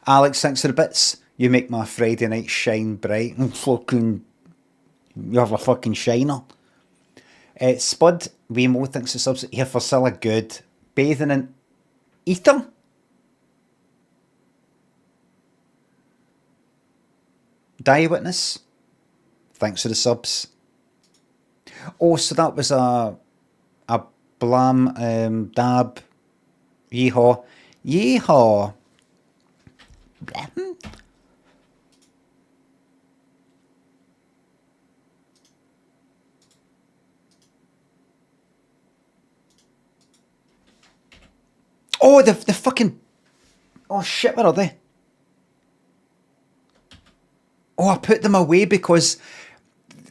Alex, thanks for the bits. You make my Friday night shine bright. Fucking, you have a fucking shiner. Spud, Wemo thinks the subs here for Silla good. Bathing in ether? Die Witness, thanks for the subs. Oh, so that was a blam dab. Yeehaw. Yeehaw. Oh, the fucking... Oh shit, where are they? Oh, I put them away because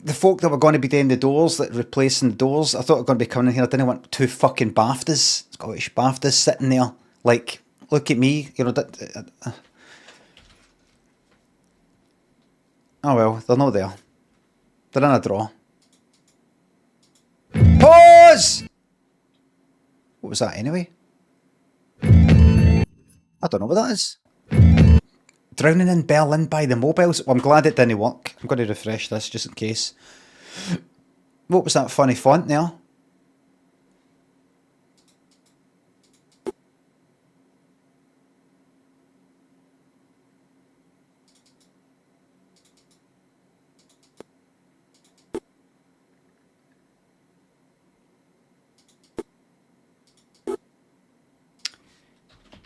the folk that were going to be doing the doors, like replacing the doors, I thought they were going to be coming in here. I didn't want two fucking BAFTAs, Scottish BAFTAs sitting there. Like, look at me, you know. Oh well, they're not there. They're in a draw. Pause! What was that anyway? I don't know what that is. Drowning in Berlin by the mobiles. Well, I'm glad it didn't work. I'm going to refresh this just in case. What was that funny font there?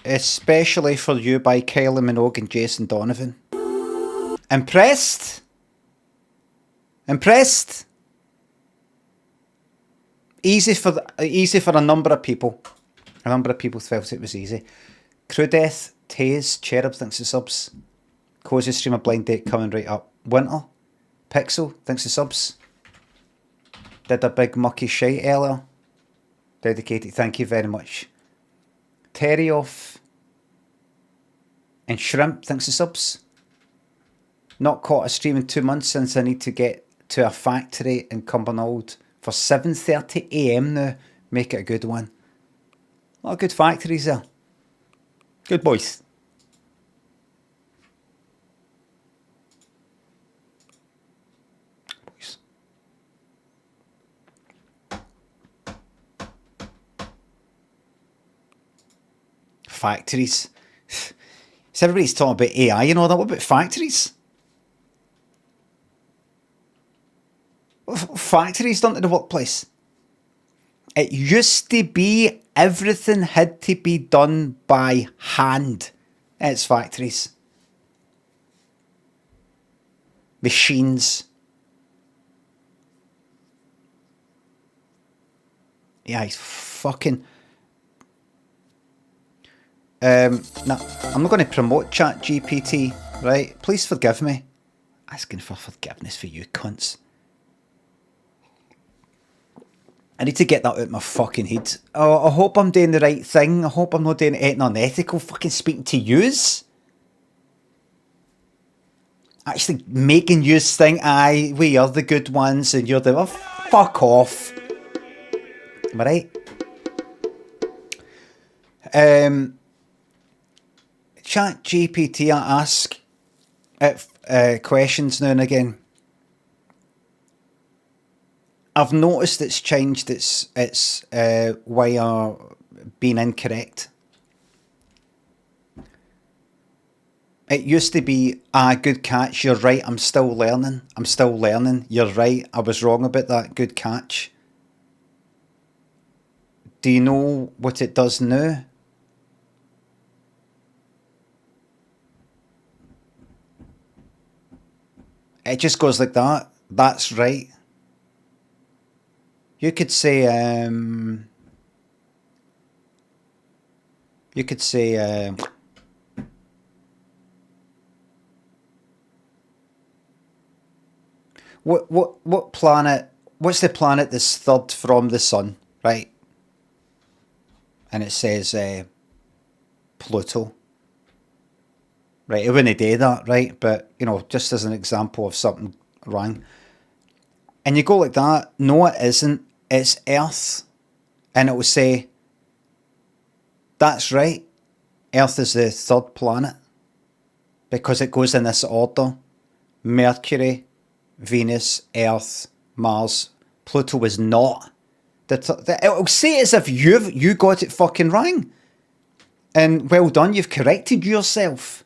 Especially for You by Kylie Minogue and Jason Donovan. Impressed? Impressed? Easy for a number of people. A number of people felt it was easy. Crew Death, Taze, Cherub thinks the subs. Cozy Stream of Blind Date coming right up. Winter, Pixel thinks the subs. Did a big mucky shite earlier. Dedicated, thank you very much. Terry off and Shrimp thinks the subs. Not caught a stream in 2 months since I need to get to a factory in Cumbernauld for 7:30 AM now. Make it a good one. A lot of good factories there. Good boys. Factories. So everybody's talking about AI and all that. What about factories? What factories done to the workplace? It used to be everything had to be done by hand. It's factories. Machines. Yeah, he's fucking... no, I'm not going to promote ChatGPT, right? Please forgive me. Asking for forgiveness for you cunts. I need to get that out of my fucking head. Oh, I hope I'm doing the right thing. I hope I'm not doing anything unethical. Fucking speaking to yous. Actually making yous think, aye, we are the good ones and you're the... Oh, fuck off. Am I right? ChatGPT, I ask it questions now and again. I've noticed it's changed its way of being incorrect. It used to be, good catch, you're right, I'm still learning. I'm still learning, you're right, I was wrong about that, good catch. Do you know what it does now? It just goes like that. That's right. You could say, what planet, what's the planet that's third from the sun, right? And it says, Pluto. Right, it wouldn't do that, right? But, you know, just as an example of something wrong. And you go like that, no it isn't, it's Earth. And it will say, that's right. Earth is the third planet because it goes in this order. Mercury, Venus, Earth, Mars. Pluto was not. It'll say it as if you got it fucking wrong. And well done, you've corrected yourself.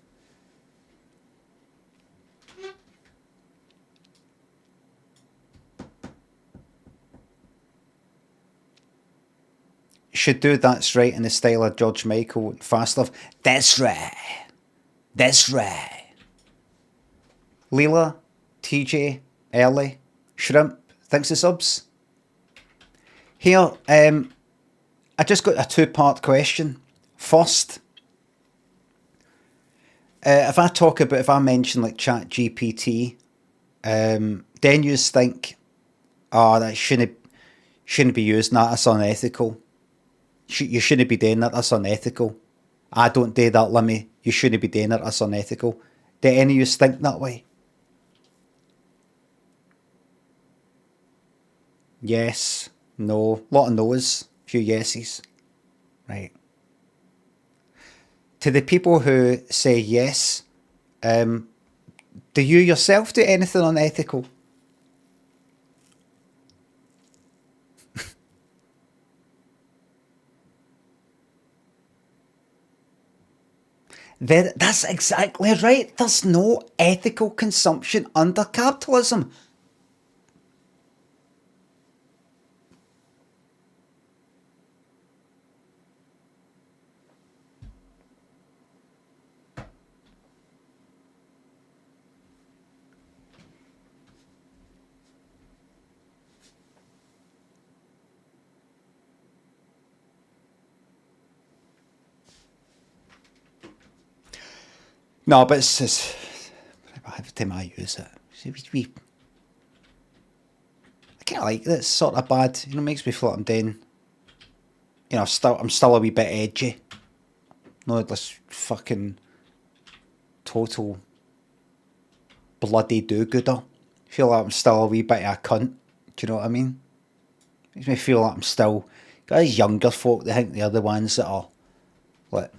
Should do That's Right in the style of George Michael and Fast Love. That's right. That's right. Leela, TJ, Ellie, Shrimp, thanks to subs. Here, I just got a two-part question. First, if I mention like ChatGPT, then you think, oh, that shouldn't be used. Nah, that's unethical. You shouldn't be doing that. That's unethical. I don't do that, Limmy. You shouldn't be doing that. That's unethical. Do any of you think that way? Yes. No. Lot of no's. Few yeses. Right. To the people who say yes, do you yourself do anything unethical? That's exactly right. There's no ethical consumption under capitalism. No, but it's just, every time I use it, I kind of like it. It's sort of bad. You know, it makes me feel like I'm doing, you know, I'm still a wee bit edgy. Not this fucking total bloody do-gooder. I feel like I'm still a wee bit of a cunt. Do you know what I mean? Makes me feel like I'm still, got these younger folk, they think they're the ones that are, like,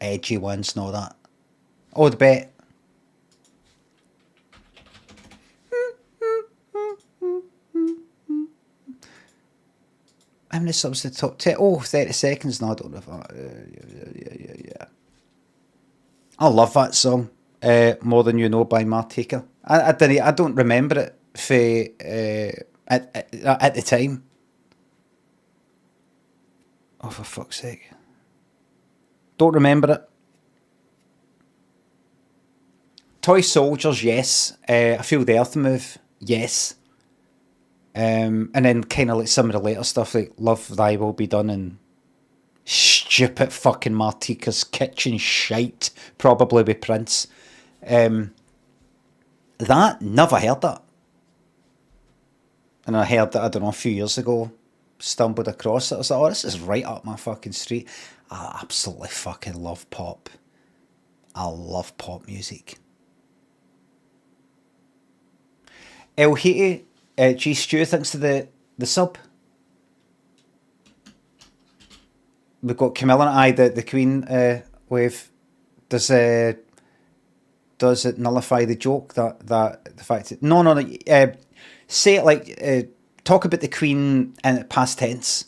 edgy ones and all that. Oh, the bet. How many subs to the top 10? Oh, 30 seconds. No, I don't know if yeah. I love that song. More Than You Know by Martika. I don't remember it at the time. Oh, for fuck's sake. Don't remember it. Toy Soldiers, yes. I Feel the Earth Move, yes. And then kind of like some of the later stuff like Love Thy Will Be Done and stupid fucking Martika's Kitchen shite, probably with Prince. That, never heard that. And I heard that, I don't know, a few years ago, stumbled across it. I was like, oh, this is right up my fucking street. I absolutely fucking love pop. I love pop music. El Haiti, G Stew, thanks to the sub. We've got Camilla and I, the Queen wave. Does it nullify the joke that the fact that no say it like talk about the Queen in past tense,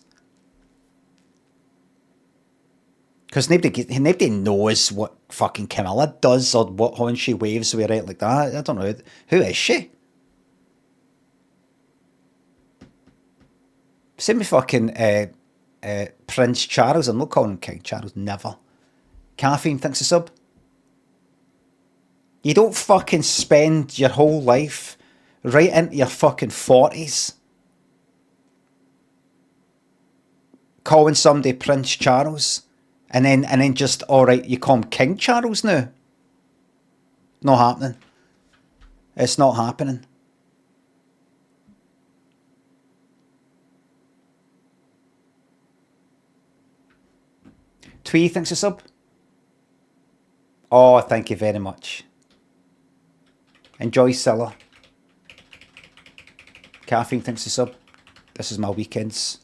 because nobody knows what fucking Camilla does or what when she waves with it like that. I don't know, who is she? Same with fucking Prince Charles. I'm not calling him King Charles, never. Caffeine thinks a sub. You don't fucking spend your whole life right into your fucking 40s calling somebody Prince Charles and then just, alright, you call him King Charles now. Not happening. It's not happening. Twee thinks a sub. Oh, thank you very much. Enjoy Cilla. Caffeine thinks a sub. This is my weekends.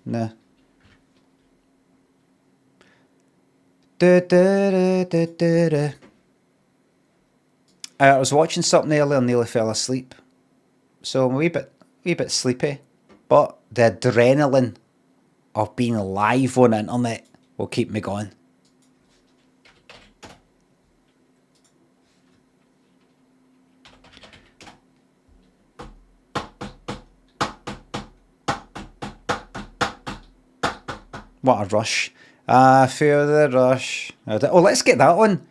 No. I was watching something earlier and nearly fell asleep. So I'm a wee bit sleepy. But the adrenaline of being live on the internet will keep me going. What a rush. I feel the rush. Oh, let's get that one.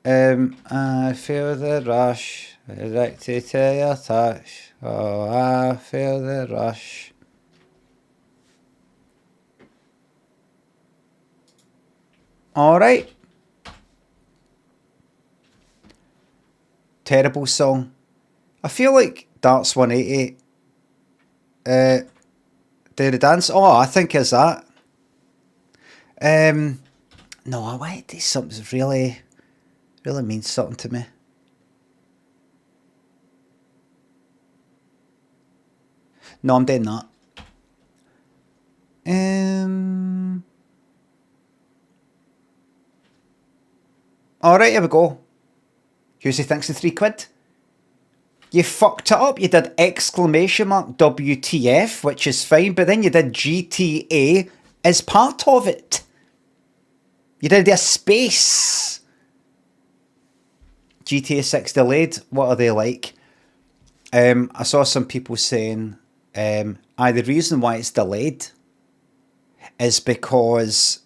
I feel the rush. Addicted to your touch. Oh, I feel the rush. Alright. Terrible song. I feel like Darts 180. Dirty Dance. Oh, I think it's that. No, I want to do something that really means something to me. No, I'm doing that. Alright, here we go. Husey thinks the £3. You fucked it up. You did exclamation mark WTF, which is fine, but then you did GTA as part of it. You did a space. GTA 6 delayed. What are they like? I saw some people saying, the reason why it's delayed is because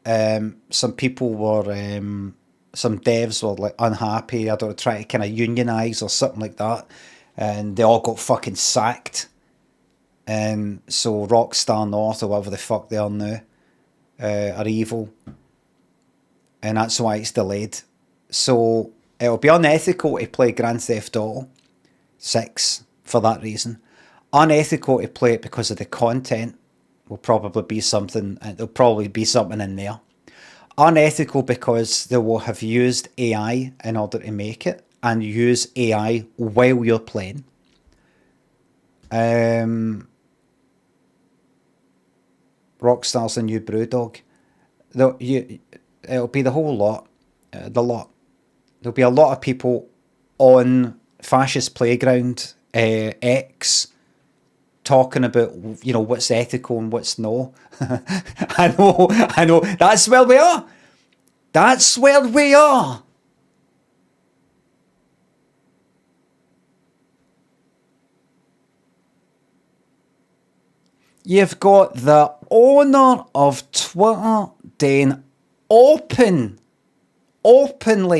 some people were, some devs were like unhappy, I don't know, trying to kind of unionize or something like that, and they all got fucking sacked. And so Rockstar North, or whatever the fuck they are now, are evil, and that's why it's delayed. So it'll be unethical to play Grand Theft Auto 6 for that reason. Unethical to play it because of the content. Will probably be something, and there'll probably be something in there. Unethical because they will have used AI in order to make it, and use AI while you're playing. Rockstar's the new Brewdog. It'll be the whole lot. There'll be a lot of people on Fascist Playground X talking about, you know, what's ethical and what's no. I know. That's where we are. That's where we are. You've got the owner of Twitter doing openly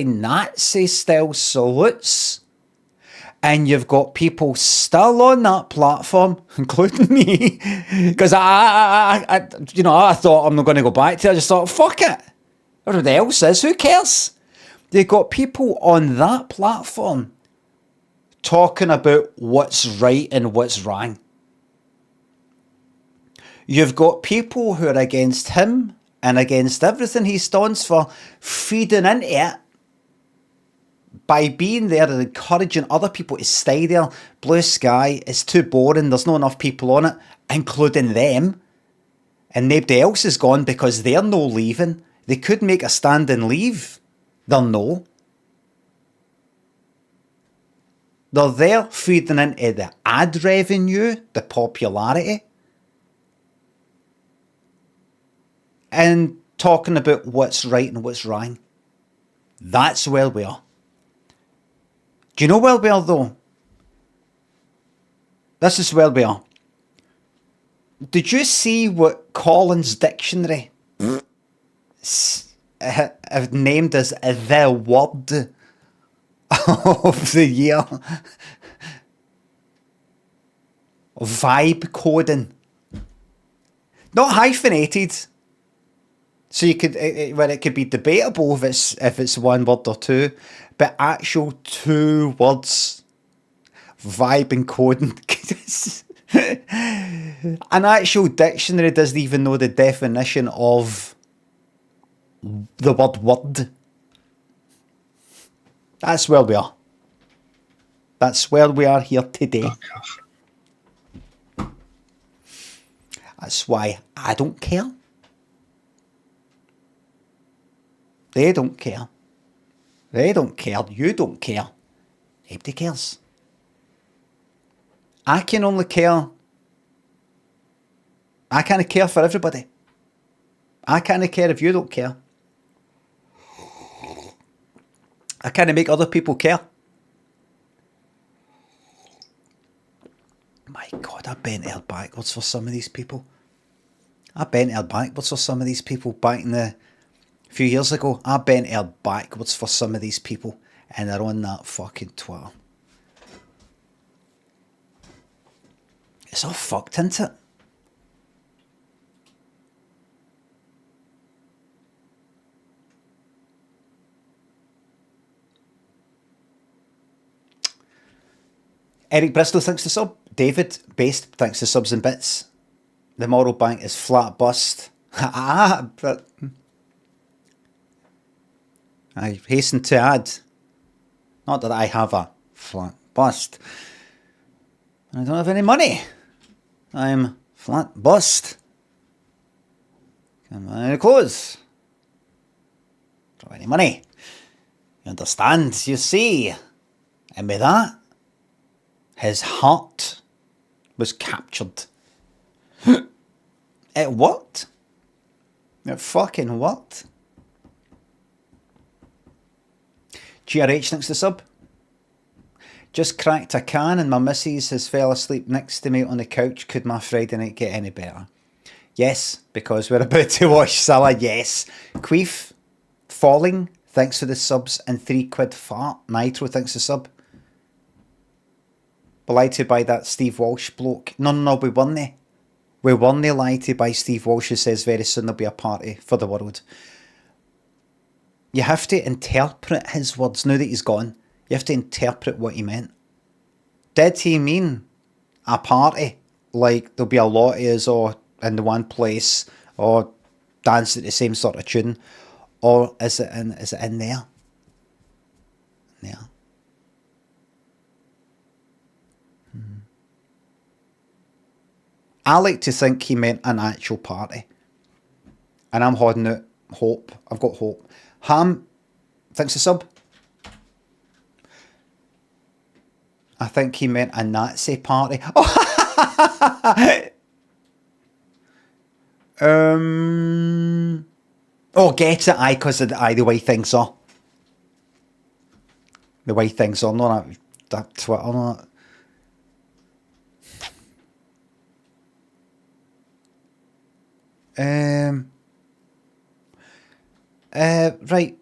Nazi-style salutes, and you've got people still on that platform, including me, because I thought I'm not going to go back to it. I just thought, fuck it. Everybody else is. Who cares? You've got people on that platform talking about what's right and what's wrong. You've got people who are against him and against everything he stands for, feeding into it by being there and encouraging other people to stay there. Blue sky, it's too boring, there's not enough people on it, including them. And nobody else is gone because they're no leaving. They could make a stand and leave. They're no. They're there feeding into the ad revenue, the popularity, and talking about what's right and what's wrong. That's where we are. Do you know where we are, though? This is where we are. Did you see what Collins Dictionary have named as the word of the year? Vibe coding. Not hyphenated. So you could, well, it could be debatable if it's one word or two, but actual 2 words. Vibe and coding. An actual dictionary doesn't even know the definition of the word. That's where we are. That's where we are here today. That's why I don't care. They don't care. They don't care. You don't care. Nobody cares. I can only care. I can't care for everybody. I can't care if you don't care. I can't make other people care. My God, I bent her backwards for some of these people. I bent her backwards for some of these people back in a few years ago. I bent her backwards for some of these people, and they're on that fucking Twitter. It's all fucked, isn't it? Eric Bristol thanks to sub. David Based thanks to subs and bits. The moral bank is flat bust. But I hasten to add, not that I have a flat bust. I don't have any money. I'm flat bust. Can't buy any clothes. Don't have any money. You understand? You see? And with that, his heart was captured. It worked. It fucking worked. GRH thanks to sub. Just cracked a can and my missus has fell asleep next to me on the couch. Could my Friday night get any better? Yes, because we're about to watch CILLA. Yes. Queef Falling thanks for the subs and £3 fart. Nitro thanks to sub. We're lied to by that Steve Walsh bloke. No, we weren't. We weren't lied to by Steve Walsh, who says very soon there'll be a party for the world. You have to interpret his words now that he's gone. You have to interpret what he meant. Did he mean a party? Like there'll be a lot of us all in the one place or dance at the same sort of tune? Or is it in there? There. I like to think he meant an actual party. And I'm holding out hope. I've got hope. Ham, thanks to sub. I think he meant a Nazi party. Oh, get it, aye, because of the way things are. The way things are, not that Twitter, not. Right.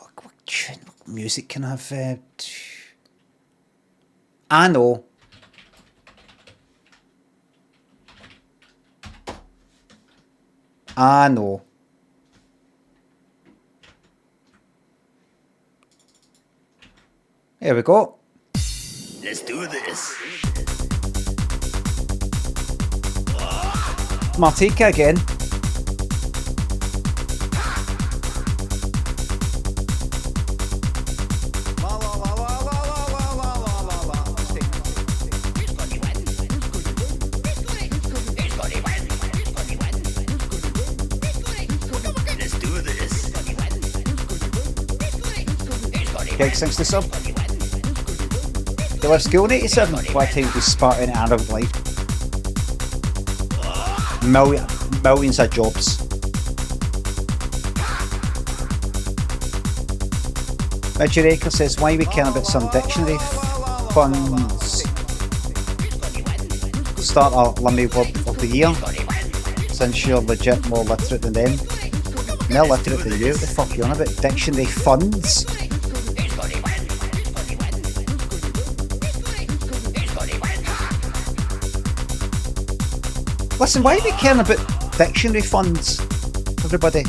What music can I have? I know. Here we go. Let's do this. Martika again. Gex thanks to sub. They left school in 87. Why time was Spartan and adult life. Millions of jobs. Richard Aker says, why we care about some dictionary funds? Start a Limmy word of the year. Since you're legit more literate than them. More literate than you. What the fuck are you on about? Dictionary funds? Listen, why are we caring about dictionary funds, everybody?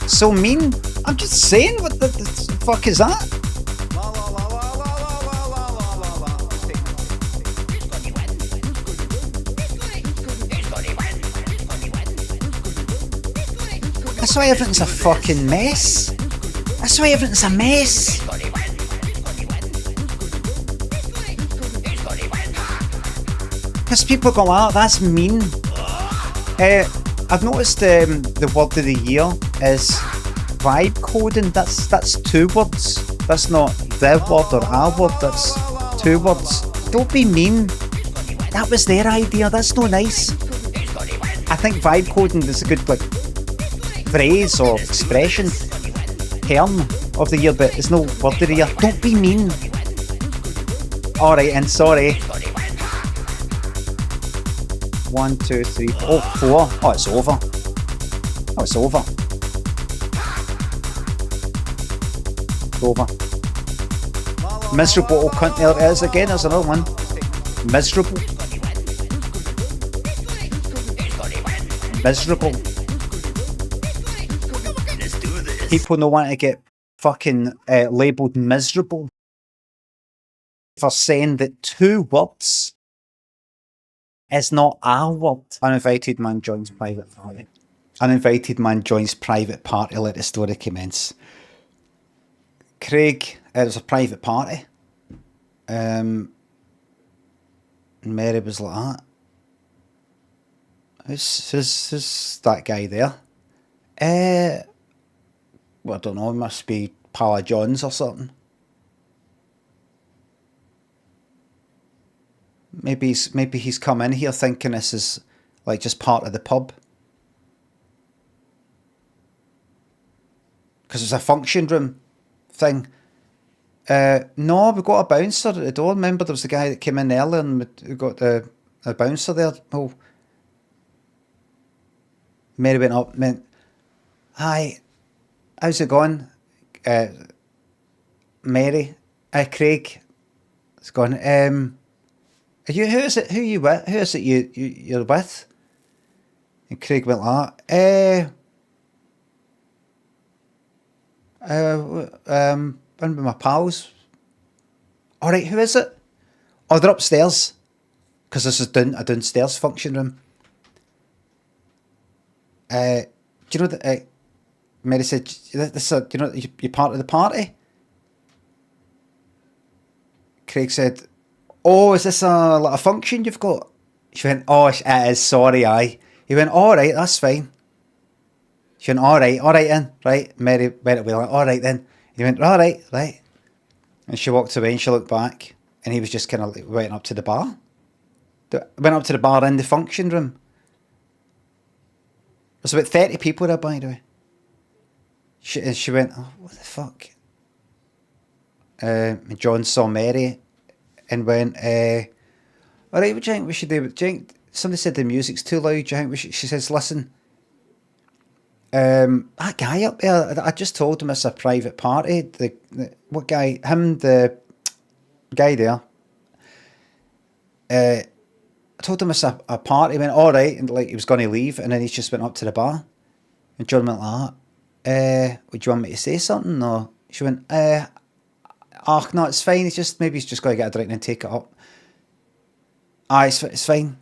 So mean. I'm just saying, what the fuck is that? That's why everything's a fucking mess. That's why everything's a mess. Because people go, oh, that's mean. I've noticed the word of the year is vibe coding. That's 2 words. That's not the word or a word. That's 2 words. Don't be mean. That was their idea. That's no nice. I think vibe coding is a good phrase or expression, term of the year, but it's no word of the year. Don't be mean. All right, and sorry. 1, 2, 3, 4. 4. Oh, it's over. Oh, it's over. It's over. Miserable cunt. There it is again. There's another one. Miserable. Miserable. People don't want to get fucking labelled miserable for saying that 2 words is not a word. Uninvited man joins private party. Uninvited man joins private party. Let the story commence. Craig, it was a private party. And Mary was like, who's that guy there? Well, I don't know, it must be Pala John's or something. Maybe he's come in here thinking this is like just part of the pub. Because it's a function room thing. No, we got a bouncer at the door. Remember, there was a guy that came in earlier and we got a bouncer there. Oh, Mary went up and went, "Hi, how's it going?" Mary, Craig, it's going. Are you? Who is it? Who you with? Who is it? You're with? And Craig went like that. One of my pals. All right, who is it? Oh, they're upstairs. Because this is a downstairs function room. Do you know that? Mary said, "This is you know you're part of the party." Craig said, "Oh, is this a function you've got?" She went, "Oh, it is. Sorry, aye." He went, "All right, that's fine." She went, all right then, right?" Mary went away like, "All right then." He went, "All right, right." And she walked away and she looked back and he was just kind of went up to the bar. Went up to the bar in the function room. There's about 30 people there, by the way. She went, "Oh, what the fuck?" And John saw Mary and went, "All right, what do you think we should do? Do you think," somebody said the music's too loud. "Do you think we should," she says, "Listen, that guy up there, I just told him it's a private party. What guy? Him, the guy there. I told him it's a party." He went, "All right," and like he was going to leave, and then he just went up to the bar, and John went like that. "Would you want me to say something?" Or she went, "Oh no, it's fine. It's just maybe he's just going to get a drink and take it up." "Aye, it's fine."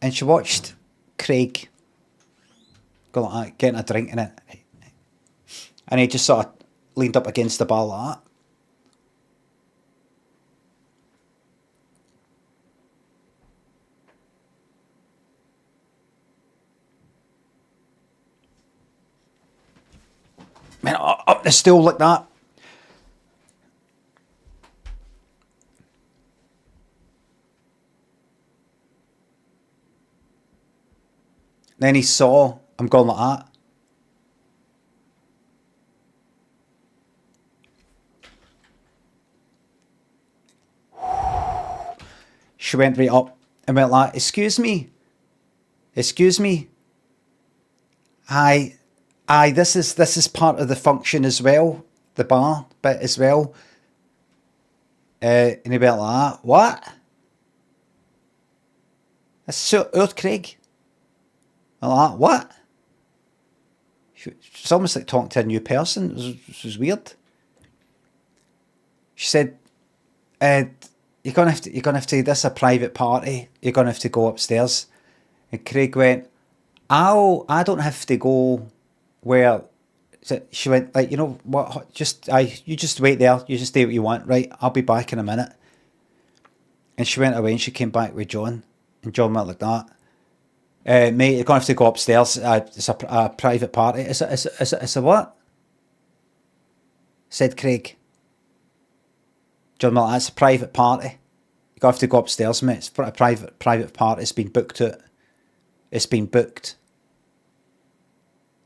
And she watched Craig go like that, getting a drink in it, and he just sort of leaned up against the bar like that. Man, up the stool like that. Then he saw him going like that. She went right up and went like, Excuse me. Aye, this is part of the function as well, the bar bit as well." And he went like that. "What? That's so old, Craig." I'm like, "What?" It's almost like talking to a new person. It was weird. She said, "You're gonna have to. This is a private party. You're gonna have to go upstairs." And Craig went, I don't have to go where." So she went like, "You know what? You just wait there. You just do what you want, right? I'll be back in a minute." And she went away and she came back with John, and John went like that. Mate, you're going to have to go upstairs. It's a private party. It's a what? Said Craig. John Miller, that's a private party. You're going to have to go upstairs, mate. It's for a private party. It's been booked out. It's been booked.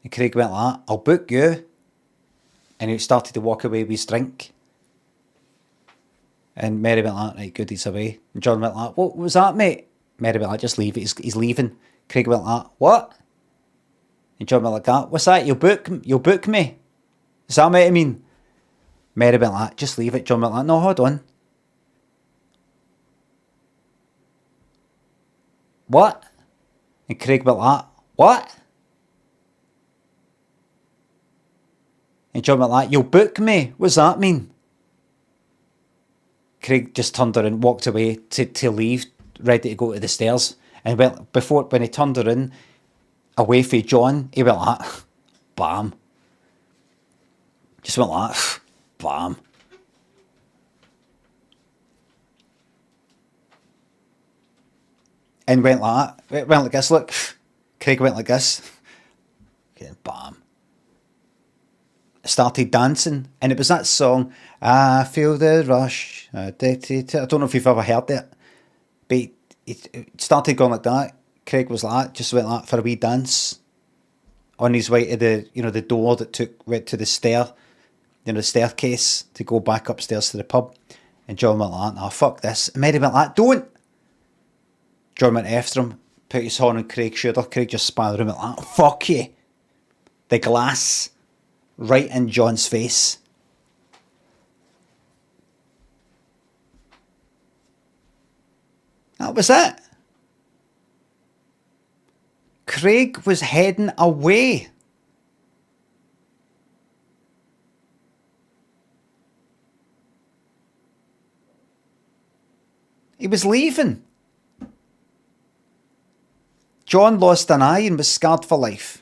And Craig went like that, I'll book you. And he started to walk away with his drink. And Mary went like, right, good, he's away. And John went like, what was that, mate? Mary went like, just leave it, he's leaving. Craig went like, what? And John went like that, what's that, you'll book me? Is that what I mean? Mary went like, just leave it. John went like, no, hold on. What? And Craig went like, what? And John went like, you'll book me? What's that mean? Craig just turned around, walked away to leave, ready to go to the stairs. And when he turned around, away from John, he went like, bam. Just went like, bam. And went like that. It went like this, look. Craig went like this. Okay, bam. Started dancing, and it was that song, I Feel the Rush. I don't know if you've ever heard it, but it started going like that. Craig was like that, just went like that for a wee dance on his way to the door that went to the the staircase to go back upstairs to the pub. And John went like that, oh fuck this. And Mary went like that, don't. John went after him, put his hand on Craig's shoulder. Craig just spat him like that, fuck you. The glass right in John's face. That was it. Craig was heading away. He was leaving. John lost an eye and was scarred for life.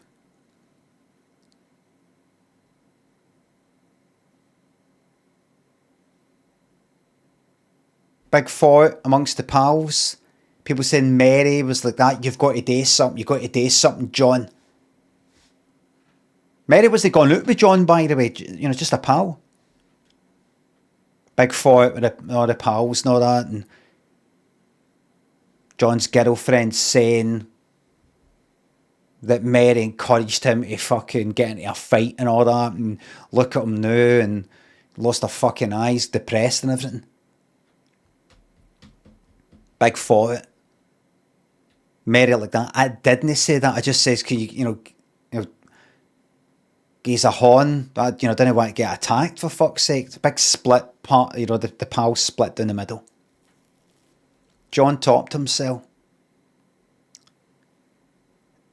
Big fight amongst the pals. People saying Mary was like that. You've got to do something, John. Mary wasn't gone out with John, by the way. Just a pal. Big fight with all the pals and all that. And John's girlfriend saying that Mary encouraged him to fucking get into a fight and all that. And look at him now and lost her fucking eyes, depressed and everything. Big fight. Mary like that. I didn't say that. I just says, can you he's a horn. I didn't want to get attacked for fuck's sake. It's a big split part. The pals split down the middle. John topped himself.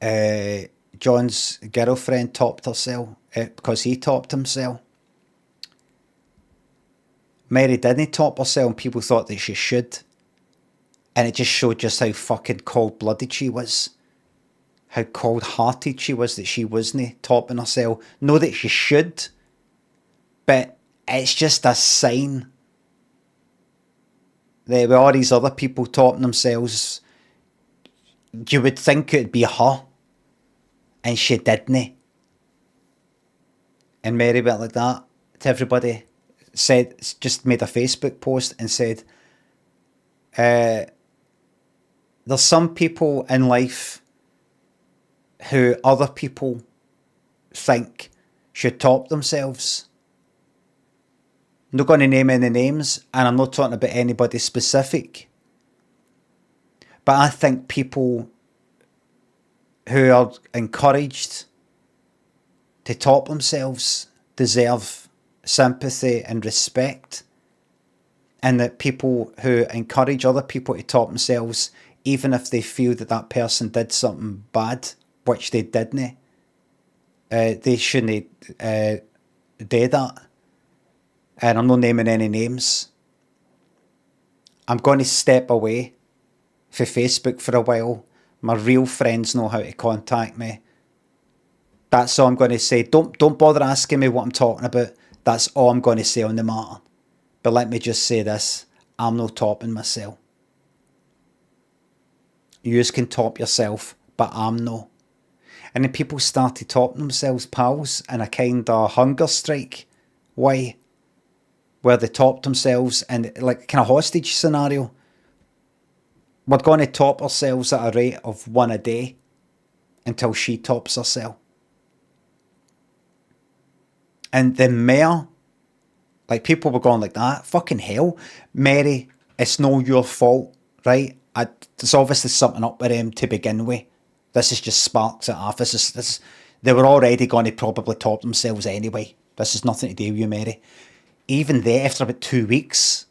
John's girlfriend topped herself because he topped himself. Mary didn't top herself, and people thought that she should. And it just showed just how fucking cold-blooded she was. How cold-hearted she was that she wasn't topping herself. Know that she should, but it's just a sign that with all these other people topping themselves, you would think it'd be her, and she didn't. And Mary went like that to everybody. Just made a Facebook post and said, there's some people in life who other people think should top themselves. I'm not going to name any names, and I'm not talking about anybody specific. But I think people who are encouraged to top themselves deserve sympathy and respect. And that people who encourage other people to top themselves, even if they feel that that person did something bad, which they didn't, they shouldn't do that. And I'm not naming any names. I'm going to step away from Facebook for a while. My real friends know how to contact me. That's all I'm going to say. Don't bother asking me what I'm talking about. That's all I'm going to say on the matter. But let me just say this. I'm not topping myself. Yous can top yourself, but I'm no. And then people started topping themselves, pals, in a kind of hunger strike way, where they topped themselves in like kind of hostage scenario. We're going to top ourselves at a rate of one a day until she tops herself. And the mayor, like people were going like that, fucking hell, Mary, it's no your fault, right? There's obviously something up with them to begin with. This is just sparks it off. They were already going to probably top themselves anyway. This is nothing to do with you, Mary. Even there, after about 2 weeks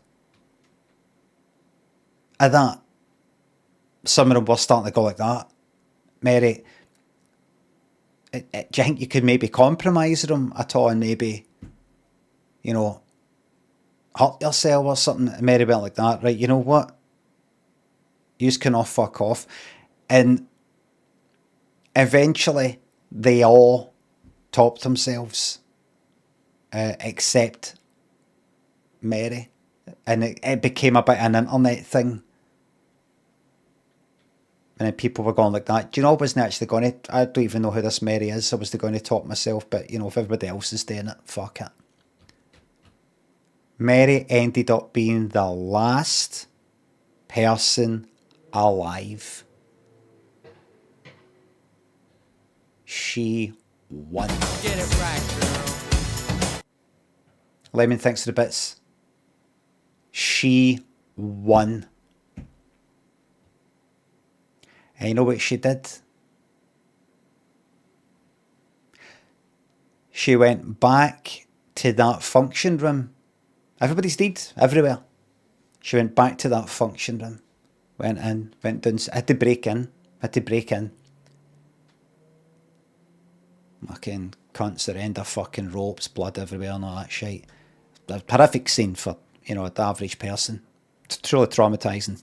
of that, some of them were starting to go like that. Mary, do you think you could maybe compromise them at all and maybe, you know, hurt yourself or something? Mary went like that, right? You know what? Yous can all fuck off. And eventually, they all topped themselves, except Mary. And it became a bit an internet thing. And then people were going like that. Do you know, I wasn't actually going to, I don't even know who this Mary is. I was going to top myself, but you know, if everybody else is doing it, fuck it. Mary ended up being the last person alive. She won. Get it right, girl. Lemon, thanks for the bits. She won. And you know what she did? She went back to that function room. Everybody's dead, everywhere. She went back to that function room. Went in, went down, had to break in. Fucking cunts that end of fucking ropes, blood everywhere and all that shit. A horrific scene for, you know, the average person. It's truly traumatising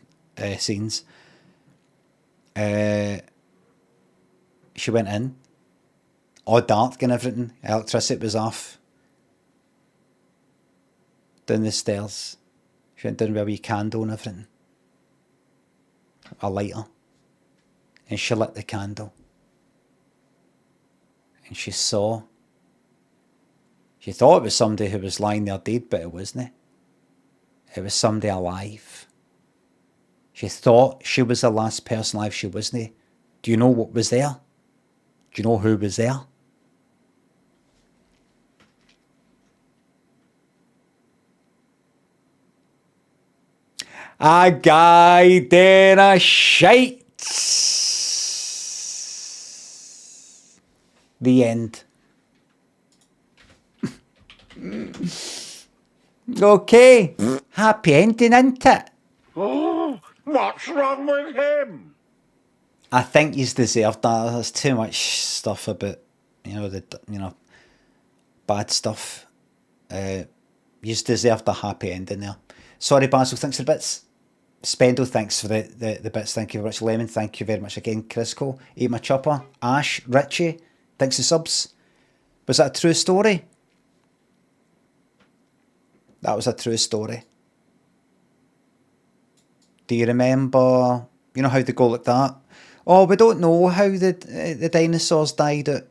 scenes. She went in, all dark and everything. Electricity was off. Down the stairs. She went down with a wee candle and everything. A lighter. And she lit the candle. And she saw. She thought it was somebody who was lying there dead, but it wasn't. It was somebody alive. She thought she was the last person alive. She wasn't. Do you know what was there? Do you know who was there? A guy did a shite. The end. Okay. Happy ending, isn't it? Oh, what's wrong with him? I think he's deserved that. There's too much stuff about, bad stuff. He's deserved a happy ending there. Sorry, Basil, thanks for the bits. Spendle, thanks for the bits. Thank you very much. Lemon, thank you very much again. Crisco, Eat My Chopper, Ash, Richie, thanks for subs. Was that a true story? That was a true story. Do you remember, you know how they go like that? Oh, we don't know how the dinosaurs died out.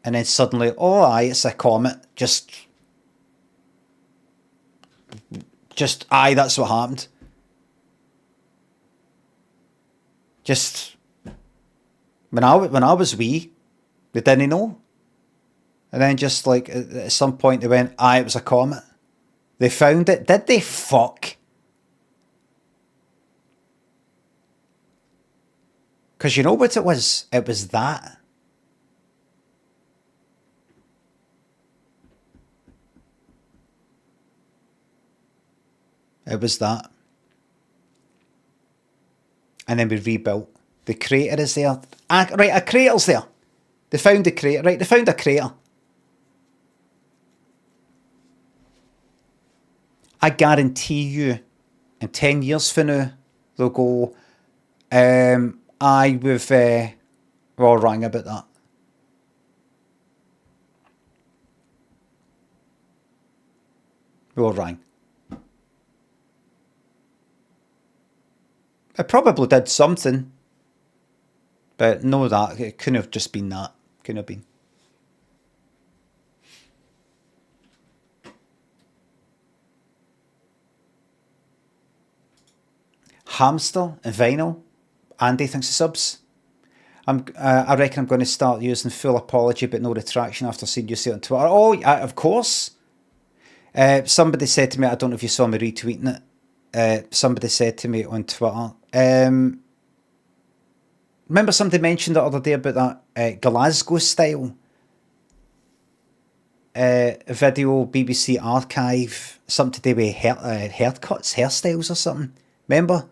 And then suddenly, oh aye, it's a comet. Just aye, that's what happened. Just when I was wee, they didn't know. And then just like at some point they went, aye, it was a comet. They found it. Did they fuck? Because you know what it was? It was that. It was that. And then we rebuilt. The crater is there. Right, a crater's there. They found the crater. Right, they found a crater. I guarantee you, in 10 years from now, they'll go, aye, we're all wrong about that. We're all wrong. It probably did something, But no, that it couldn't have just been that. Couldn't have been. Hamster and vinyl. Andy thinks of subs. I reckon I'm going to start using full apology but no retraction after seeing you say it on Twitter. Oh, of course. Somebody said to me, I don't know if you saw me retweeting it. Somebody said to me on Twitter. Remember somebody mentioned the other day about that Glasgow style video, BBC archive, something to do with haircuts, hairstyles or something. Remember?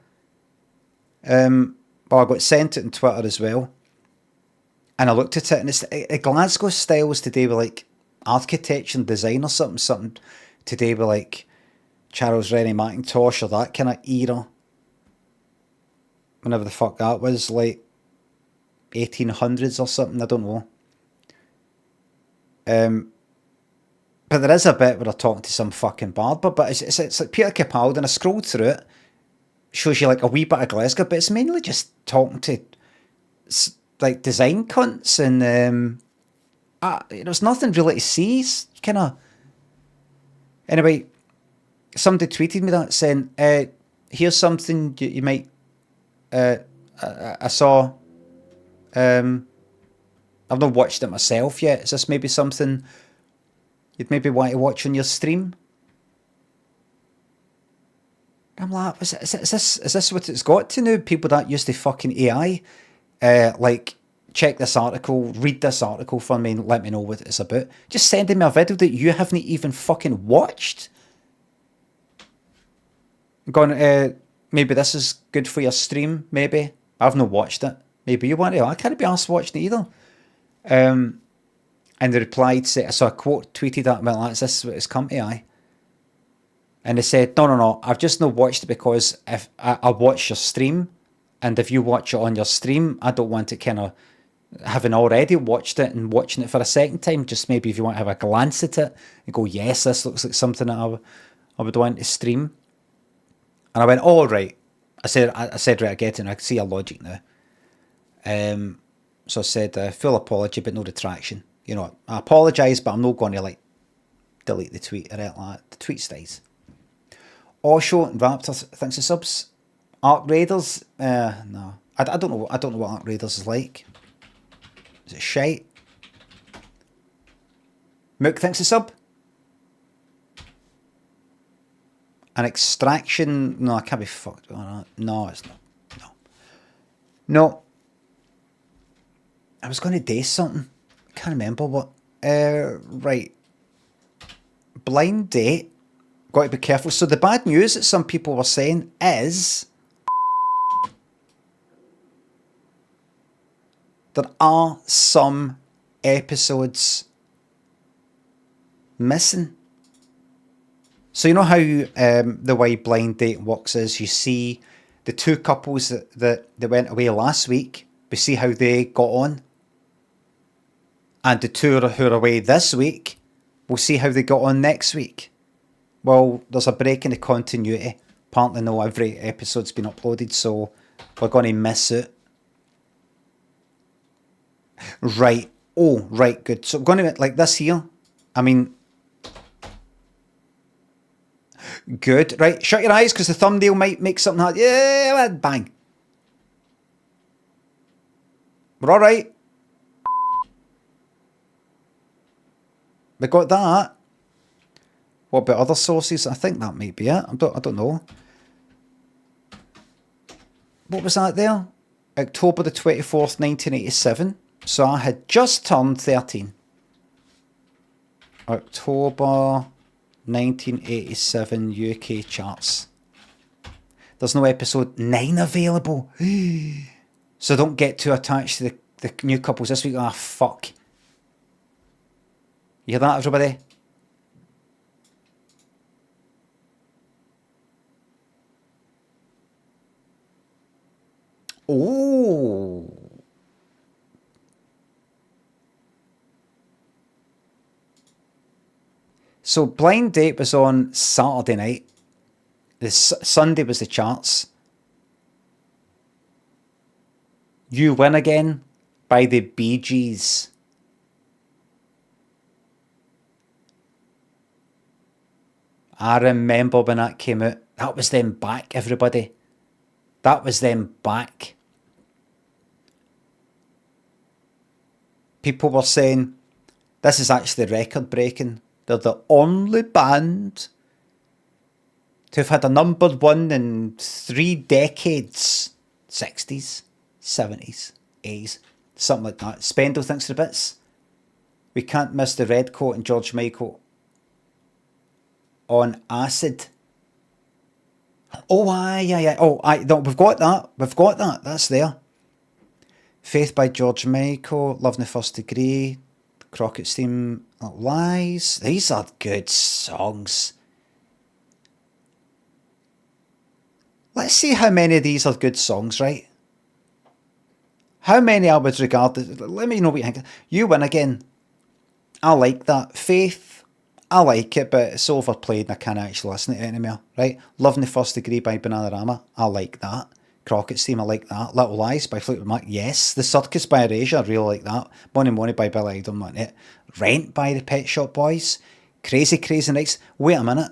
Well, I got sent it on Twitter as well. And I looked at it, and it's a Glasgow style is to do with like architecture and design or something to do with like Charles Rennie Mackintosh or that kind of era. Whenever the fuck that was, like 1800s or something, I don't know. But there is a bit where I'm talking to some fucking barber, but it's like Peter Capaldi, and I scrolled through it, shows you like a wee bit of Glasgow, but it's mainly just talking to like design cunts, and there's nothing really to see. Kind of. Anyway, somebody tweeted me that saying, "Here's something you might." I saw. I've not watched it myself yet. Is this maybe something you'd maybe want to watch on your stream? I'm like, is this what it's got to now? People that use the fucking AI, like, check this article, read this article for me and let me know what it's about. Just sending me a video that you haven't even fucking watched. Going, maybe this is good for your stream, maybe. I've not watched it. Maybe you want to. I can't be asked watching it either. And they replied, I saw a quote tweeted at me, like, is this what it's come to, aye? And they said, no, I've just not watched it because if I watch your stream, and if you watch it on your stream, I don't want to kind of, having already watched it and watching it for a second time, just maybe if you want to have a glance at it and go, yes, this looks like something that I would want to stream. And I went, oh, right. I said, right, I get it, and I see your logic now. So I said, full apology, but no retraction. You know, I apologise, but I'm not going to, like, delete the tweet or anything like that. The tweet stays. Osho and Raptor thinks of subs. Arc Raiders, no. I don't know. I don't know what Arc Raiders is like. Is it shite? Mook thinks of sub. An Extraction, no, I can't be fucked with that. No, it's not. No. I was going to do something. I can't remember what. Right. Blind date. Got to be careful. So the bad news that some people were saying is there are some episodes missing. So you know how the way blind date works is you see the two couples that went away last week. We see how they got on. And the two who are away this week, we'll see how they got on next week. Well, there's a break in the continuity. Apparently no, every episode's been uploaded, so we're going to miss it. Right. Oh, right, good. So I'm going to, like this here. I mean, good. Right, shut your eyes because the thumbnail might make something hard. Yeah, bang. We're all right. We got that. What about other sources? I think that might be it. I don't know. What was that there? October the 24th, 1987. So I had just turned 13. October 1987 UK charts. There's no episode 9 available. So don't get too attached to the new couples this week. Ah, fuck. You hear that, everybody? Oh. So Blind Date was on Saturday night. Sunday was the charts. You Win Again by the Bee Gees. I remember when that came out. That was them back, everybody. That was them back. People were saying, this is actually record breaking. They're the only band to have had a number one in 3 decades. 60s, 70s, 80s, something like that. Spendle thinks they're bits. We can't miss the Red Coat and George Michael on Acid. Oh, aye. Oh, aye. No, we've got that. We've got that. That's there. Faith by George Michael, Love in the First Degree, Crockett's Theme, Lies. These are good songs. Let's see how many of these are good songs, right? How many I would regard as, let me know what you think. You Win Again. I like that. Faith, I like it, but it's overplayed and I can't actually listen to it anymore, right? Love in the First Degree by Bananarama. I like that. Crockett's Theme, I like that. Little Lies by Fleetwood Mac, yes. The Circus by Erasure, I really like that. Money Money by Billy Idol, not it. Rent by the Pet Shop Boys. Crazy Crazy Nights. Wait a minute.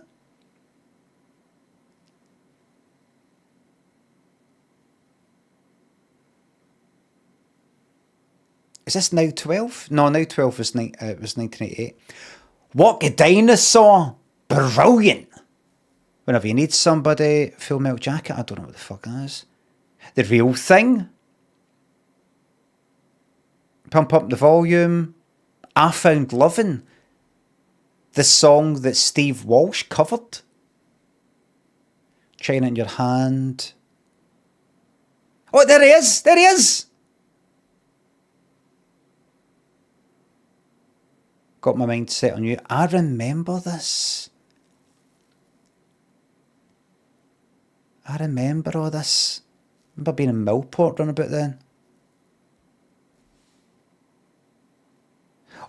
Is this Now 12? No, Now 12 was, was 1988. Walk a Dinosaur. Brilliant. Whenever you need somebody. Full Metal Jacket. I don't know what the fuck that is. The Real Thing. Pump Up the Volume. I Found Lovin'. The song that Steve Walsh covered. China in Your Hand. Oh, there he is. There he is. Got My Mind Set on You. I remember this. I remember all this. I remember being in Millport run about then.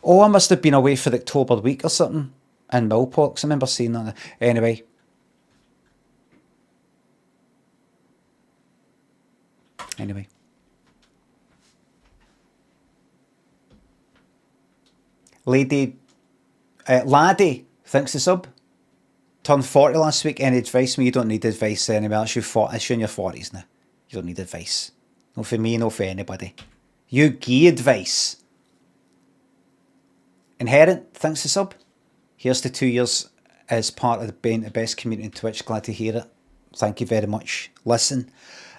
Oh, I must have been away for the October week or something in Millport, because I remember seeing that. Anyway. Laddie, thanks to sub. Turned 40 last week. Any advice? You don't need advice anyway. That's you in your 40s now. You don't need advice. No for me, no for anybody. You give advice. Inherent, thanks to sub. Here's to 2 years as part of being the best community in Twitch. Glad to hear it. Thank you very much. Listen.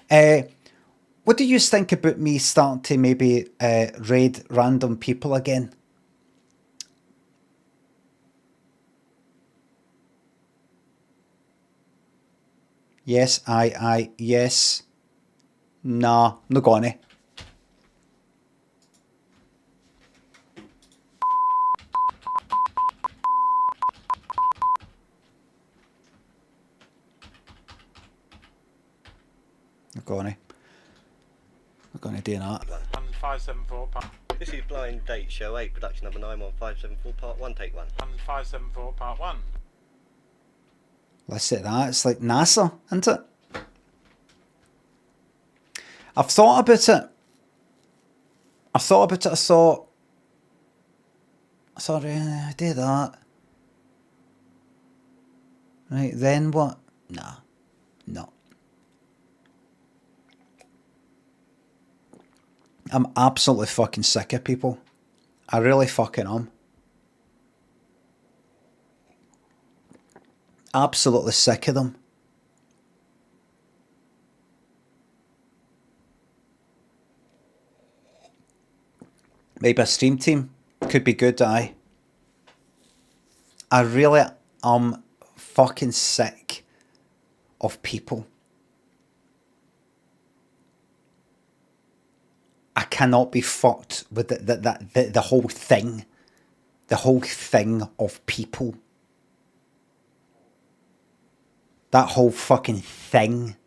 What do you think about me starting to maybe raid random people again? Yes, yes. Nah, no gonna. No gonna. Not gonna do that. 1574 part. This is Blind Date Show 8, production number 91574, part 1, take 1. 1574 part 1. Listen to that. It's like NASA, isn't it? I've thought about it. I thought, sorry, I did that. Right, then what? Nah. No. I'm absolutely fucking sick of people. I really fucking am. Absolutely sick of them. Maybe a stream team could be good, aye. I really am fucking sick of people. I cannot be fucked with the whole thing. The whole thing of people. That whole fucking thing.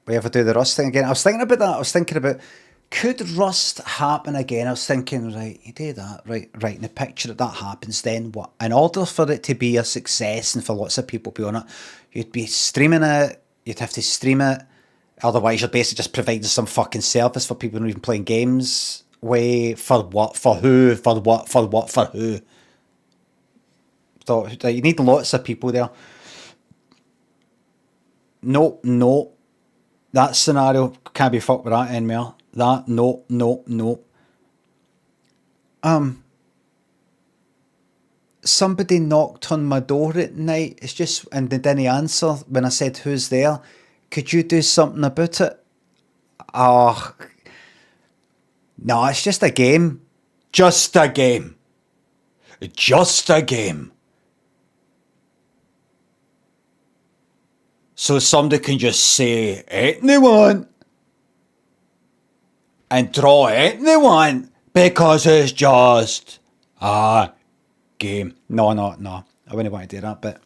We ever do the Rust thing again? I was thinking about that. I was thinking about, could rust happen again? I was thinking, right, you do that, right, in the picture that happens, then what? In order for it to be a success and for lots of people to be on it, you'd be streaming it, you'd have to stream it, otherwise you're basically just providing some fucking service for people who are even playing games. For what? For who? For what? For what? For who? So you need lots of people there. No. That scenario can't be fucked with that anymore. No. Somebody knocked on my door at night. It's just, and they didn't answer when I said, who's there? Could you do something about it? Oh, no, it's just a game. Just a game. Just a game. So somebody can just say anyone and draw anyone because it's just a game. No. I wouldn't want to do that, but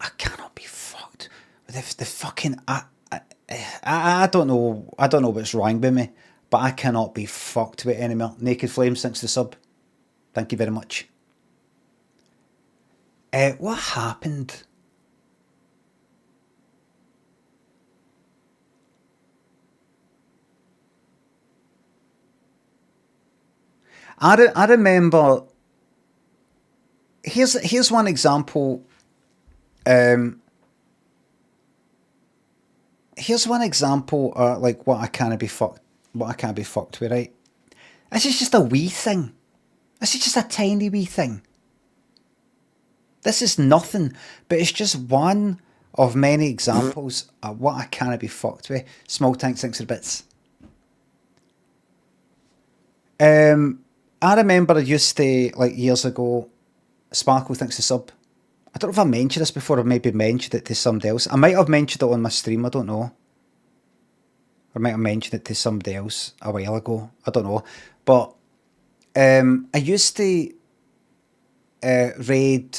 I cannot be fucked with the fucking. I don't know what's wrong with me, but I cannot be fucked with it anymore. Naked Flames, thanks to the sub. Thank you very much. What happened? I remember. Here's one example. Here's one example. Like what I can't be fucked. What I can't be fucked with. Right. This is just a wee thing. This is just a tiny wee thing. This is nothing, but it's just one of many examples of what I can't be fucked with. Small Tank thinks of bits. I remember I used to, like years ago, Sparkle thinks the sub. I don't know if I mentioned this before, or maybe mentioned it to somebody else. I might have mentioned it on my stream, I don't know. I might have mentioned it to somebody else a while ago, I don't know. But I used to raid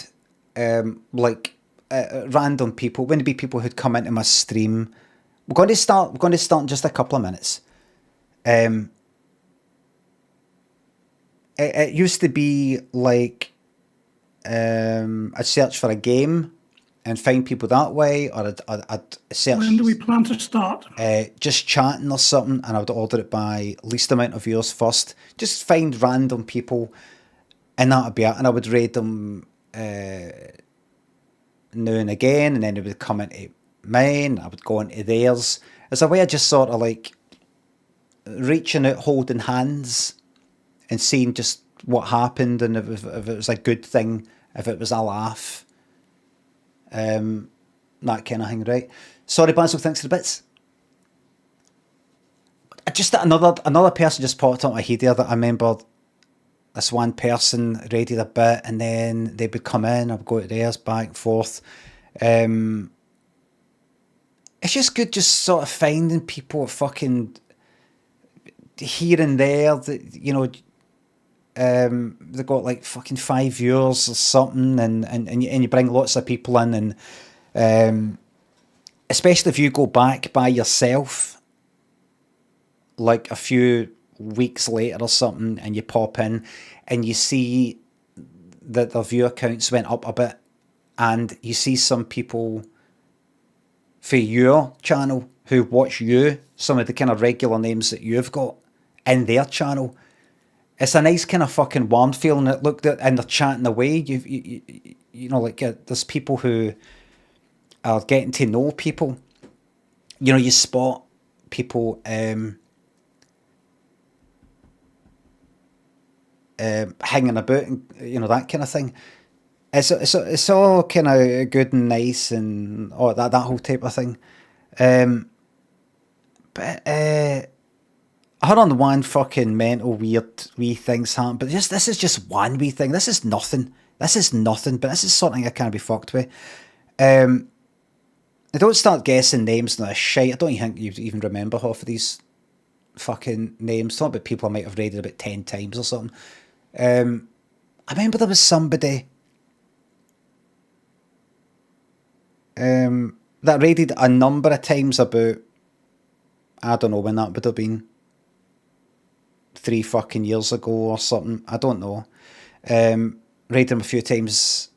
random people, wouldn't be people who'd come into my stream. We're going to start in just a couple of minutes. It used to be like I'd search for a game and find people that way, or I'd search. When do we plan to start? Just chatting or something, and I would order it by least amount of viewers first. Just find random people, and that would be it. And I would raid them now and again, and then they would come into mine. I would go into theirs. As a way of just sort of like reaching out, holding hands, and seeing just what happened, and if it was a good thing, if it was a laugh, that kind of thing, right? Sorry, Basil, thanks for the bits. Just another person just popped up my head there that I remembered. This one person raided a bit, and then they would come in, I would go to theirs, back and forth. It's just good just sort of finding people fucking here and there that, you know, they got like fucking 5 years or something, and you bring lots of people in, and especially if you go back by yourself, like a few weeks later or something, and you pop in and you see that their viewer counts went up a bit, and you see some people for your channel who watch you, some of the kind of regular names that you've got in their channel. It's a nice kind of fucking warm feeling. It looked at, and they're chatting away. You know, like there's people who are getting to know people. You know, you spot people hanging about, and you know, that kind of thing. It's all kind of good and nice, and all that whole type of thing. But I heard on one fucking mental weird wee things happen, but this is just one wee thing. This is nothing. But this is something I can't be fucked with. I don't start guessing names and that shit. I don't even think you even remember half of these fucking names. Talk about people I might have raided about 10 times or something. I remember there was somebody that raided a number of times about I don't know when that would have been. 3 fucking years ago or something. I don't know. Raided him a few times.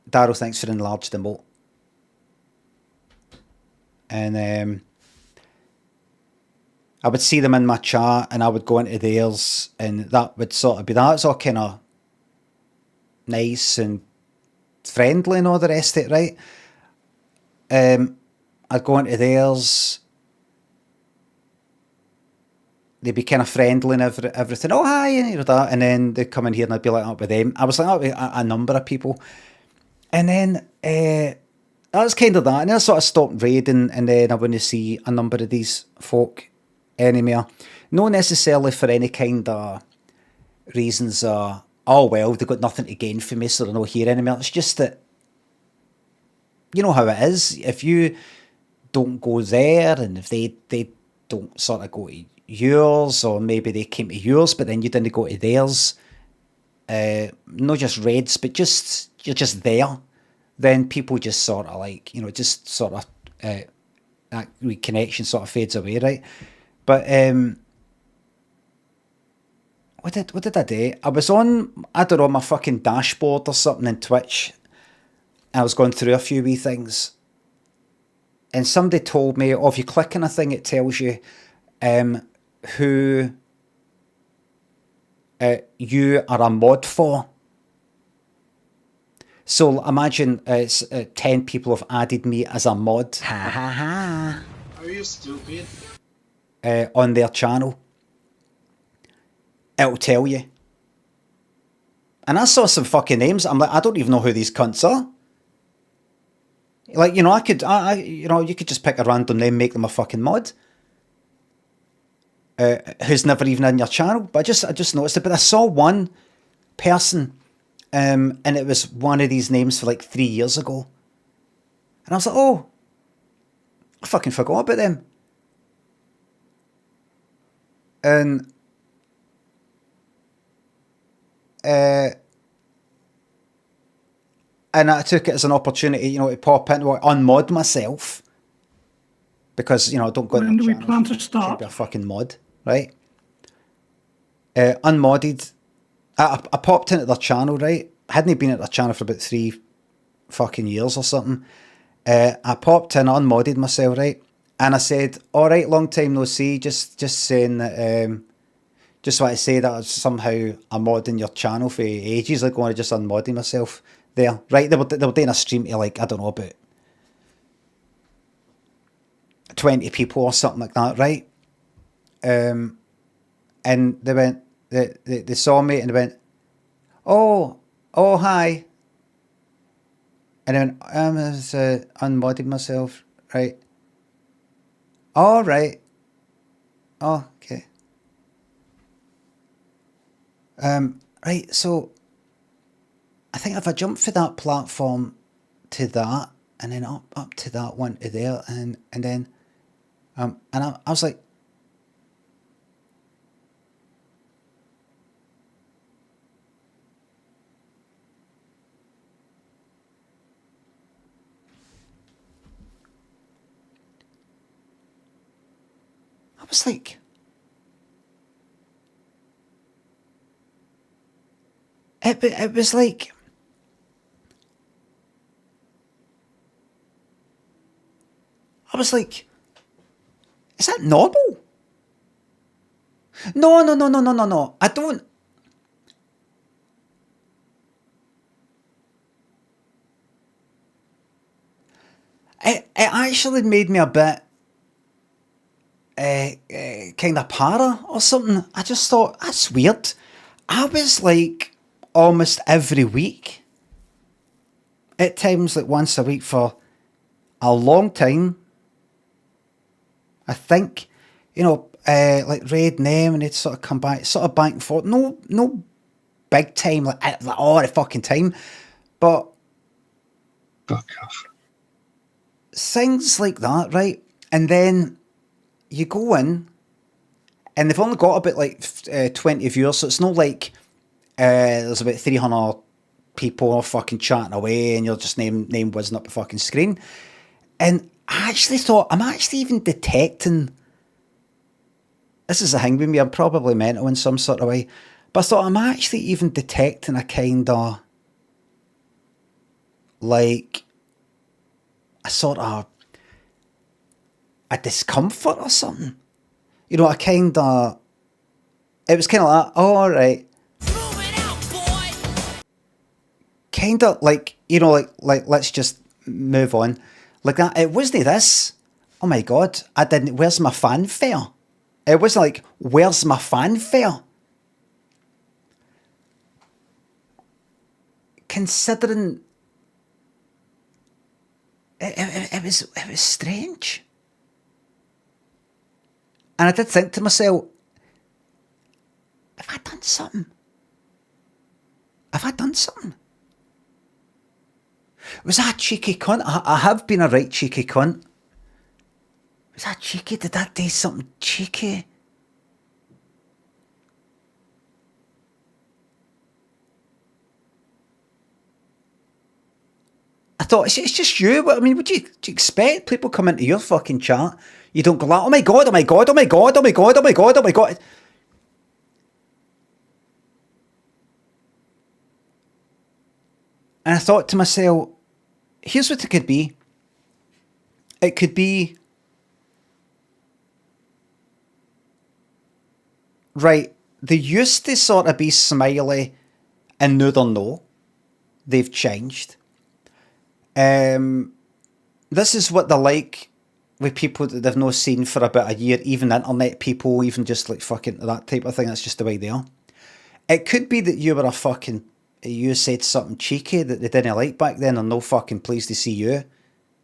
Daryl, thanks for enlarged emote. And I would see them in my chat and I would go into theirs and that would sort of be that. It's all kind of nice and friendly and all the rest of it, right? I'd go into theirs. They'd be kind of friendly and everything. Oh, hi, and you know that. And then they'd come in here and I'd be like that with them. I was like that with a number of people. And then that was kind of that. And then I sort of stopped raiding and then I wouldn't see a number of these folk anymore. Not necessarily for any kind of reasons. Oh, well, they've got nothing to gain from me, so they're not here anymore. It's just that, you know how it is. If you don't go there and if they don't sort of go to yours, or maybe they came to yours but then you didn't go to theirs, not just raids but just you're just there, then people just sort of like, you know, just sort of that reconnection sort of fades away, right? But what did I do? I was on, I don't know, my fucking dashboard or something in Twitch. I was going through a few wee things and somebody told me, oh, if you click on a thing it tells you who you are a mod for. So imagine it's 10 people have added me as a mod. Ha ha ha. Are you stupid? On their channel. It'll tell you. And I saw some fucking names. I'm like, I don't even know who these cunts are. Like, you know, you know, you could just pick a random name, make them a fucking mod. Who's never even in your channel. But I just noticed it. But I saw one person, and it was one of these names for like 3 years ago. And I was like, oh, I fucking forgot about them. And I took it as an opportunity, you know, to pop into it, unmod myself. Because, you know, I don't go into When do we channels. plan to Can't start? be a fucking mod, right? Unmodded. I popped into their channel, right? Hadn't been at their channel for about 3 fucking years or something. I popped in, unmodded myself, right? And I said, all right, long time no see. Just saying that, just want to say that I was somehow a mod in your channel for ages ago and I just unmodded myself there, right? They were doing a stream to like, I don't know, about 20 people or something like that, right? And they went, they saw me and they went, oh, hi. And then I was unmodded myself, right? All right. Oh, okay. Right, so I think if I jump for that platform to that, and then up to that one to there, and then and I was like, it was like, I was like, is that normal? No. I don't. It actually made me a bit kind of para or something. I just thought, that's weird. I was like almost every week. At times like once a week for a long time. I think, you know, like raid name and they'd sort of come back, sort of back and forth. No big time, like all the fucking time. But Fuck off. things like that, right? And then you go in and they've only got about like 20 viewers, so it's not like there's about 300 people all fucking chatting away and you're just name whizzing up the fucking screen. And I actually thought, I'm actually even detecting this is the thing with me, I'm probably mental in some sort of way, but I thought I'm actually even detecting a kind of, like, a sort of, a discomfort or something. You know, a kind of, it was kind of like, oh, all right. Kind of like, you know, like let's just move on. Like that, it wasn't this. Oh my God, I didn't, where's my fanfare? It wasn't like, where's my fanfare? Considering it was strange. And I did think to myself, have I done something? Have I done something? Was that a cheeky cunt? I have been a right cheeky cunt. Was that cheeky? Did I do something cheeky? I thought, it's just you. I mean, do you expect people come into your fucking chat? You don't go like, oh my God, oh my God, oh my God, oh my God, oh my God, oh my God. And I thought to myself, here's what it could be. It could be, right, they used to sort of be smiley and now they're no. They've changed. This is what they're like with people that they've not seen for about a year, even internet people, even just like fucking that type of thing. That's just the way they are. It could be that you were a fucking, you said something cheeky that they didn't like back then, and no fucking pleased to see you.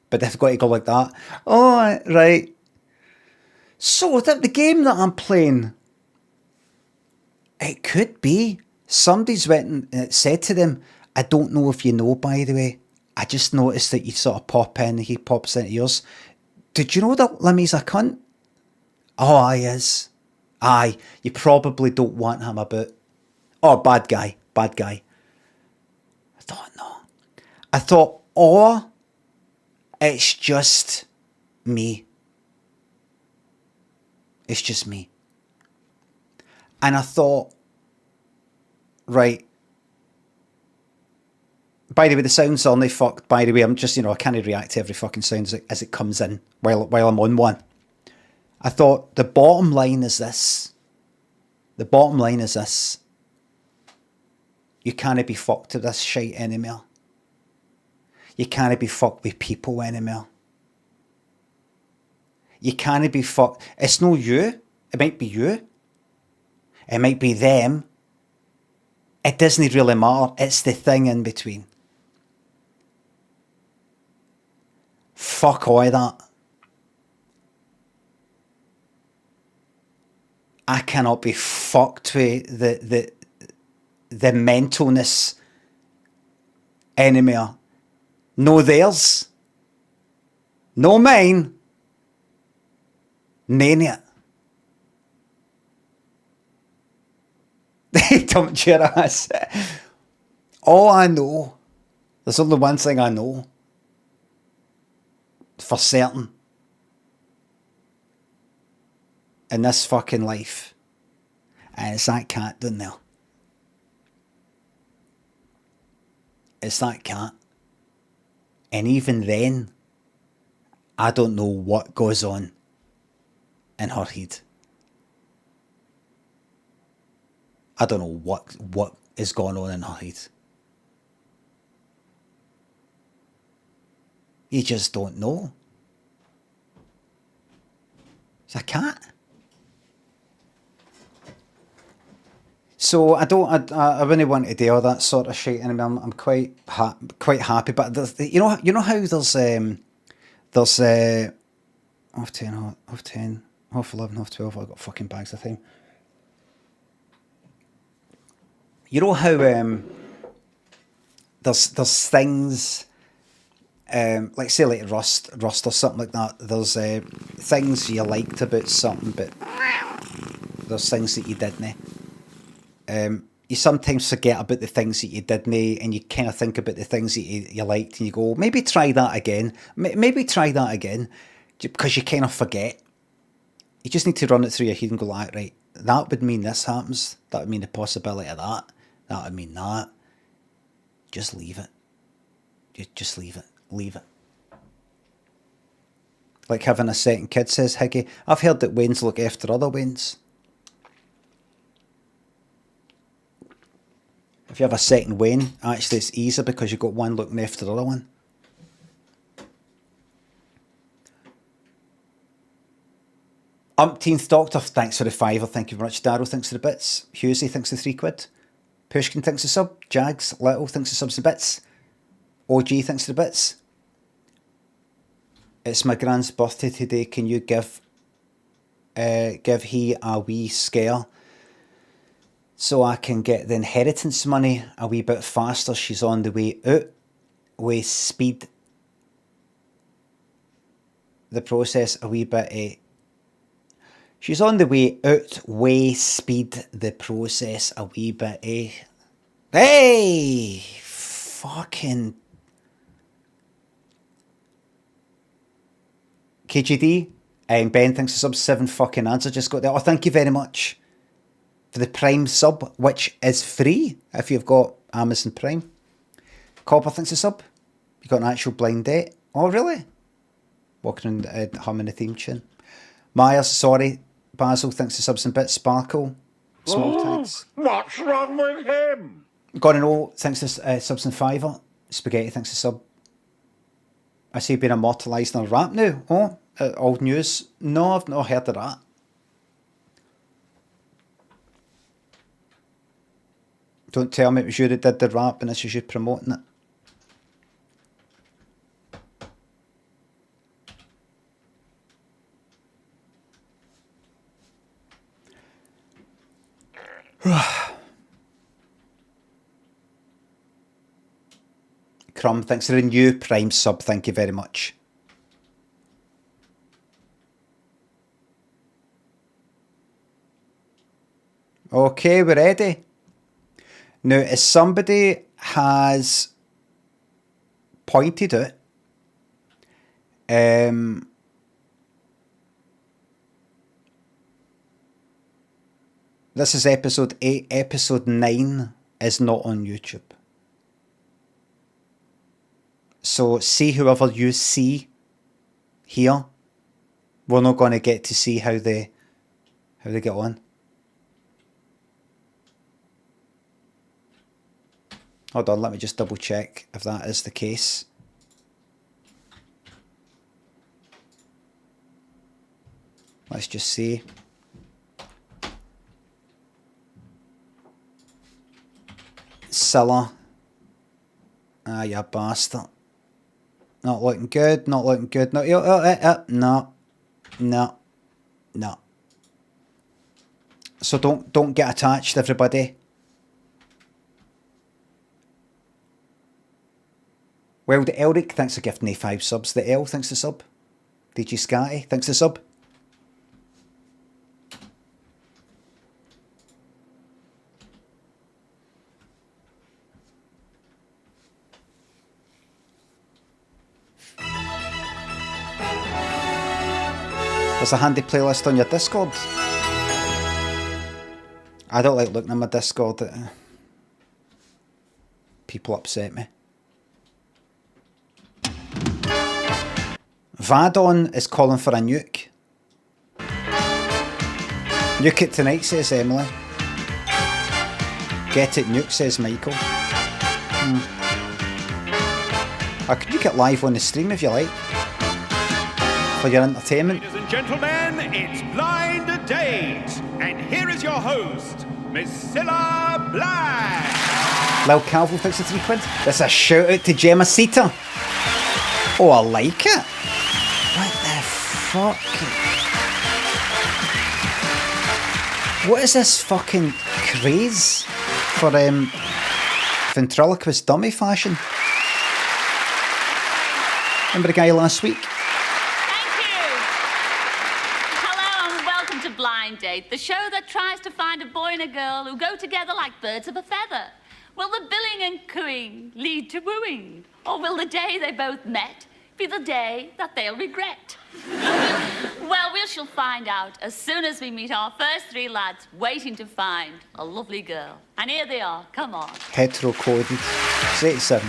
But they've got to go like that. Oh, right. So the game that I'm playing, it could be somebody's went and it said to them, I don't know if you know, by the way, I just noticed that you sort of pop in, he pops into yours. Did you know that Limmy's a cunt? Oh, he is. Aye, you probably don't want him about. Oh, bad guy, bad guy. I thought, no. I thought, oh, it's just me. It's just me. And I thought, right. By the way, the sound's only fucked. By the way, I'm just, I can't react to every fucking sound as it comes in while I'm on one. I thought the bottom line is this. The bottom line is this. You can't be fucked to this shite anymore. You can't be fucked with people anymore. You can't be fucked. It's no you. It might be you. It might be them. It doesn't really matter. It's the thing in between. Fuck all that. I cannot be fucked with the mentalness anymore. No theirs. No mine. None it. They dumped your ass. All I know, there's only one thing I know. For certain. In this fucking life. And it's that cat down there. It's that cat. And even then, I don't know what goes on in her head. I don't know what is going on in her head. You just don't know. It's a cat. So I wouldn't want to do all that sort of shit anymore. I'm quite happy. But you know how there's half 10, half 11, half 12. I've got fucking bags of time. You know how there's things, like say like rust or something like that. There's things you liked about something, but there's things that you didn't. You sometimes forget about the things that you didn't, and you kind of think about the things that you liked, and you go, maybe try that again. Maybe try that again, because you kind of forget. You just need to run it through your head and go like, right, that would mean this happens. That would mean the possibility of that. That would mean that. Just leave it. Just leave it. Leave it. Like having a second kid, says Higgy. I've heard that Waynes look after other Waynes. If you have a second Wayne, actually it's easier because you've got one looking after the other one. Umpteenth Doctor, thanks for the £5. Thank you very much. Darrow, thanks for the bits. Husey, thanks for the £3. Pushkin, thanks for the sub. Jags, Little, thanks for the subs and bits. OG, thanks for the bits. It's my grand's birthday today. Can you give he a wee scare so I can get the inheritance money a wee bit faster? She's on the way out with speed the process a wee bit. She's on the way out way speed the process a wee bit. Hey! Fucking... KGD, Ben, thanks for sub. 7 fucking ads I just got there. Oh, thank you very much for the Prime sub, which is free if you've got Amazon Prime. Copper, thanks for sub. You got an actual blind date. Oh, really? Walking around humming the theme tune. Myers, sorry. Basil, thanks for subs and bits. Sparkle, small thanks. What's wrong with him? Gonna know, thanks for subs and £5. Spaghetti, thanks for sub. I see being immortalised in a rap now. Oh, old news. No, I've not heard of that. Don't tell me it was you that did the rap and this is you promoting it. Crumb, thanks for the new Prime sub. Thank you very much. Okay, we're ready. Now, as somebody has pointed out, this is episode 8. Episode 9 is not on YouTube. So see whoever you see here, we're not going to get to see how they get on. Hold on, let me just double check if that is the case. Let's just see. Cilla. Ah, you bastard. Not looking good, not looking good. No, no. So don't get attached, everybody. Well, the Elric, thanks for gifting me 5 subs. The L, thanks for sub. DG Scatty, thanks for sub. There's a handy playlist on your Discord. I don't like looking at my Discord. People upset me. Vadon is calling for a nuke. Nuke it tonight, says Emily. Get it nuke, says Michael. I could nuke it live on the stream if you like. For your entertainment. Ladies and gentlemen, it's Blind Date. And here is your host, Miss Cilla Black. Lil Calvo, thanks for £3. That's a shout out to Gemma Sita. Oh, I like it. What the fuck? What is this fucking craze for ventriloquist dummy fashion? Remember the guy last week? Thank you. Hello and welcome to Blind Date, the show that tries to find a boy and a girl who go together like birds of a feather. Will the billing and cooing lead to wooing? Or will the day they both met be the day that they'll regret? Well, we'll shall find out as soon as we meet our first three lads waiting to find a lovely girl. And here they are, come on. Hetero coded. It's 87.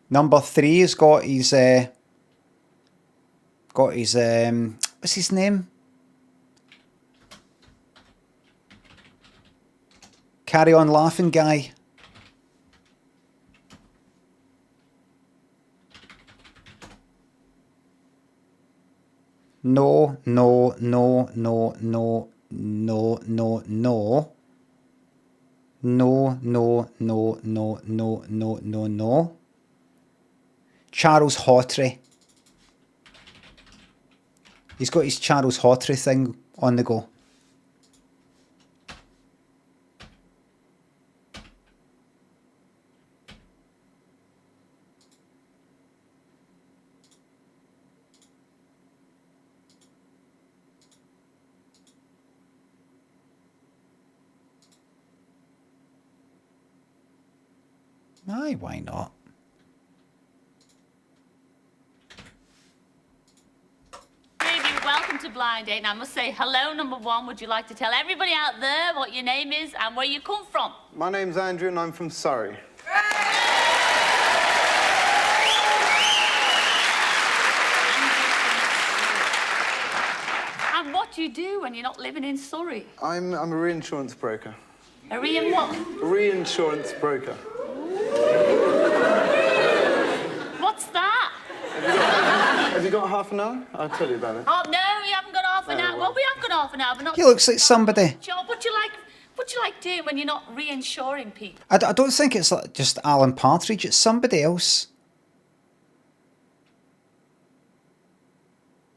Number 3 has got his what's his name? Carry on laughing guy. No, no, no, no, no, no, no, no. No, no, no, no, no, no, no, no. Charles Hawtrey. He's got his Charles Hawtrey thing on the go. Aye, why not? Welcome to Blind Date, and I must say hello, number 1. Would you like to tell everybody out there what your name is and where you come from? My name's Andrew and I'm from Surrey. And what do you do when you're not living in Surrey? I'm a reinsurance broker. A re what? Reinsurance broker. What's that? Have you got half an hour? I'll tell you about it. Oh, no, you haven't got half an hour. well. Well, we have got half an hour, but not... He looks like somebody. Job, what do you like doing when you're not reinsuring people? I don't think it's like just Alan Partridge. It's somebody else.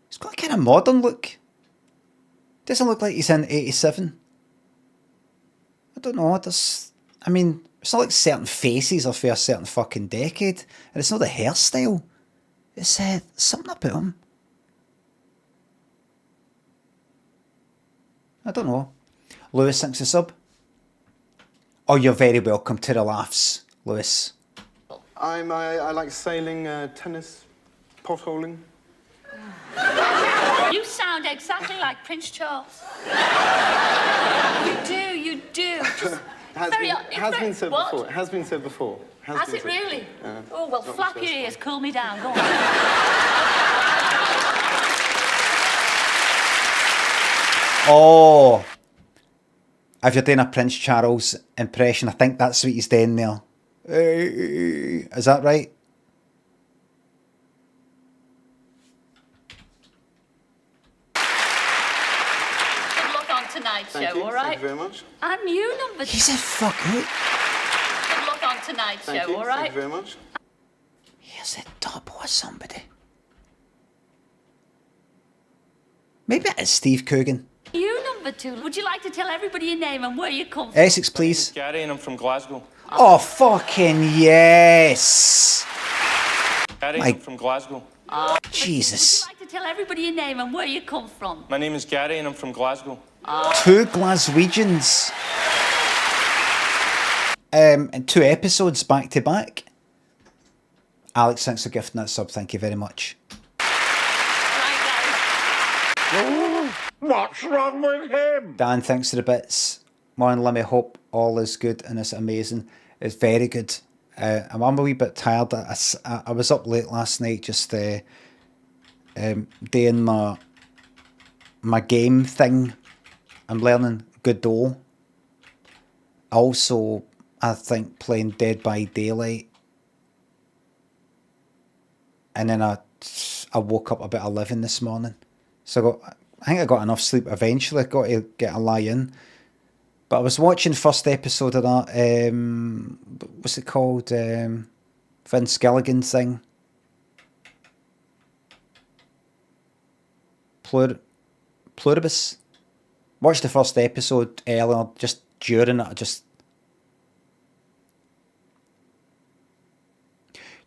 He's got a kind of modern look. Doesn't look like he's in 87. I don't know. I mean, it's not like certain faces are for a certain fucking decade. And it's not the hairstyle. It's something about him. I don't know. Lewis thinks a sub. Oh, you're very welcome to the laughs, Lewis. I like sailing, tennis, potholing. You sound exactly like Prince Charles. You do. Just Has been said what? before. It has been said before. Has it really? Oh, well, flap your ears, cool me down, go on. Oh, if you're doing a Prince Charles impression, I think that's what he's doing there. Is that right? Good luck on tonight's Thank show, you. all right? Thank you very much. And you, number 2. He's a fucker. Good luck on tonight's Thank show, you. all right? Thank you very much. Here's a double of somebody. Maybe it is Steve Coogan. You, number 2. Would you like to tell everybody your name and where you come from? Essex, please. Gary and I'm from Glasgow. Oh, fucking yes. Gary My- and I'm from Glasgow. Jesus. Would you like to tell everybody your name and where you come from? My name is Gary and I'm from Glasgow. 2 Glaswegians. And 2 episodes back to back. Alex, thanks for gifting that sub. Thank you very much. What's wrong with him? Dan, thanks for the bits. Morning, Limmy. Hope all is good and it's amazing. It's very good. I'm a wee bit tired. I was up late last night just doing my game thing. I'm learning Godot. Also, I think playing Dead by Daylight. And then I woke up about 11 this morning. So I think I got enough sleep eventually. I got to get a lie in. But I was watching first episode of that, what's it called? Vince Gilligan thing. Pluribus. Watched the first episode earlier, just during it,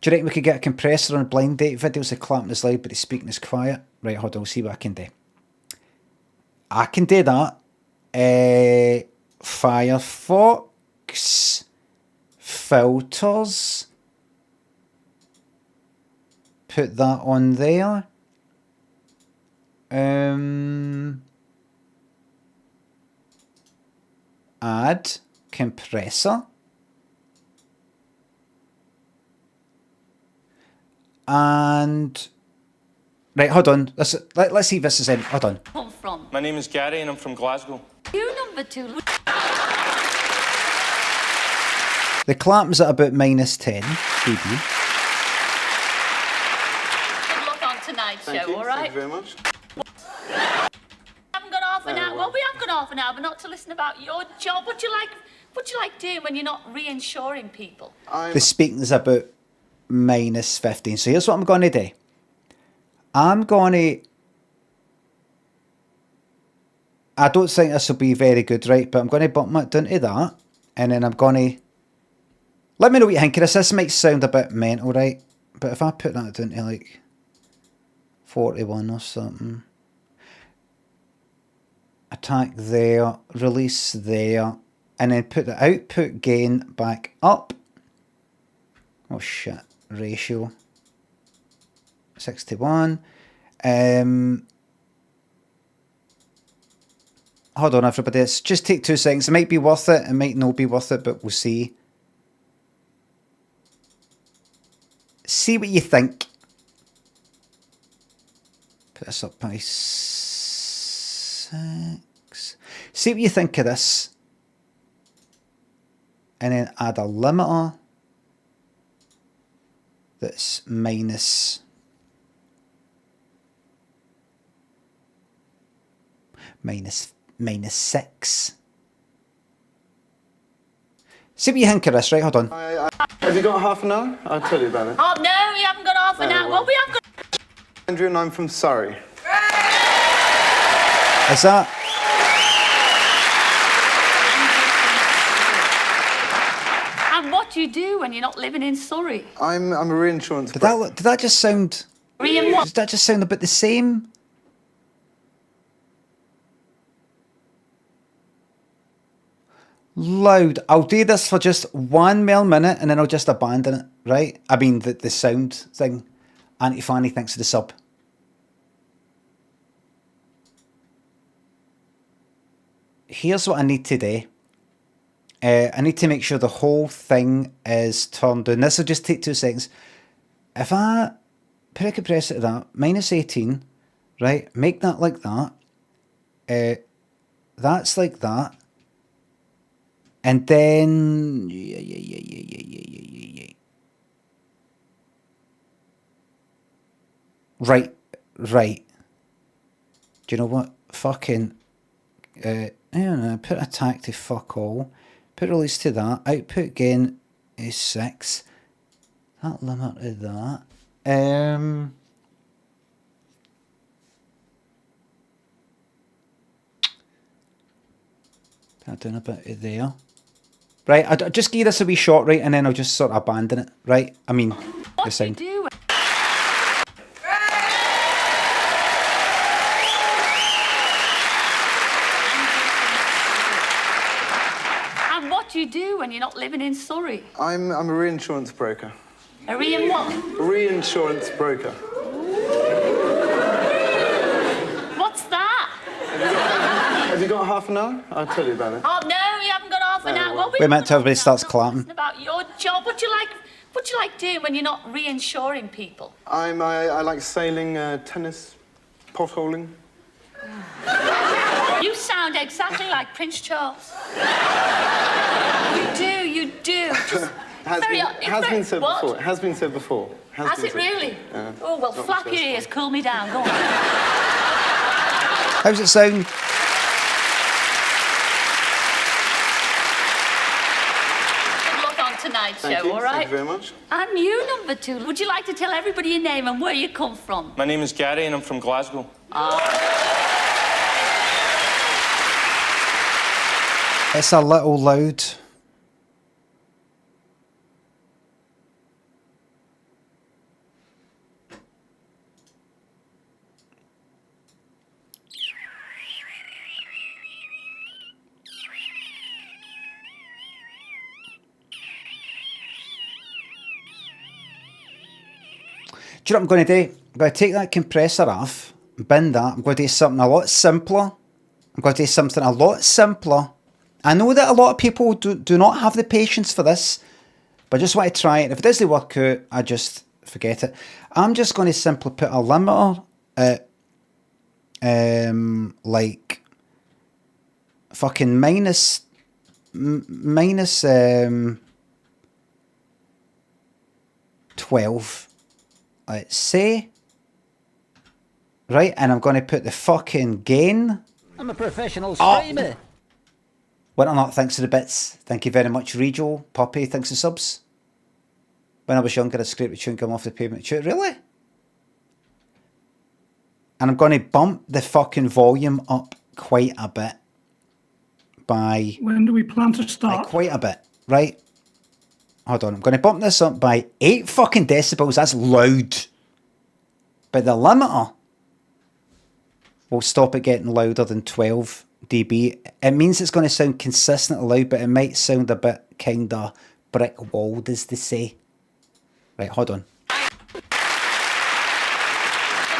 Do you reckon we could get a compressor on blind date videos? The clapping is loud, but the speaking is quiet. Right, hold on, we'll see what I can do. I can do that. Firefox filters. Put that on there. Add compressor. And right, hold on. Let's see if this is in. Hold on. Come from? My name is Gary and I'm from Glasgow. You number 2. The clamp's at about -10 dB. Good luck on tonight's Thank show, you. all Thank right? you very much. Haven't got half an hour. well. Well, we have got half an hour, but not to listen about your job. What do you like doing when you're not reinsuring people? I'm... The speaking's about -15. So here's what I'm going to do. I'm going to... I don't think this will be very good, right? But I'm going to bump it down to that. And then I'm going to... Let me know what you think of this. This might sound a bit mental, right? But if I put that down to like 41 or something. Attack there. Release there. And then put the output gain back up. Oh shit. Ratio. 61. Hold on, everybody. It's just take 2 seconds. It might be worth it. It might not be worth it, but we'll see. See what you think. Put this up by 6. See what you think of this. And then add a limiter. That's minus 6. See what you think of this, right? Hold on. Have you got half an hour? I'll tell you about it. Oh, no, we haven't got half an hour. Well, we have got... Andrew and I'm from Surrey. Is that... And what do you do when you're not living in Surrey? I'm a reinsurance Did broker. that just sound... Re what? Does that just sound a bit the same? Loud. I'll do this for just 1 more minute and then I'll just abandon it, right? I mean, the sound thing. Auntie Fanny, thanks for the sub. Here's what I need to do. I need to make sure the whole thing is turned on. This will just take 2 seconds. If I put a compressor to that, -18, right? Make that like that. That's like that. And then... Right. Do you know what? Fucking... I don't know, put attack to fuck all. Put release to that. Output gain is 6. That limit to that. Put down a bit of there. Right, I'll just give this a wee shot, right, and then I'll just sort of abandon it, right? I mean, What the do you sound. do? And what do you do when you're not living in Surrey? I'm a reinsurance broker. A re what? Reinsurance broker. What's that? Have you got half an hour? I'll tell you about it. Oh, no, we haven't got half an hour. Well, we Wait a minute haven't till got everybody half an hour. starts Not to clapping. listen about your job. What do you like doing when you're not reinsuring people? I like sailing, tennis, potholing. You sound exactly like Prince Charles. You do. Just Has been said what? before. It has been said before. Has been it said. really? Yeah. Oh, well, Not flap the your first ears, cool me down. Go on. How's it sound? Good luck on tonight's Thank show, you. all right? Thank you very much. And you, number 2. Would you like to tell everybody your name and where you come from? My name is Gary and I'm from Glasgow. It's a little loud. Do you know what I'm going to do? I'm going to take that compressor off, bin that. I'm going to do something a lot simpler. I know that a lot of people do not have the patience for this, but I just want to try it. If it doesn't work out, I just forget it. I'm just going to simply put a limiter at like fucking minus 12. Let's say. Right, and I'm going to put the fucking gain. I'm a professional screamer. Winter Nut, thanks for the bits. Thank you very much, Rejo. Poppy, thanks for subs. When I was younger, I scraped the chewing gum off the pavement. Really? And I'm going to bump the fucking volume up quite a bit. By... When do we plan to start? Quite a bit, right? Hold on, I'm going to bump this up by 8 fucking decibels. That's loud. But the limiter will stop it getting louder than 12 dB. It means it's going to sound consistently loud, but it might sound a bit kind of brick-walled, as they say. Right, hold on. Good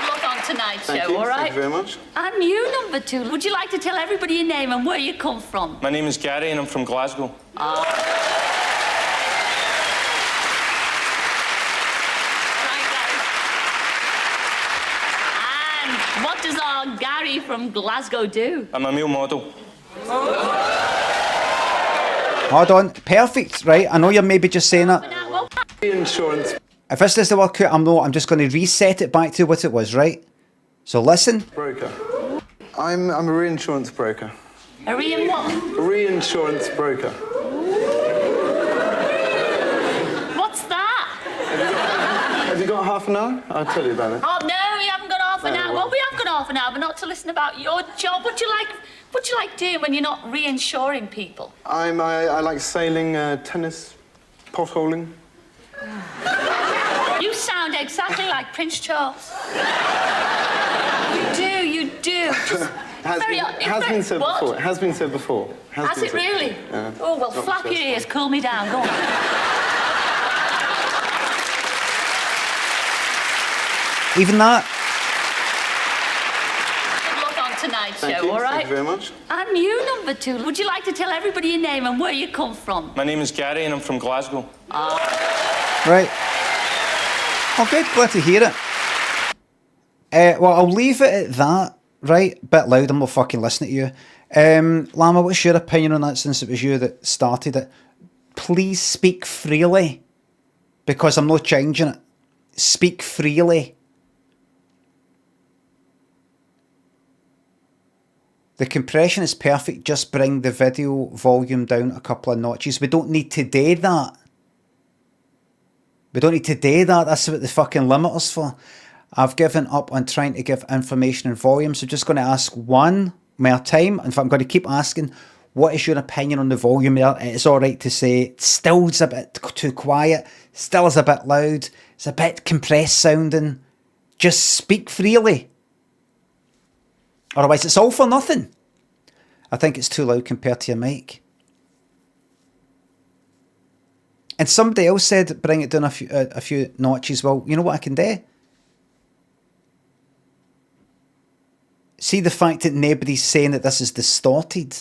luck on tonight's Thank show, you. all right? Thank you very much. And you, number 2. Would you like to tell everybody your name and where you come from? My name is Gary and I'm from Glasgow. And what does our Gary from Glasgow do? I'm a male model. Hold on. Perfect, right? I know you're maybe just saying that. Insurance If this doesn't work out, I'm just going to reset it back to what it was, right? So listen. broker. I'm a reinsurance broker. A re what? A reinsurance broker. What's that? Have you got half an hour? I'll tell you about it. Oh no, we haven't got half an hour. Well, we have got half an hour, but not to listen about your job. What do you like doing when you're not reinsuring people? I like sailing, tennis, potholing. You sound exactly like Prince Charles. You do. Has been said before. It has been said before. Has it really? Yeah. Oh, well, flap your ears, cool me down. Go on. Even that. Good luck on tonight's Thank show, you. all right? Thank you very much. And you, number 2. Would you like to tell everybody your name and where you come from? My name is Gary and I'm from Glasgow. Right. Oh, good. Glad to hear it. Well, I'll leave it at that, right? Bit loud, I'm not fucking listening to you. Llama, what's your opinion on that since it was you that started it? Please speak freely, because I'm not changing it. Speak freely. The compression is perfect, just bring the video volume down a couple of notches. We don't need to do that. That's what the fucking limiter's for. I've given up on trying to give information and volume, so just going to ask one more time. In fact, I'm going to keep asking, what is your opinion on the volume there? It's alright to say, still is a bit too quiet, still is a bit loud, it's a bit compressed sounding. Just speak freely. Otherwise, it's all for nothing. I think it's too loud compared to your mic. And somebody else said, bring it down a few notches. Well, you know what I can do? See the fact that nobody's saying that this is distorted.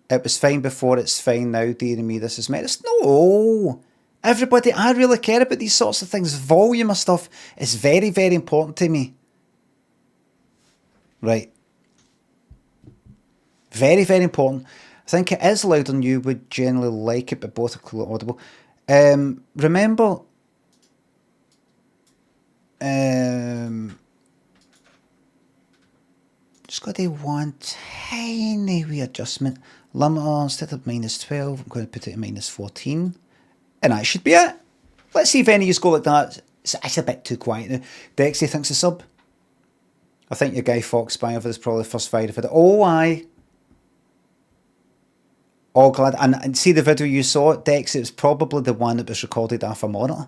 It was fine before, it's fine now, dearie me, this is madness. No! Everybody, I really care about these sorts of things. Volume of stuff is very, very important to me. Right. Very, very important. I think it is louder than you would generally like it, but both are clearly audible. Remember, just got to do one tiny wee adjustment. Limiter, instead of -12, I'm going to put it at -14. And that should be it. Let's see if any of you go like that. It's a bit too quiet now. Dexy thinks a sub. I think your Guy Fawkes buy over this probably the first fight for the. Oh, aye. All glad. And see the video you saw, Dex, it was probably the one that was recorded off a monitor.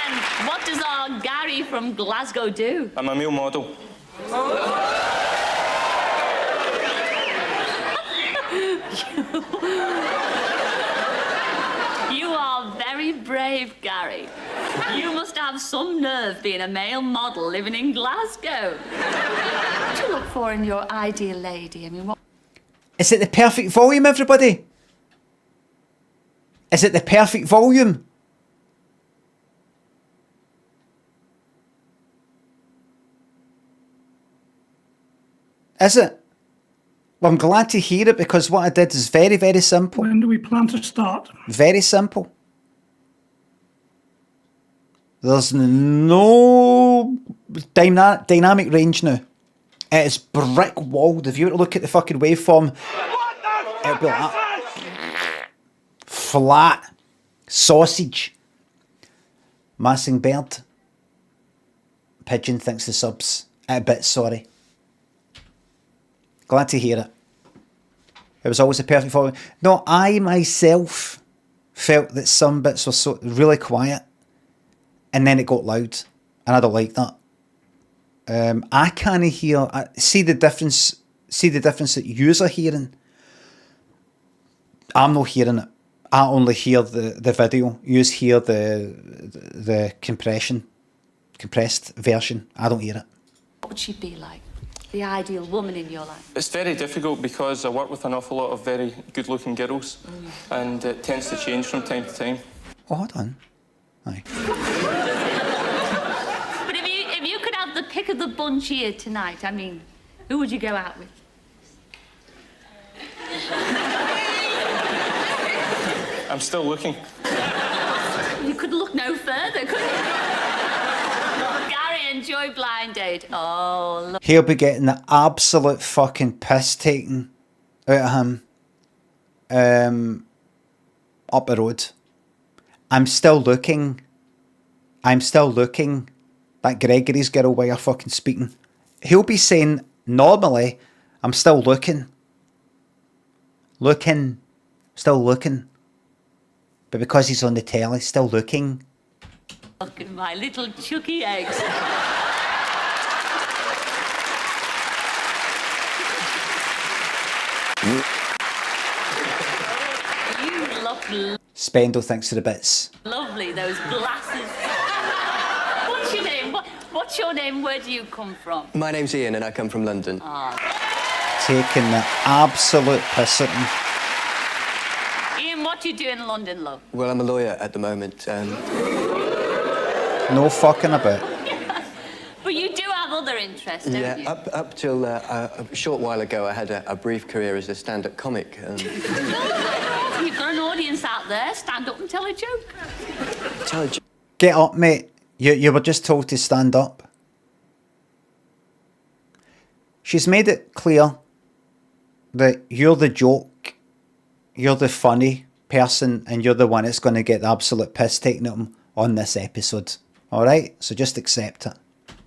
And what does our Gary from Glasgow do? I'm a male model. You are very brave, Gary. You must have some nerve being a male model living in Glasgow. What do you look for in your ideal lady? I mean, what... Is it the perfect volume, everybody? Is it the perfect volume? Is it? Well, I'm glad to hear it because what I did is very, very simple. When do we plan to start? Very simple. There's no dynamic range now. It is brick walled. If you were to look at the fucking waveform, it'll be like that. Flat. Sausage. Massing bird. Pigeon thinks the subs a bit sorry. Glad to hear it. It was always a perfect volume. No, I myself felt that some bits were so really quiet and then it got loud. And I don't like that. I can't hear, see the difference that yous are hearing. I'm not hearing it. I only hear the video. Yous hear the compressed version. I don't hear it. What would she be like? The ideal woman in your life? It's very difficult because I work with an awful lot of very good-looking girls, and it tends to change from time to time. Oh, hold on. Aye. But if you could have the pick of the bunch here tonight, I mean, who would you go out with? I'm still looking. You could look no further, could you? Gary, enjoy Blind Date. Oh, look. He'll be getting the absolute fucking piss taken out of him up the road. I'm still looking. That Gregory's girl while you're fucking speaking. He'll be saying, normally, I'm still looking. Still looking. But because he's on the telly, still looking. Look at my little chucky eggs. You look Spendle thinks they're the bits. lovely, those glasses. What's your name? What's your name? Where do you come from? My name's Ian and I come from London. Taking the absolute piss at him. Ian, what do you do in London, love? Well, I'm a lawyer at the moment. No fucking about. But you do have other interests, don't you? Yeah, up till a short while ago, I had a brief career as a stand-up comic. You've got an audience out there. Stand up and tell a joke. Get up, mate. You were just told to stand up. She's made it clear that you're the joke, you're the funny person, and you're the one that's going to get the absolute piss taken at him on this episode. All right? So just accept it.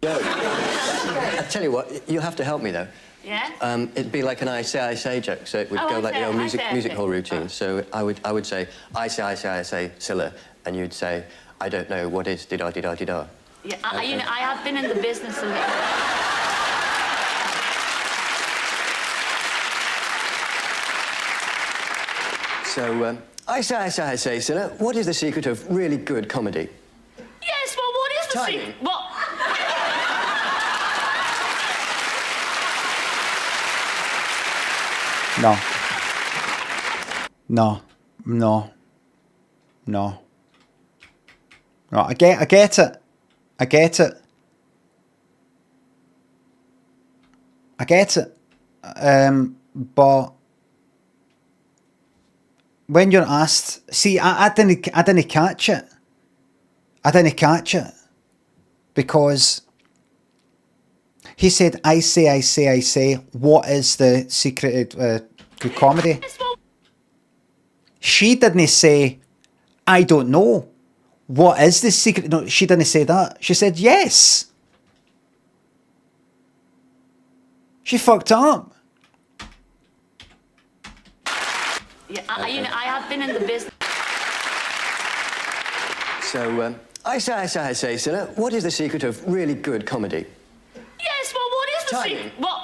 I tell you what, you'll have to help me, though. Yeah? It'd be like an I say joke, so it would go like the old music hall routine. So I would say, I say, Scylla, and you'd say, I don't know, what is dida. Yeah, you know, I have been in the business of... So, I say, Scylla, what is the secret of really good comedy? Yes, well, what is the Timing. secret? What? No. I get it. But when you're asked, see, I didn't catch it. Because he said, I say, what is the secret of good comedy? She didn't say, I don't know. What is the secret? No, she didn't say that. She said, yes. She fucked up. Yeah, you know, I have been in the business... So, I say, Scylla, what is the secret of really good comedy? Yes, well, what is the Timing. secret? What?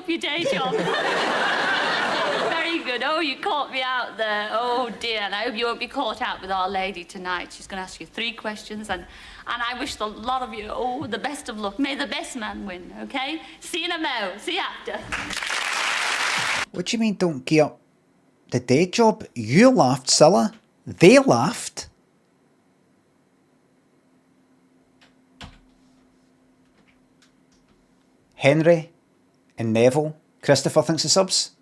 up your day job. Very good. Oh, you caught me out there. Oh, dear. And I hope you won't be caught out with Our Lady tonight. She's going to ask you 3 questions, and I wish the lot of you, the best of luck. May the best man win, OK? See you in a mo. See you after. What do you mean, don't get up the day job? You laughed, Scylla. They laughed. Henry and Neville. Christopher thinks the subs.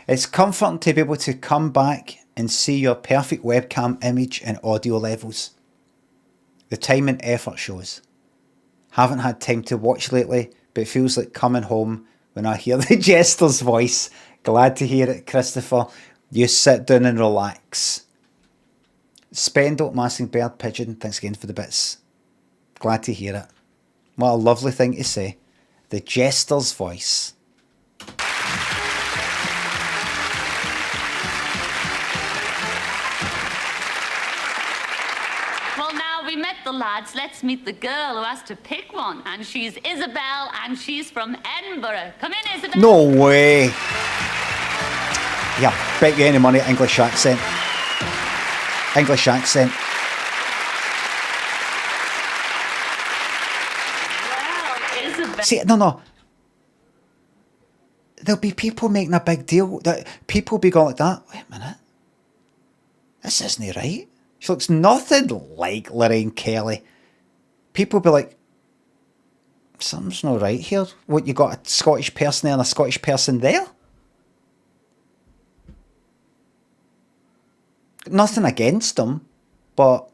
It's comforting to be able to come back and see your perfect webcam image and audio levels. The time and effort shows. Haven't had time to watch lately, but it feels like coming home when I hear the jester's voice. Glad to hear it, Christopher. You sit down and relax. Spendle Massing Bird Pigeon, thanks again for the bits. Glad to hear it. What a lovely thing to say. The jester's voice. Well, now we met the lads. Let's meet the girl who has to pick one. And she's Isabel, and she's from Edinburgh. Come in, Isabel. No way. Yeah, bet you any money, English accent. English accent. Well, Isabel. See, no. There'll be people making a big deal. People be going like that. Wait a minute. This isn't right. She looks nothing like Lorraine Kelly. People be like, something's not right here. What, you got a Scottish person there and a Scottish person there? Nothing against them, but...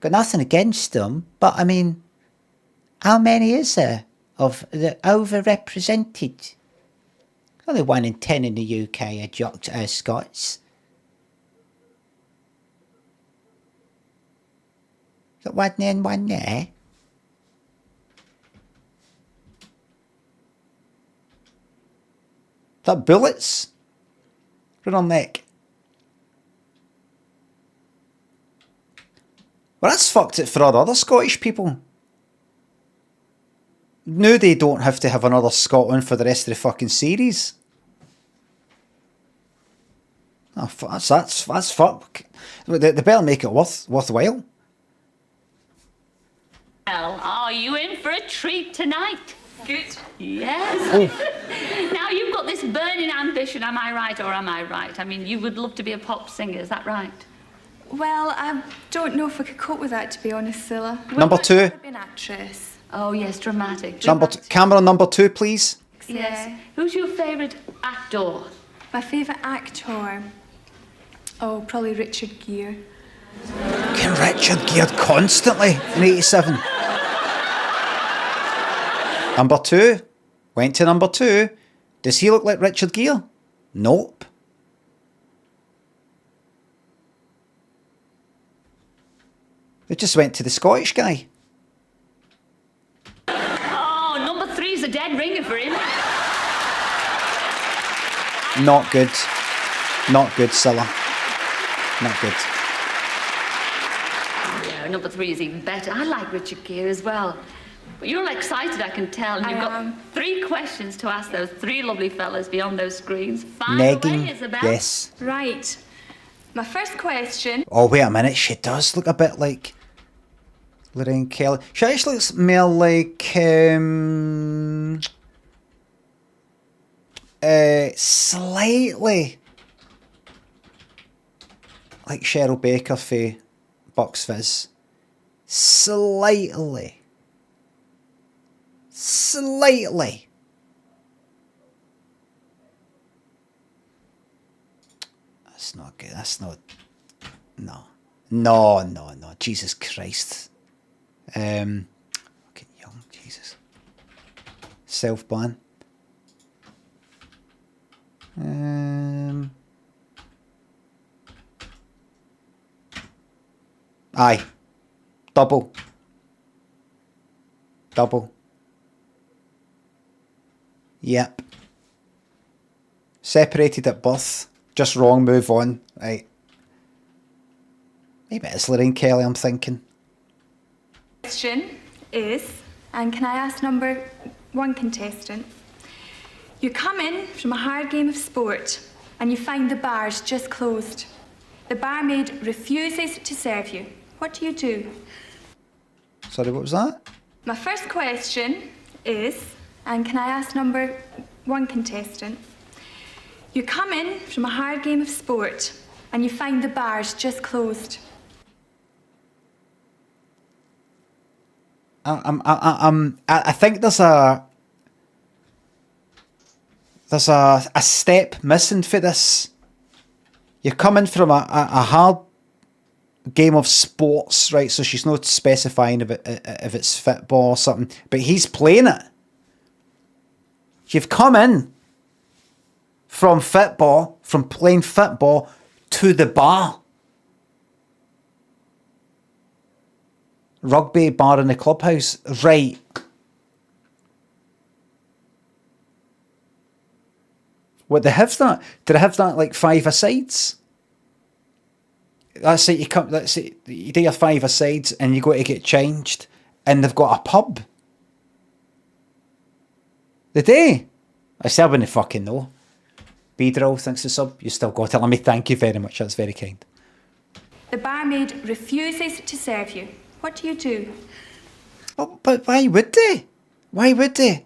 Got nothing against them, but I mean... How many is there of the overrepresented? Only 1 in 10 in the UK are Scots. Got 1 there and 1 there. Is that bullets? Right on neck. Well, that's fucked it for our other Scottish people. No, they don't have to have another Scotland for the rest of the fucking series. Oh, that's fuck. They better make it worthwhile. Well, are you in for a treat tonight? Good. Yes. Oh. Now, you've got this burning ambition, am I right or am I right? I mean, you would love to be a pop singer, is that right? Well, I don't know if I could cope with that, to be honest, Scylla. Number 2. I'd be an actress. Oh, yes, dramatic. Camera number 2, please. Yes. Yeah. Who's your favourite actor? My favourite actor? Oh, probably Richard Gere. Getting Richard Gere constantly in 87. Number 2. Went to number 2. Does he look like Richard Gere? Nope. They just went to the Scottish guy. Oh, number 3's a dead ringer for him. Not good. Not good, Scylla. Not good. Yeah, number 3 is even better. I like Richard Gere as well. But you're excited, I can tell. And you've got 3 questions to ask those 3 lovely fellas beyond those screens. Fire away, Isabel. Yes. Right. My first question... Oh, wait a minute. She does look a bit like Lorraine Kelly. She actually looks more like... slightly like Cheryl Baker for Bucks Fizz. Slightly. That's not good. That's not... No. Jesus Christ. Fucking young. Jesus. Self-ban. Aye. Double. Yep. Separated at birth. Just wrong, move on. Right. Maybe it's Lorraine Kelly, I'm thinking. Question is, and can I ask number 1 contestant? You come in from a hard game of sport and you find the bar's just closed. The barmaid refuses to serve you. What do you do? Sorry, what was that? My first question is, and can I ask number 1 contestant? You come in from a hard game of sport and you find the bar's just closed. I think there's a step missing for this. You're coming from a hard game of sports, right? So she's not specifying if it's football or something, but he's playing it. You've come in from football, from playing football to the bar. Rugby bar in the clubhouse, right? What, they have that? Do they have that like 5-a-sides? That's it. You come. That's it. You do your 5-a-sides, and you go to get changed, and they've got a pub. They do. I still wouldn't fucking know. Beadrill thinks the sub. You still got it. Let me thank you very much. That's very kind. The barmaid refuses to serve you. What do you do? Oh, but why would they? Why would they?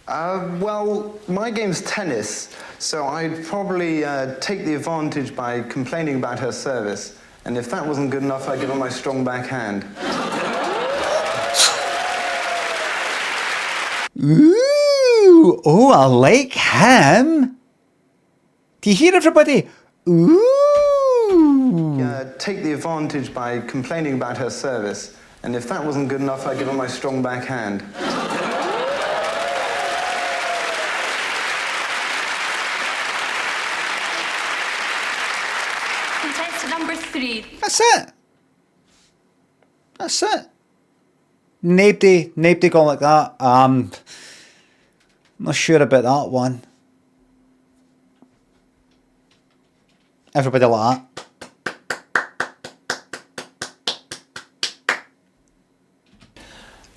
Well, my game's tennis, so I'd probably take the advantage by complaining about her service. And if that wasn't good enough, I'd give her my strong backhand. Ooh, oh, I like him. Do you hear everybody? Ooh. Take the advantage by complaining about her service. And if that wasn't good enough, I'd give her my strong backhand. Contestant number 3. That's it. That's it. Nobody gone like that. Not sure about that one. Everybody like that.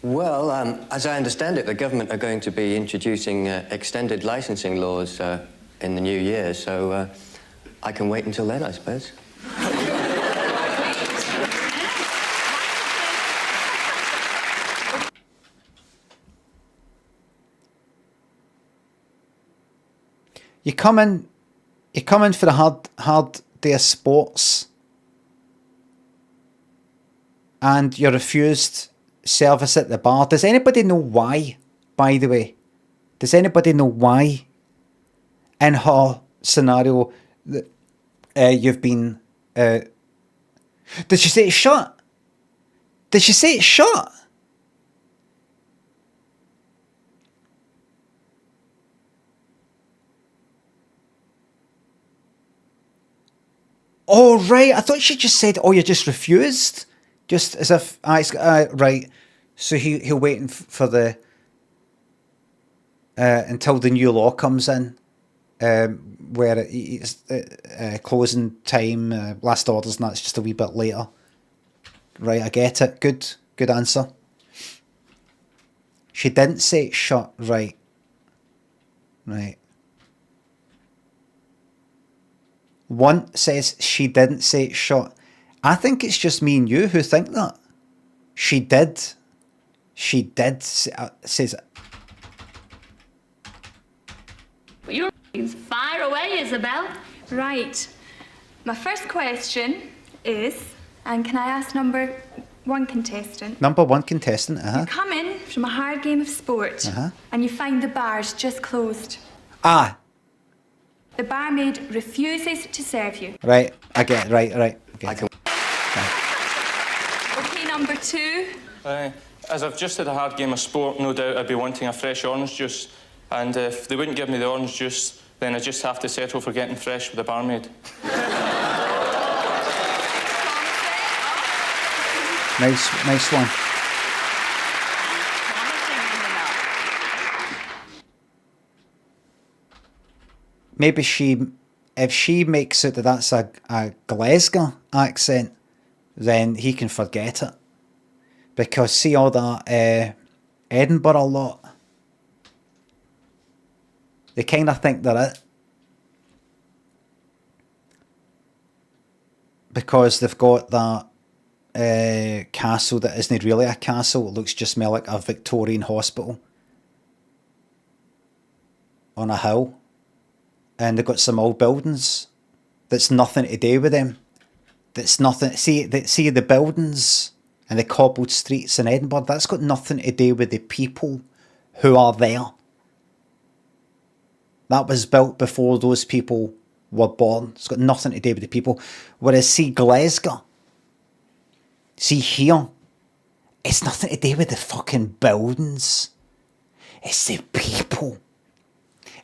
Well, as I understand it, the government are going to be introducing extended licensing laws in the new year, so I can wait until then, I suppose. You come in for the hard day of sports, and you're refused service at the bar. Does anybody know why, by the way? Does anybody know why in her scenario that you've been... did she say it's shut? Did she say it's shut? Oh, right. I thought she just said, oh, you're just refused. Just as if, right. So he'll wait for the, until the new law comes in, where it's closing time, last orders, and that's just a wee bit later. Right, I get it. Good answer. She didn't say it's shut, right. Right. One says she didn't say it's shut. I think it's just me and you who think that. She did. She did, says it. Well, you're fire away, Isabel. Right. My first question is, and can I ask number 1 contestant? Number 1 contestant, You come in from a hard game of sport, and you find the bar's just closed. Ah. The barmaid refuses to serve you. Right, I get it, right. Okay. Okay, number 2. As I've just had a hard game of sport, no doubt I'd be wanting a fresh orange juice. And if they wouldn't give me the orange juice, then I just have to settle for getting fresh with the barmaid. Nice one. Maybe if she makes it that that's a Glasgow accent, then he can forget it. Because see all that Edinburgh a lot. They kind of think they're it. Because they've got that castle that isn't really a castle. It looks just more like a Victorian hospital on a hill. And they've got some old buildings that's nothing to do with them. That's nothing. See the buildings and the cobbled streets in Edinburgh, that's got nothing to do with the people who are there. That was built before those people were born. It's got nothing to do with the people. Whereas see Glasgow, see here, it's nothing to do with the fucking buildings. It's the people.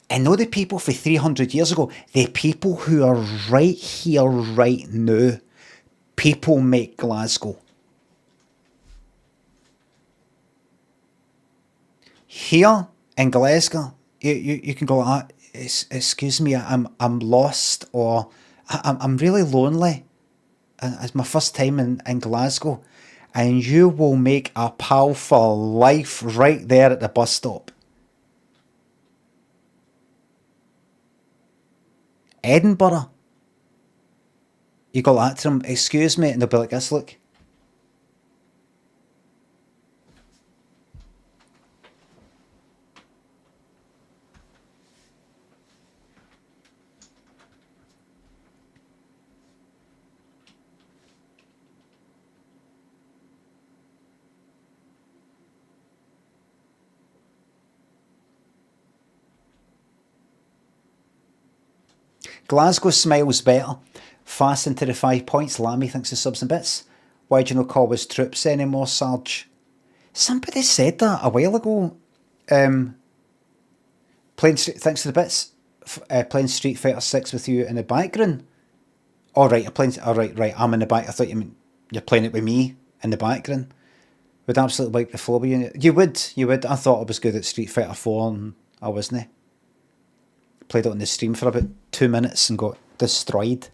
And not the people for 300 years ago, the people who are right here, right now. People make Glasgow. Here in Glasgow, you can go like, excuse me, I'm lost, or I'm really lonely. It's my first time in Glasgow. And you will make a pal for life right there at the bus stop. Edinburgh. You go like that to them, excuse me, and they'll be like this, look. Glasgow smiles better. Fast into the 5 points. Lammy thinks the subs and bits. Why do you not call us troops anymore, Sarge? Somebody said that a while ago. Thanks to the bits. Playing Street Fighter 6 with you in the background. Alright, right. I'm in the back. I thought you meant you're playing it with me in the background. Would absolutely like the flow with you. You would. I thought I was good at Street Fighter 4 and I wasn't. Played it on the stream for about 2 minutes and got destroyed.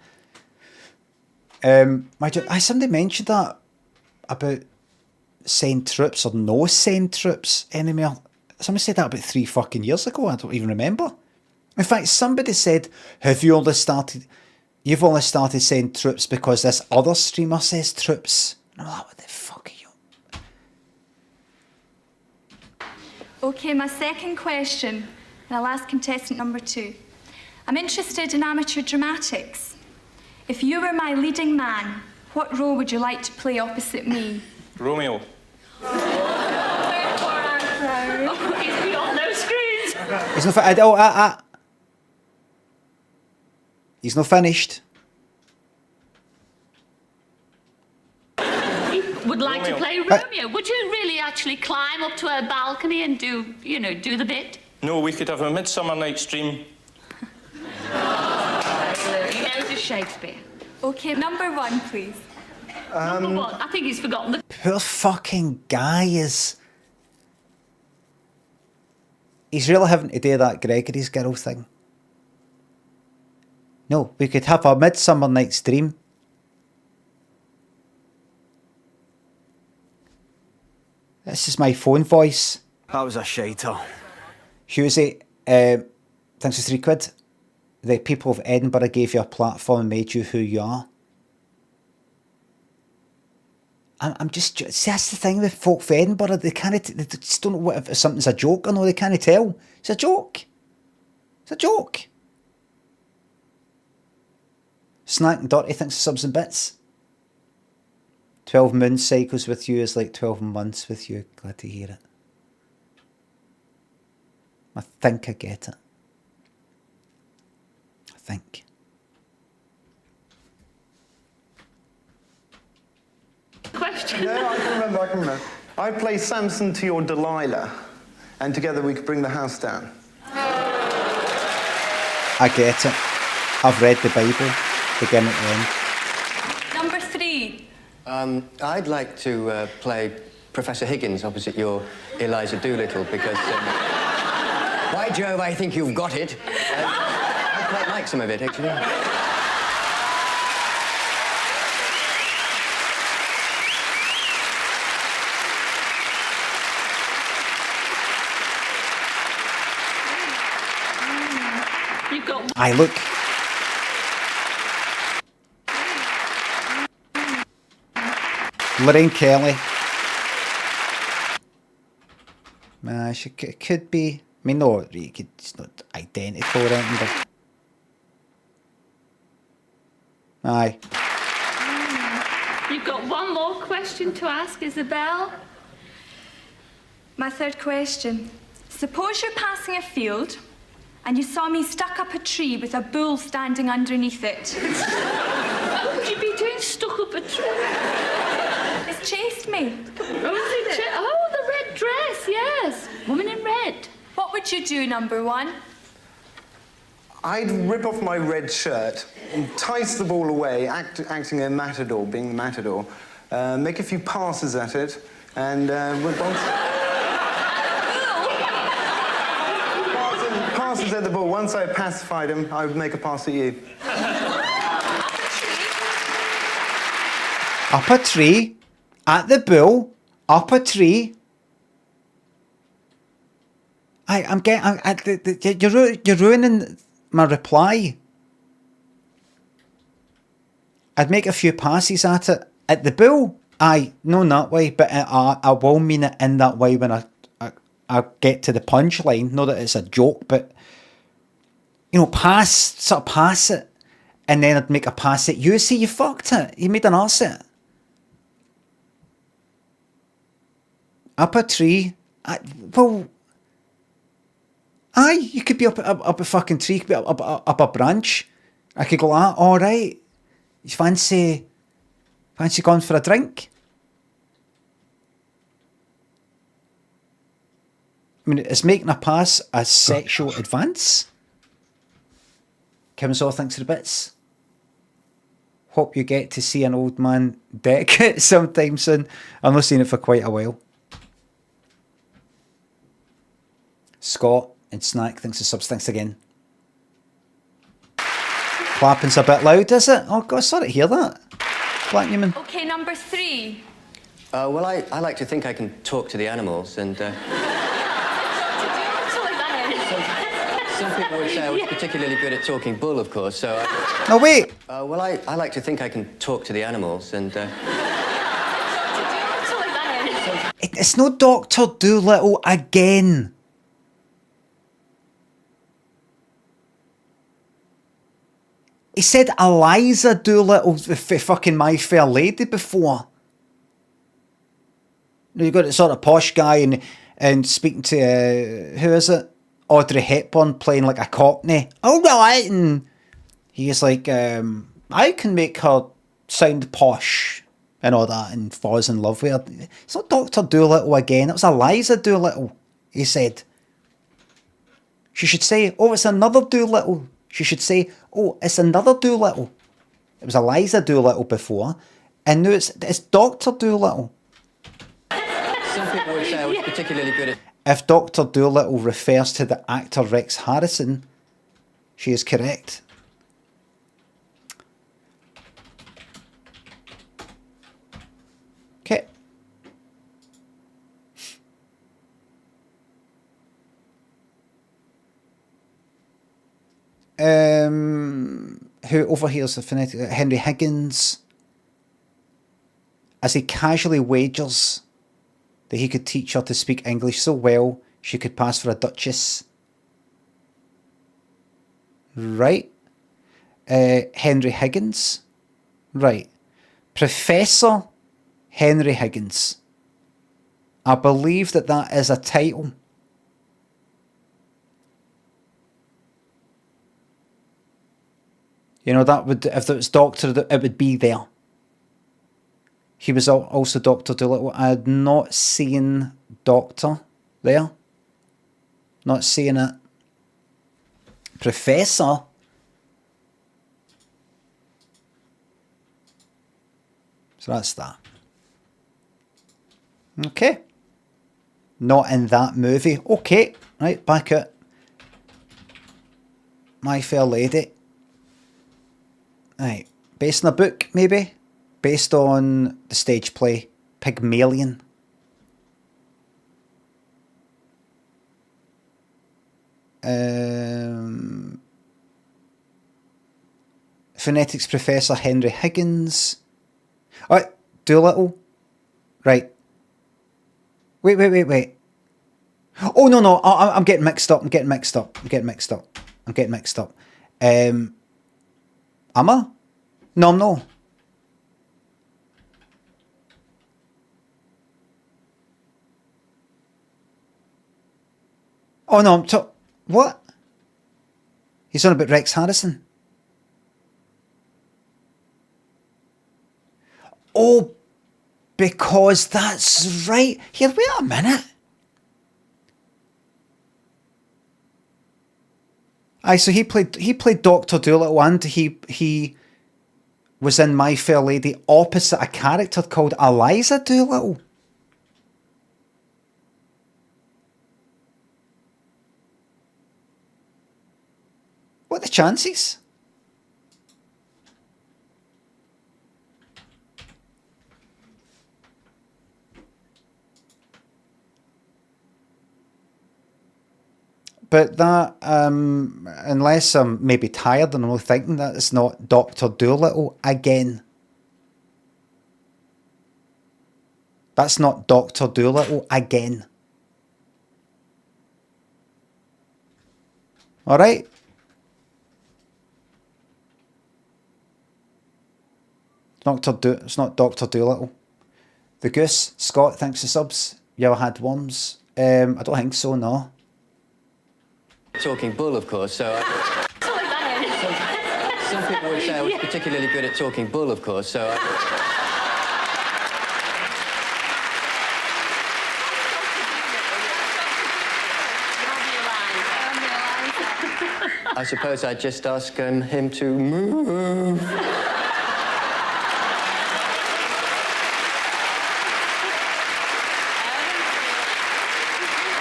Somebody mentioned that about send troops or no send troops anymore. Somebody said that about 3 fucking years ago. I don't even remember. In fact, somebody said, you've only started saying troops because this other streamer says troops. And I'm like, what the fuck are you? Okay, my second question, and I'll ask contestant number 2. I'm interested in amateur dramatics. If you were my leading man, what role would you like to play opposite me? Romeo. He's beyond those screens. He's not finished. He would like to play Romeo. Would you really actually climb up to a balcony and do the bit? No, we could have a Midsummer Night's Dream. He knows his Shakespeare. Okay, number 1, please. Number 1. I think he's forgotten the... Poor fucking guy is... He's really having to do that Gregory's Girl thing. No, we could have a Midsummer Night's Dream. This is my phone voice. That was a shiter. Hughesy, thanks for £3. The people of Edinburgh gave you a platform and made you who you are. I'm just... See, that's the thing with folk from Edinburgh. They just don't know if something's a joke or no. They can't tell. It's a joke. It's a joke. Snack and Dirty thinks of subs and bits. 12 moon cycles with you is like 12 months with you. Glad to hear it. I think I get it. I think. Question. No, I can remember. I play Samson to your Delilah, and together we could bring the house down. I get it. I've read the Bible, beginning to end. Number 3. I'd like to play Professor Higgins opposite your Eliza Doolittle because... by Jove, I think you've got it. I quite like some of it, actually. You've got Aye, look. Lorraine Kelly. She could be. I mean, no, it's not identical or anything, but. Aye. You've got one more question to ask, Isabel. My third question. Suppose you're passing a field and you saw me stuck up a tree with a bull standing underneath it. What would you be doing stuck up a tree? It's chased me. Oh, the red dress, yes. Woman in red. What would you do, number one? I'd rip off my red shirt, entice the ball away, acting a matador, being the matador, make a few passes at it, and passes at the ball. Once I pacified him, I would make a pass at you. Up a tree, at the bull, up a tree. You're ruining my reply. I'd make a few passes at it. At the bull, aye, no, that way, but I will mean it in that way when I get to the punchline. Not that it's a joke, but you know, pass it, and then I'd make a pass at you. See, you fucked it. You made an arse it. Up a tree. Aye, you could be up a fucking tree, you could be up a branch. I could go, alright. You fancy going for a drink? I mean, is making a pass a sexual advance? Kim's all thinks of the bits. Hope you get to see an old man deck sometime soon. I'm not seeing it for quite a while. Scott and Snack thinks the subs. Thanks again. Clapping's a bit loud, is it? Oh, God, sorry to hear that. Black Newman. Okay, number three. Well, I like to think I can talk to the animals, and some people would say I was particularly good at talking bull, of course, so... No, wait! Well, I like to think I can talk to the animals, and... It's no Dr. Dolittle again. He said Eliza Doolittle for fucking My Fair Lady before. You've got a sort of posh guy and speaking to, who is it? Audrey Hepburn playing like a cockney. All right, and he's like, I can make her sound posh and all that and falls in love with her. It's not Dr. Dolittle again. It was Eliza Doolittle, he said. She should say, oh, it's another Doolittle. She should say, oh, it's another Doolittle. It was Eliza Doolittle before, and now it's Dr. Dolittle. Some people would say I was particularly good at... If Dr. Dolittle refers to the actor Rex Harrison, she is correct. Okay. Who overhears the phonetic? Henry Higgins, as he casually wagers that he could teach her to speak English so well she could pass for a duchess. Right. Henry Higgins. Right. Professor Henry Higgins. I believe that is a title. You know, that would, if it was Doctor, it would be there. He was also Dr. Dolittle. I had not seen Doctor there. Not seeing it. Professor. So that's that. Okay. Not in that movie. Okay. Right, back at My Fair Lady. Right. Based on a book, maybe? Based on the stage play Pygmalion. Phonetics Professor Henry Higgins. Oh, Doolittle. Right. Wait. Oh, no. I'm getting mixed up. Am I? No, I'm not. Oh, no, what? He's on about Rex Harrison. Oh, because that's right. Here, wait a minute. Aye, so he played Dr. Doolittle, and he was in My Fair Lady opposite a character called Eliza Doolittle. What are the chances? But that, unless I'm maybe tired and I'm thinking that it's not Dr. Doolittle again. That's not Dr. Doolittle again. All right. It's not Dr. Doolittle. The Goose, Scott, thanks for subs. You ever had worms? I don't think so, no. Talking bull, of course, so... Some people would say I was particularly good at talking bull, of course, so... I suppose I'd just ask him to move.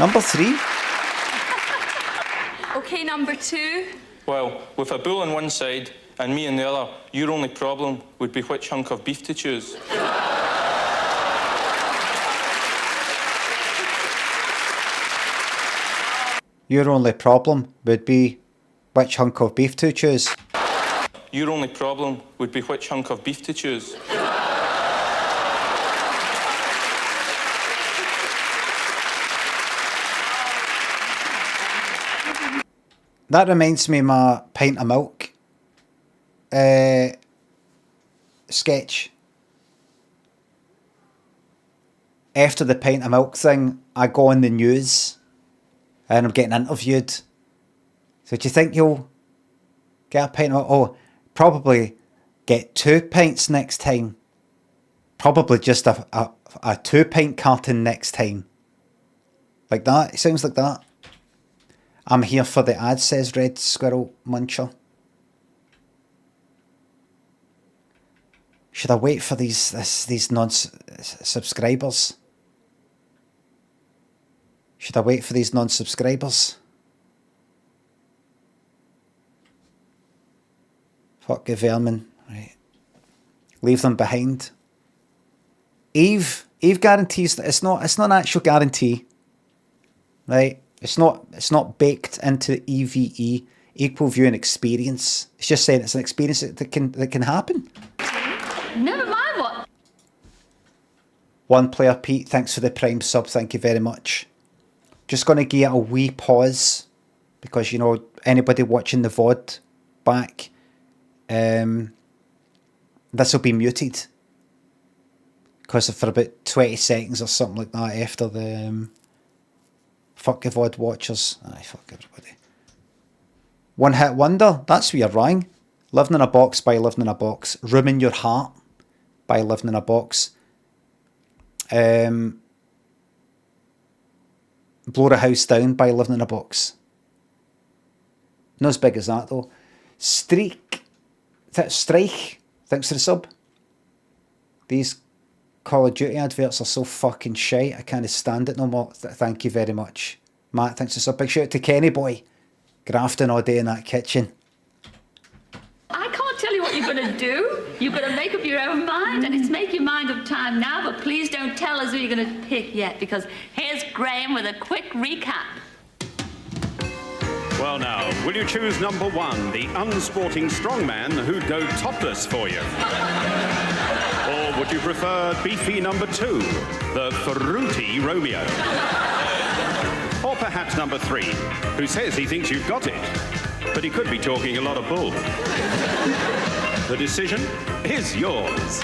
Number 3. Okay, number 2. Well, with a bull on one side and me on the other, your only problem would be which hunk of beef to choose. Your only problem would be which hunk of beef to choose. Your only problem would be which hunk of beef to choose. That reminds me of my pint of milk sketch. After the pint of milk thing, I go on the news and I'm getting interviewed. So do you think you'll get a pint of milk? Oh, probably get 2 pints next time. Probably just a 2-pint carton next time. Like that? It sounds like that. I'm here for the ad, says Red Squirrel Muncher. Should I wait for these non-subscribers? Should I wait for these non-subscribers? Fuck the vermin. Right. Leave them behind. Eve guarantees that it's not an actual guarantee. Right? It's not baked into EVE, equal viewing experience. It's just saying it's an experience that can happen. Never mind what. One player Pete, thanks for the Prime sub, thank you very much. Just gonna give it a wee pause because anybody watching the VOD back, this will be muted. Because for about 20 seconds or something like that after the fuck the VOD watchers. Aye, fuck everybody. One Hit Wonder, that's where you're wrong. Living in a Box by Living in a Box. Room in Your Heart by Living in a Box. Blow a House Down by Living in a Box. Not as big as that though. Strike, thanks for the sub. These Call of Duty adverts are so fucking shite, I can't stand it no more. Thank you very much. Matt, thanks for the sub. Big shout out to Kenny boy. Grafting all day in that kitchen. I can't tell you what you're going to do. You've got to make up your own mind, and it's make your mind up time now, but please don't tell us who you're going to pick yet, because here's Graham with a quick recap. Well now, will you choose number 1, the unsporting strongman who'd go topless for you? Or would you prefer beefy number 2, the fruity Romeo? Or perhaps number 3, who says he thinks you've got it, but he could be talking a lot of bull. The decision is yours.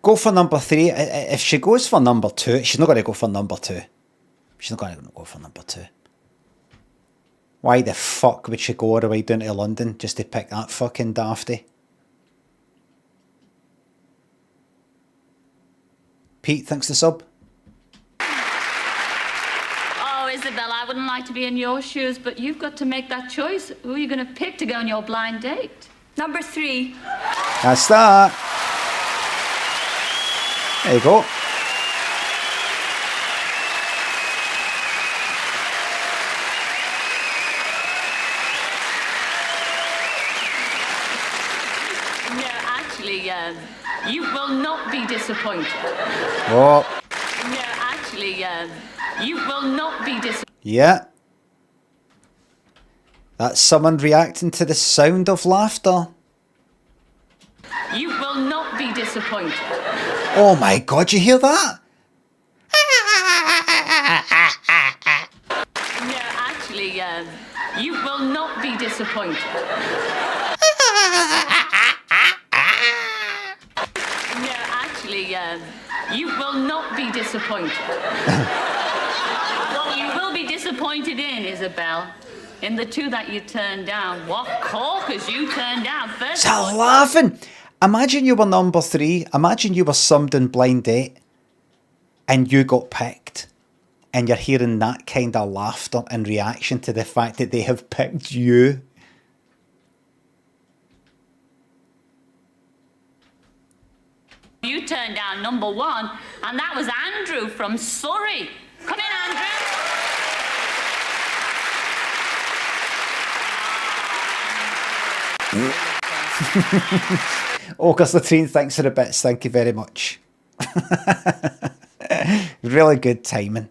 Go for number 3. If she goes for number 2, she's not going to go for number 2. She's not going to go for number 2. Why the fuck would she go all the way down to London just to pick that fucking dafty? Pete, thanks to sub. Oh, Isabel, I wouldn't like to be in your shoes, but you've got to make that choice. Who are you going to pick to go on your blind date? Number 3. That's that. There you go. No, actually, you will not be disappointed. Oh. No, actually, you will not be disappointed. Yeah. That's someone reacting to the sound of laughter. You will not be disappointed. Oh my god, you hear that? No, actually, you will not be disappointed. No, actually, you will not be disappointed. What you will be disappointed in, Isabel, in the 2 that you turned down. What corkers you turned down first? Stop laughing. Imagine you were number 3. Imagine you were summed in blind date and you got picked and you're hearing that kind of laughter in reaction to the fact that they have picked you. You turned down number 1, and that was Andrew from Surrey. Come in, Andrew. August Latrine, thanks for the bits. Thank you very much. Really good timing.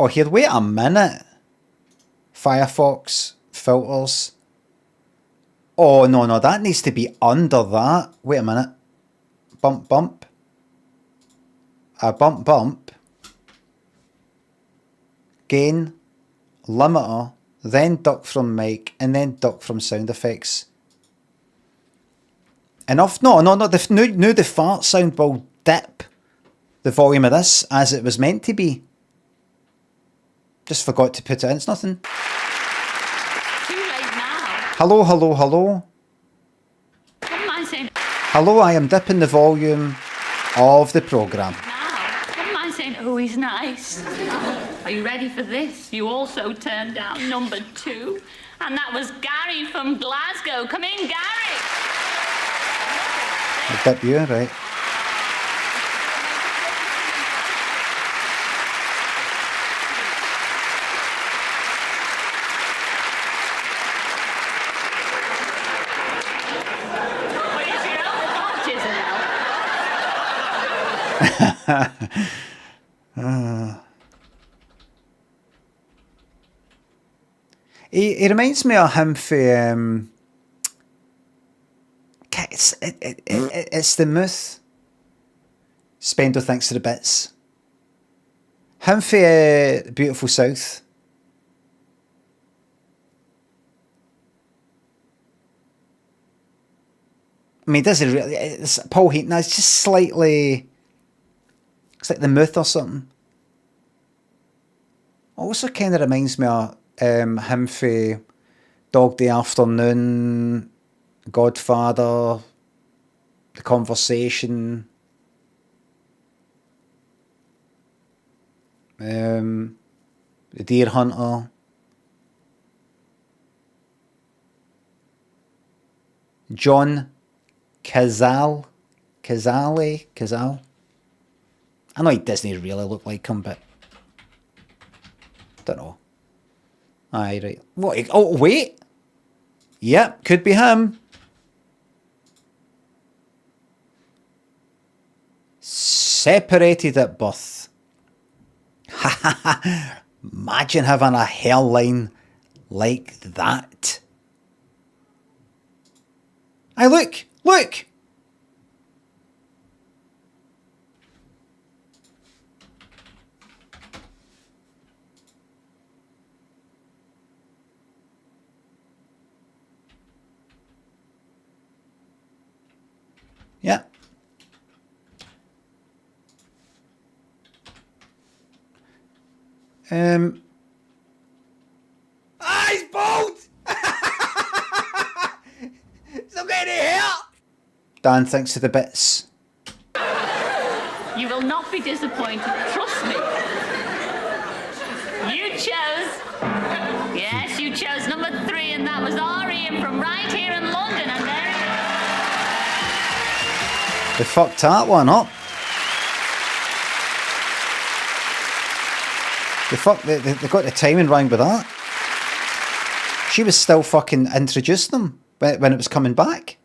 Oh, here, wait a minute. Firefox filters. Oh, no, that needs to be under that. Wait a minute. Bump. Bump. Gain. Limiter. Then duck from mic. And then duck from sound effects. Enough? No, the fart sound will dip the volume of this as it was meant to be. Just forgot to put it in. It's nothing. Too late now. Hello. What am I saying Hello, I am dipping the volume of the programme. now? What am I saying? Oh, he's nice. Are you ready for this? You also turned down number 2, and that was Gary from Glasgow. Come in, Gary. I'll dip you, right. He reminds me of him for it's the Myth. Spendo, thanks for the bits. Him for Beautiful South. I mean, does it really? It's Paul Heaton. It's just slightly. It's like the Myth or something. Also, kind of reminds me of him for Dog Day Afternoon, Godfather, The Conversation. The Deer Hunter. John Cazale. I know he doesn't really look like him, but don't know. Aye, right. What? Oh, wait. Yep, could be him. Separated at birth. Ha ha ha. Imagine having a hairline like that. Hey, look! Look! Yeah. He's bald! He's not got any hair! Dan thinks of the bits. You will not be disappointed, trust me. You chose. Yes, you chose number 3, and that was R.E.M. from right here in London, and there They fucked that one up. They got the timing wrong with that. She was still fucking introducing them when it was coming back.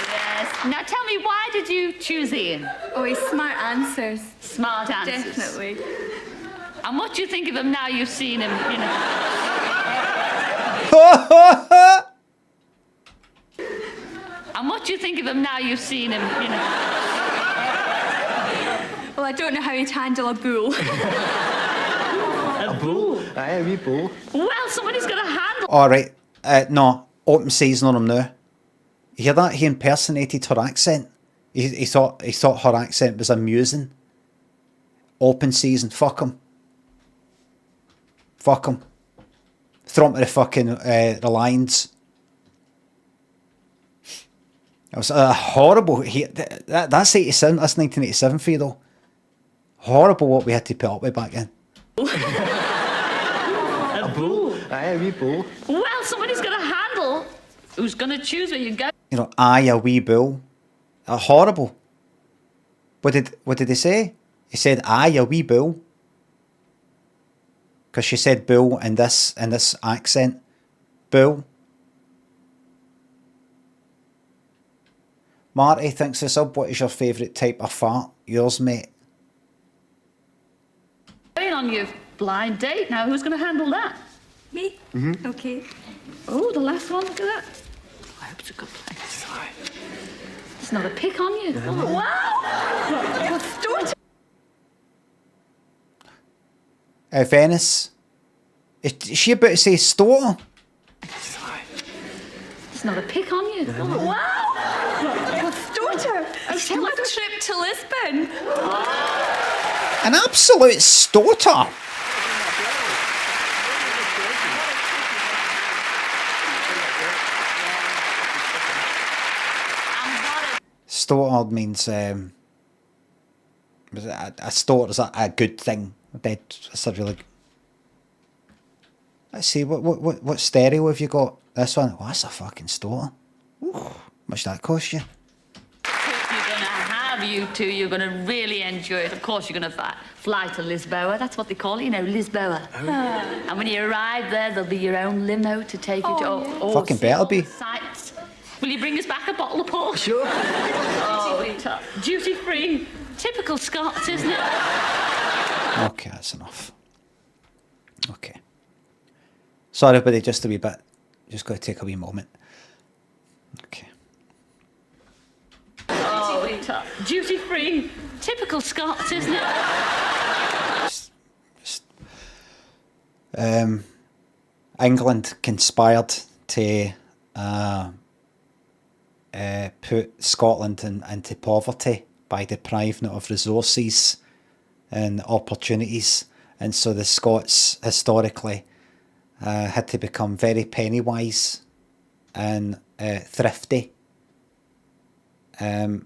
Yes. Now tell me, why did you choose Ian? Oh, he's smart answers. Smart answers. Definitely. And what do you think of him now you've seen him, you know? And what do you think of him now you've seen him, you know? Well, I don't know how he'd handle a bull. A bull? Aye, a wee bull. Well, somebody's got to handle. Alright, no, open season on him now. You hear that? He impersonated her accent. He thought her accent was amusing. Open season, fuck him. Fuck him. Throw him to the fucking the lines. It was horrible. That's 87. That's 1987 for you though. Horrible what we had to put up with back then. A bull? Aye, a wee bull. Well, somebody's got to handle. Who's going to choose where you go? You know, aye, a wee bull. Horrible. What did they say? He said, aye, a wee bull. Because she said bull in this accent. Bull. Marty thinks this up. What is your favourite type of fart? Yours, mate. Going on your blind date now. Who's going to handle that? Me? Okay. Oh, the last one. Look at that. I hope it's a good place. It's not a pick on you. Oh, wow. What's doing? Venice. Is she about to say Stotter? It's not a pick on you. Oh, wow. What's daughter? A trip to Lisbon. An absolute Stotter. Stotter means a stotter is a good thing. It's a really. Let's see what stereo have you got? This one. Oh, that's a fucking stotter. How much that cost you? You're going to have you two. You're going to really enjoy it. Of course, you're going to fly to Lisboa. That's what they call it, you know, Lisboa. And when you arrive there, there'll be your own limo to take you to all Fucking better be. sites. Will you bring us back a bottle of port? Sure. Oh, duty free. Typical Scots, isn't it? Okay, that's enough. Okay. Sorry, everybody, just a wee bit. Just got to take a wee moment. Okay. Oh, duty free. Typical Scots, isn't it? England conspired to put Scotland into poverty by depriving it of resources and opportunities, and so the Scots historically had to become very penny wise and thrifty, and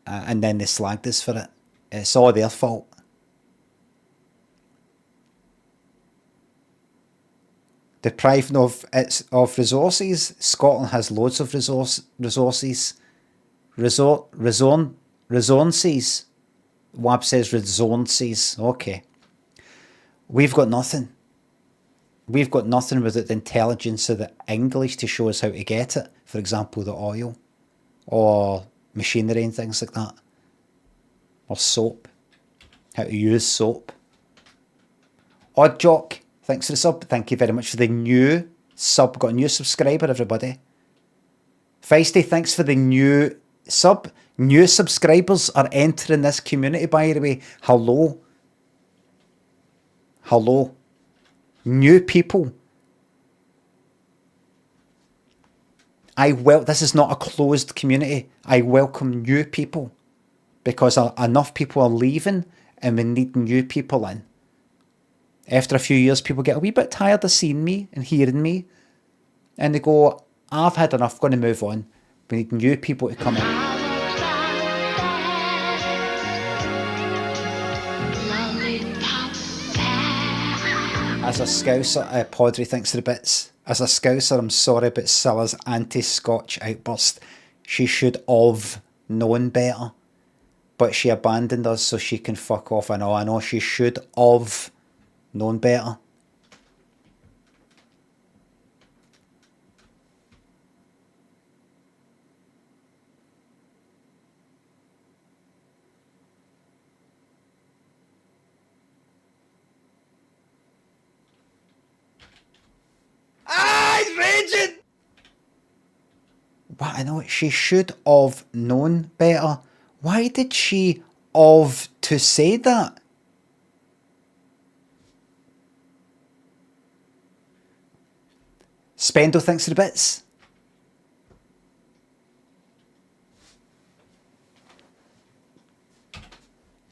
then they slagged us for it. It's all their fault. Deprived of resources, Scotland has loads of resources. Resources. Wab says resources. Okay. We've got nothing. We've got nothing without the intelligence of the English to show us how to get it. For example, the oil, or machinery and things like that, or soap, how to use soap. Odd Jock, thanks for the sub. Thank you very much for the new sub. Got a new subscriber, everybody. Feisty, thanks for the new sub. New subscribers are entering this community, by the way. Hello. Hello. New people. This is not a closed community. I welcome new people because enough people are leaving and we need new people in. After a few years, people get a wee bit tired of seeing me and hearing me, and they go, I've had enough, going to move on. We need new people to come in. As a Scouser, Podry thinks of the bits. As a Scouser, I'm sorry about CILLA'S anti-Scotch outburst. She should have known better. But she abandoned us so she can fuck off. I know, she should have known better. He's raging! But I know, she should have known better. Why did she have to say that? Spendo thinks of the bits.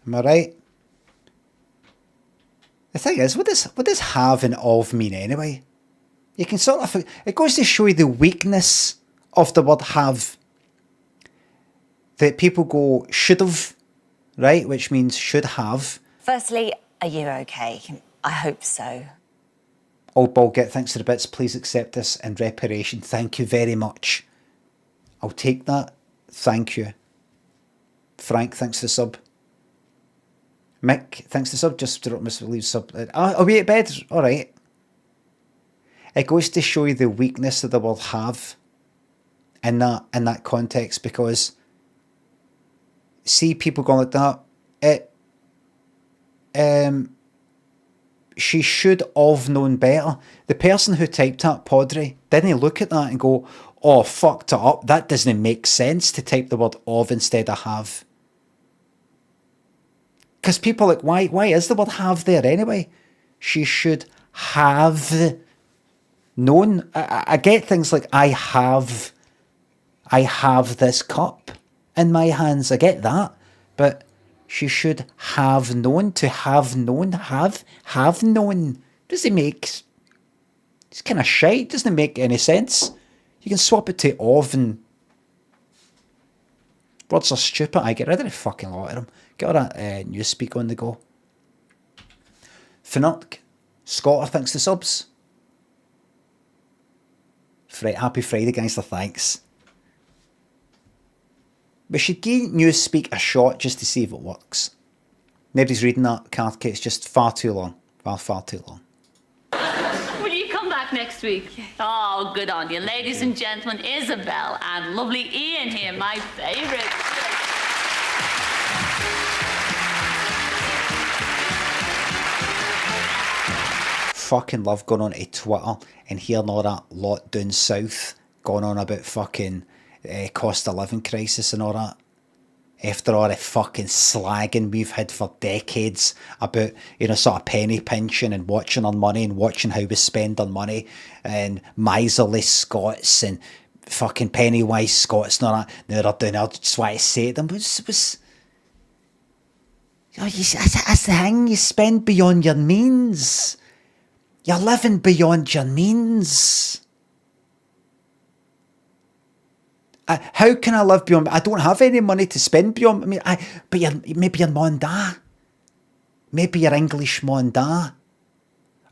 Am I right? The thing is, what does have and of mean anyway? You can sort of... It goes to show you the weakness of the word have. That people go should have, right? Which means should have. Firstly, are you okay? I hope so. Old Ball Get thanks for the bits. Please accept this in reparation. Thank you very much. I'll take that. Thank you. Frank, thanks for the sub. Mick, thanks for the sub. Just leave sub. Are we at bed? All right. It goes to show you the weakness of the word have in that context, because see people going like that. She should have known better. The person who typed that, Podry, didn't look at that and go, oh, fucked it up. That doesn't make sense to type the word of instead of have. Because people are like, why is the word have there anyway? She should have known. I get things like I have this cup in my hands. I get that. But she should have known. To have known. Have known. Does it make... It's kind of shite. Doesn't make any sense. You can swap it to of, and words are stupid. I get rid of the fucking lot of them. Get all that newspeak on the go. Fnurk. Scotter thanks to subs. Happy Friday, gangster, thanks. We should give Newspeak a shot just to see if it works. Nobody's reading that card kit, it's just far too long. Far too long. Will you come back next week? Oh, good on you. Ladies and gentlemen, Isabel and lovely Ian here, my favourite. Fucking love going on to Twitter and hearing all that lot down south going on about fucking cost of living crisis and all that. After all the fucking slagging we've had for decades about, you know, sort of penny pinching and watching our money and watching how we spend our money, and miserly Scots and fucking pennywise Scots and all that. Now they're doing it, I just want to say to them, that's the thing, you spend beyond your means. You're living beyond your means. How can I live beyond? I don't have any money to spend beyond. I mean, maybe your mum and dad, maybe your English mum and dad,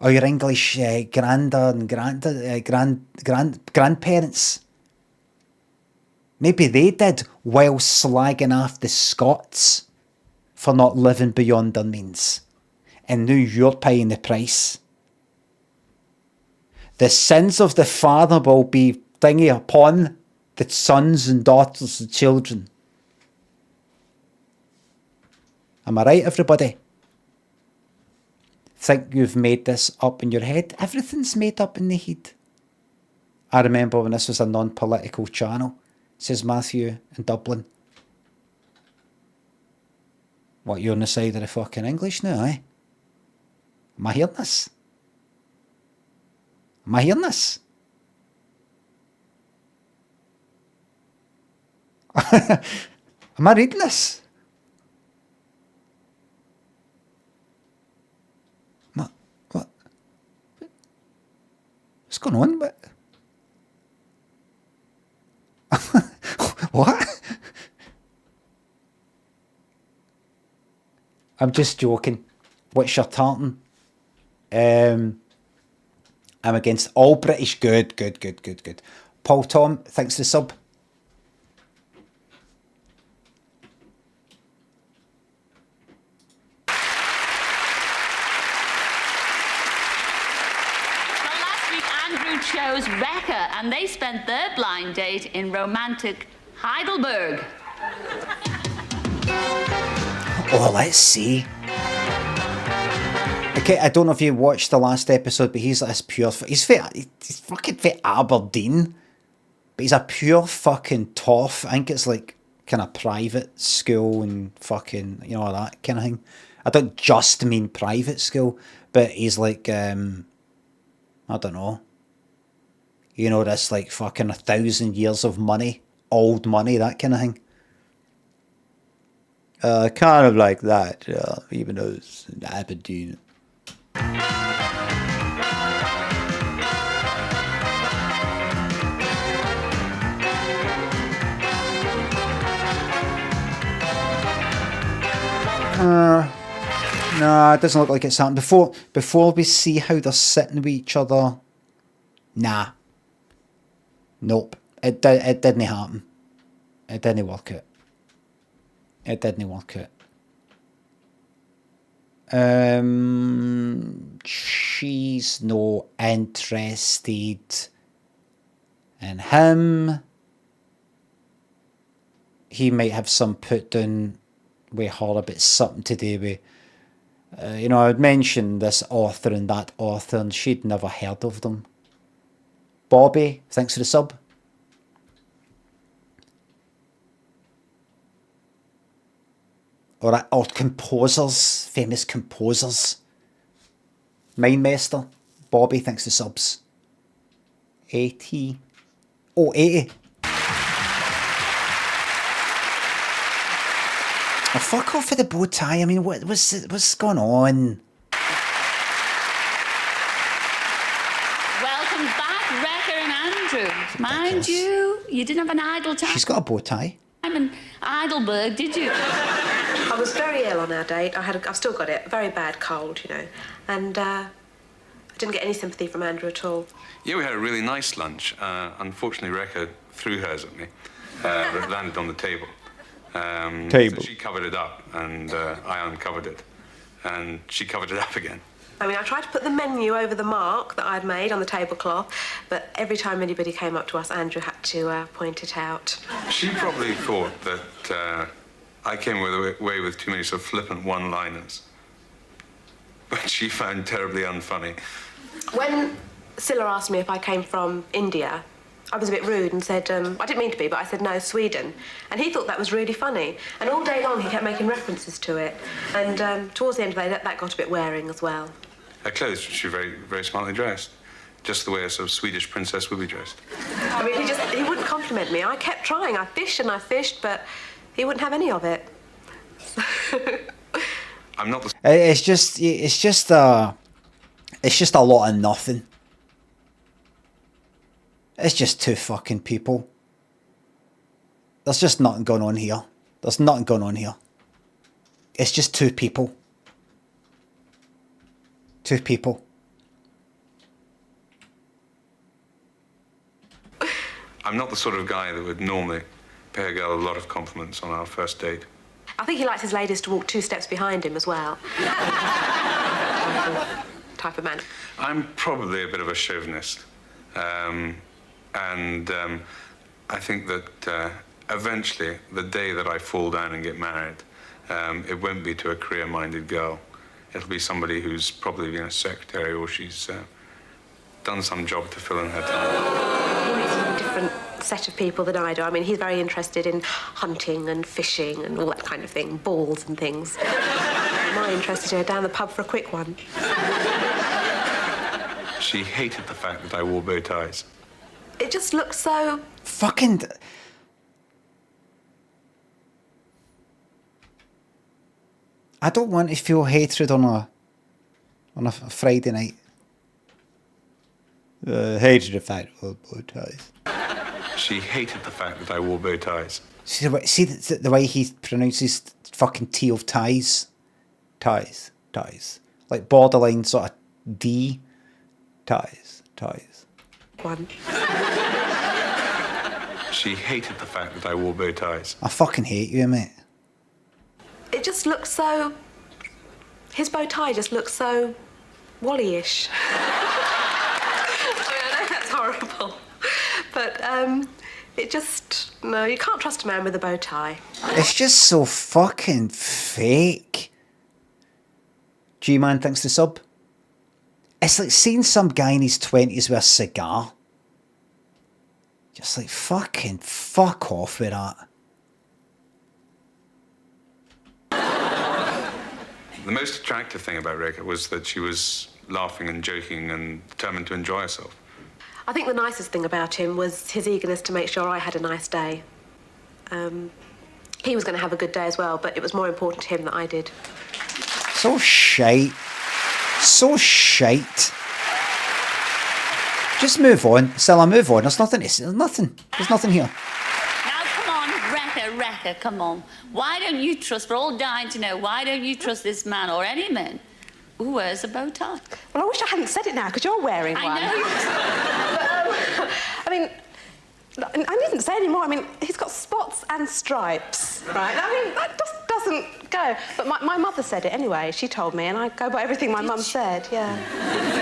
or your English grandad and grandparents. Maybe they did while slagging off the Scots for not living beyond their means. and now you're paying the price. The sins of the father will be thingy upon the sons and daughters and children. Am I right, everybody? Think you've made this up in your head? Everything's made up in the head. I remember when this was a non-political channel, says Matthew in Dublin. What, you're on the side of the fucking English now, eh? Am I hearing this? Am I hearing this? Am I reading this? What? What's going on? What? I'm just joking. What's your tartan? I'm against all British. Good. Paul Tom, thanks for the sub. Chose Becca, and they spent their blind date in romantic Heidelberg. Oh, let's see. Okay, I don't know if you watched the last episode, but he's like this pure... He's fucking from Aberdeen, but he's a pure fucking toff. I think it's like kind of private school and fucking, you know, that kind of thing. I don't just mean private school, but he's like, I don't know. You know, this like fucking 1,000 years of money, old money, that kind of thing. Kind of like that, even though it's in Aberdeen. No, it doesn't look like it's happened. Before we see how they're sitting with each other, nah. Nope. It didn't happen. It didn't work out. It didn't work out. She's no interested in him. He might have some put down with her about something to do with, you know, I'd mentioned this author and that author, and she'd never heard of them. Bobby, thanks for the sub. Or composers, famous composers. Mindmaster, Bobby, thanks for subs. 80. Oh, 80. Oh, fuck off with the bow tie. I mean, what's going on? Welcome back, Rebecca and Andrew. Mind you didn't have an idle time. She's got a bow tie. I'm in Heidelberg, did you? I was very ill on our date. I've still got it, a very bad cold, you know, and I didn't get any sympathy from Andrew at all. Yeah, we had a really nice lunch. Unfortunately, Rebecca threw hers at me. It landed on the table. So she covered it up, and I uncovered it, and she covered it up again. I mean, I tried to put the menu over the mark that I'd made on the tablecloth, but every time anybody came up to us, Andrew had to point it out. She probably thought that I came away with too many sort of flippant one-liners, which she found terribly unfunny. When Cilla asked me if I came from India, I was a bit rude and said, I didn't mean to be, but I said, no, Sweden. And he thought that was really funny. And all day long, he kept making references to it. And towards the end of the day, that got a bit wearing as well. Her clothes, she was very, very smartly dressed. Just the way a sort of Swedish princess would be dressed. I mean, he wouldn't compliment me. I kept trying. I fished, but he wouldn't have any of it. I'm not the... It's just a lot of nothing. It's just two fucking people. There's just nothing going on here. There's nothing going on here. It's just two people. Two people. I'm not the sort of guy that would normally pay a girl a lot of compliments on our first date. I think he likes his ladies to walk 2 steps behind him as well. type of man. I'm probably a bit of a chauvinist. I think that eventually, the day that I fall down and get married, it won't be to a career-minded girl. It'll be somebody who's probably been a secretary or she's done some job to fill in her time. He's a different set of people than I do. I mean, he's very interested in hunting and fishing and all that kind of thing, balls and things. My interest is to go down the pub for a quick one. She hated the fact that I wore bow ties. It just looks so... Fucking... I don't want to feel hatred on a Friday night. Hatred of fact I wore bow ties. She hated the fact that I wore bow ties. See the way he pronounces fucking T of ties? Ties. Like borderline sort of D. Ties. One. She hated the fact that I wore bow ties. I fucking hate you, mate. It just looks so... His bow tie just looks so Wally-ish. I know that's horrible. But, it just... No, you can't trust a man with a bow tie. It's just so fucking fake. G-Man thinks the sub. It's like seeing some guy in his 20s with a cigar. Just like, fucking fuck off with that. The most attractive thing about Rebecca was that she was laughing and joking and determined to enjoy herself. I think the nicest thing about him was his eagerness to make sure I had a nice day. He was going to have a good day as well, but it was more important to him that I did. So shite. So shite. Just move on. Stella, move on. There's nothing. There's nothing here. Now, come on, Wrecker, come on. Why don't you trust, we're all dying to know, why don't you trust this man or any man who wears a bow tie? Well, I wish I hadn't said it now, because you're wearing one. I know. I mean, I needn't say any more. I mean, he's got spots and stripes, right? I mean, that just doesn't go. But my mother said it anyway. She told me, and I go by everything my mum said, yeah.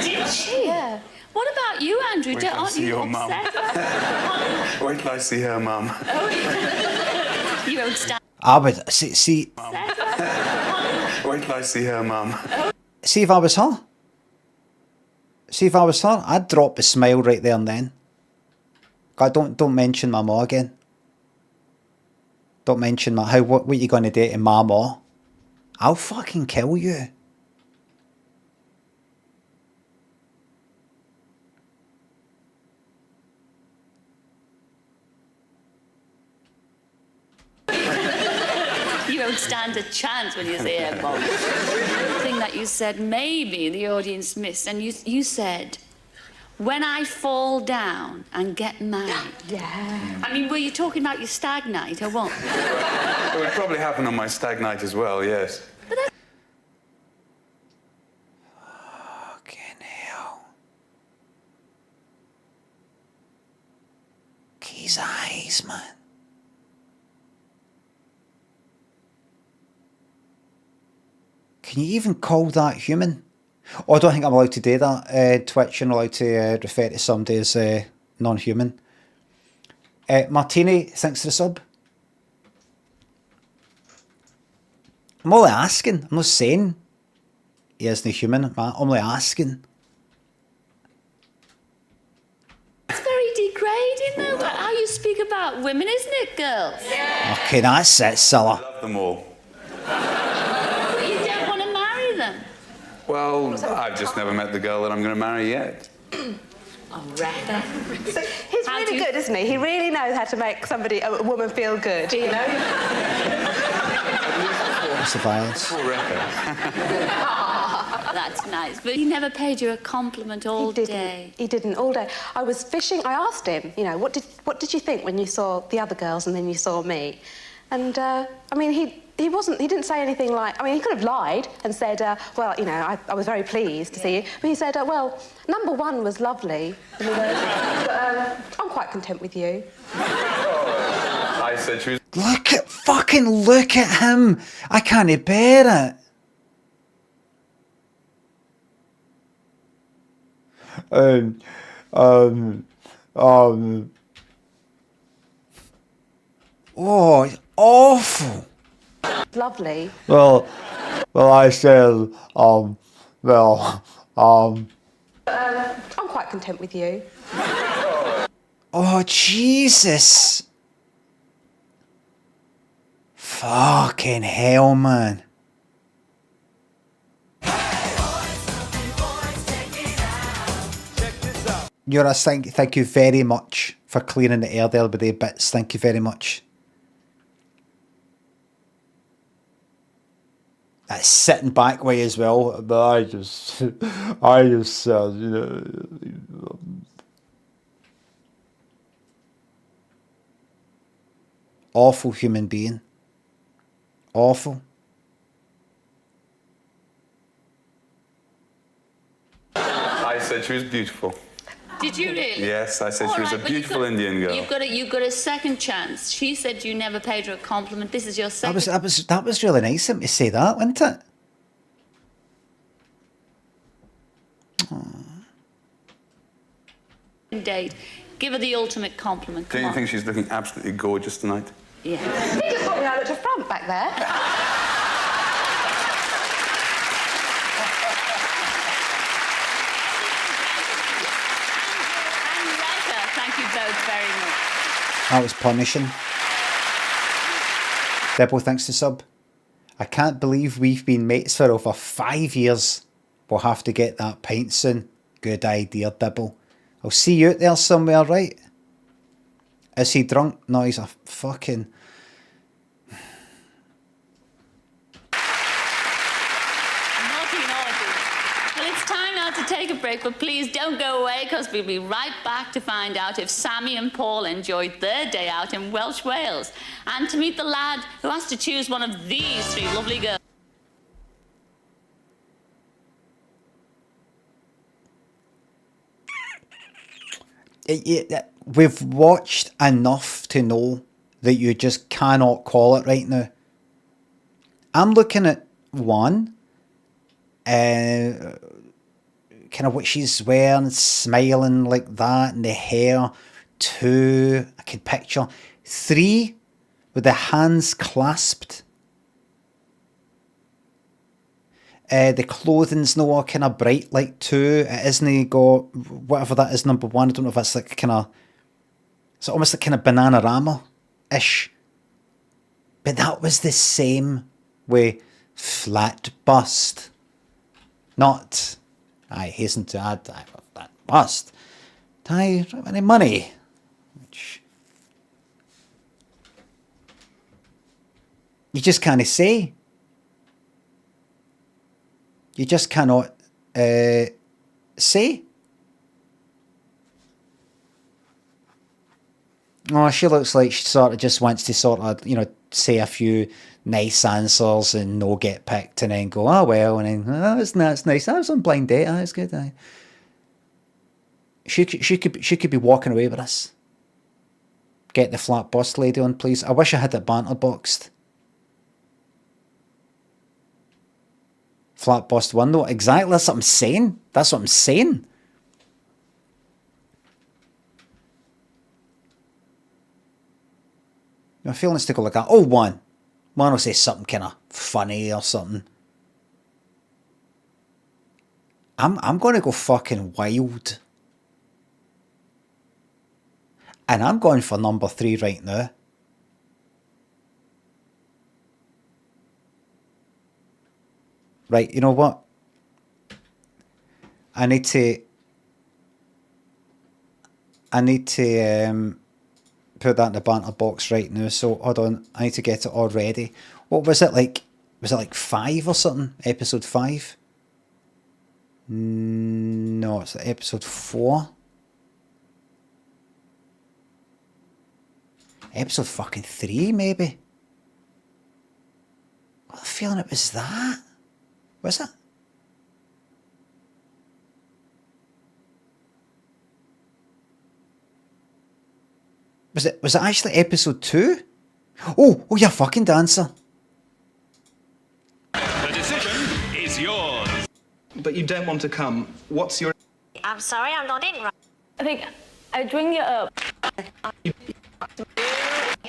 Did she? Yeah. What about you, Andrew? Wait till I Aren't see you your mum. obsessed? Wait till I see her mum. You won't stand. I would see. Wait till I see her mum. See if I was her. I'd drop a smile right there and then. God, don't mention my ma again. Don't mention my what you gonna do to my ma? I'll fucking kill you. You won't stand a chance when you say it, Bob. The thing that you said, maybe the audience missed, and you said, when I fall down and get married. Yeah. I mean, were you talking about your stag night or what? It would probably happen on my stag night as well, yes. Fucking hell. His eyes, man. Can you even call that human? Oh, I don't think I'm allowed to do that. Twitch, you're not allowed to refer to somebody as non-human. Martini, thanks for the sub. I'm only asking. I'm not saying he isn't human. I'm only asking. It's very degrading, though, how you speak about women, isn't it, girls? Yeah. Okay, that's it, Silla. I love them all. But you don't want to marry them. Well, I've just never met the girl that I'm going to marry yet. Oh, Rebecca. So he's really good, isn't he? He really knows how to make a woman feel good, you know? That's the violence. That's nice. But he never paid you a compliment all day. He didn't all day. I was fishing. I asked him, you know, what did you think when you saw the other girls and then you saw me? And I mean, he didn't say anything like. I mean, he could have lied and said, well, you know, I was very pleased to see you. But he said, well, number one was lovely. And he goes, but I'm quite content with you. I said she was. Look at him. I can't bear it. Oh, it's awful. Lovely. Well, I said, I'm quite content with you. oh, Jesus. Fucking hell, man. You're a thank you very much for clearing the air there with the bits. Thank you very much. That's sitting back way as well, but I just said, you know, awful human being. Awful. I said she was beautiful. Did you really? Yes, I said All she was right, a but beautiful Indian girl. You've got a second chance. She said you never paid her a compliment. This is your second. That was really nice of him to say that, wasn't it? Date. Give her the ultimate compliment. Don't Come you on. think she's looking absolutely gorgeous tonight? Yeah. You just got me out at the front back there. And Rebecca, thank you both very much. That was punishing. Dibble, thanks to sub. I can't believe we've been mates for over 5 years. We'll have to get that pint soon. Good idea, Dibble. I'll see you out there somewhere, right? Is he drunk? No, he's a fucking... Well, it's time now to take a break, but please don't go away because we'll be right back to find out if Sammy and Paul enjoyed their day out in Welsh Wales and to meet the lad who has to choose one of these three lovely girls. We've watched enough to know that you just cannot call it right now. I'm looking at one, kind of what she's wearing, smiling like that, and the hair. 2, I can picture. 3, with the hands clasped. The clothing's no kind of bright like 2. It isn't got whatever that is, number 1. I don't know if that's like kind of, it's almost like kind of Bananarama-ish. But that was the same way. Flat bust. Not, I hasten to add, I have that bust. I don't have any money. Which you just can't say. You just cannot say. Oh, she looks like she sort of just wants to sort of, you know, say a few nice answers and no get picked and then go, oh well, and then, oh, that's nice. I was on blind date. Oh, it's good. She could be walking away with us. Get the flat bust lady on, please. I wish I had it banter boxed. Flat bust window. Exactly. That's what I'm saying. That's what I'm saying. My feelings to go like that. Oh, one will say something kind of funny or something. I'm going to go fucking wild. And I'm going for number 3 right now. Right, you know what? I need to put that in the banter box right now. So hold on, I need to get it all ready. What was it like? Was it like 5 or something? Episode 5? No, it's episode 4. Episode fucking 3, maybe. I have a feeling it was that. Was it? Was it actually episode 2? Oh, you're a fucking dancer. The decision is yours. But you don't want to come. What's your... I'm sorry, I'm not in right. I think I'd ring you up.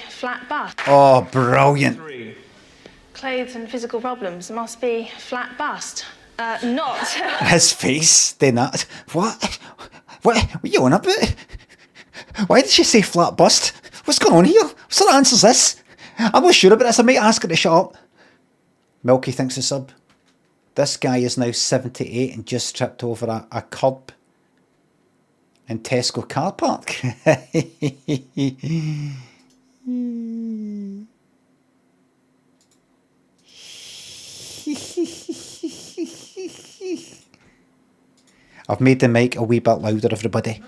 Flat bust. Oh, brilliant. Clothes and physical problems must be flat bust. Not. His face doing that. What? What are you on about? Why did she say flat bust? What's going on here? What sort of answer's this? I'm not sure about this. I might ask her to shut up. Milky thinks a sub. This guy is now 78 and just tripped over a curb in Tesco car park. I've made the mic a wee bit louder, everybody.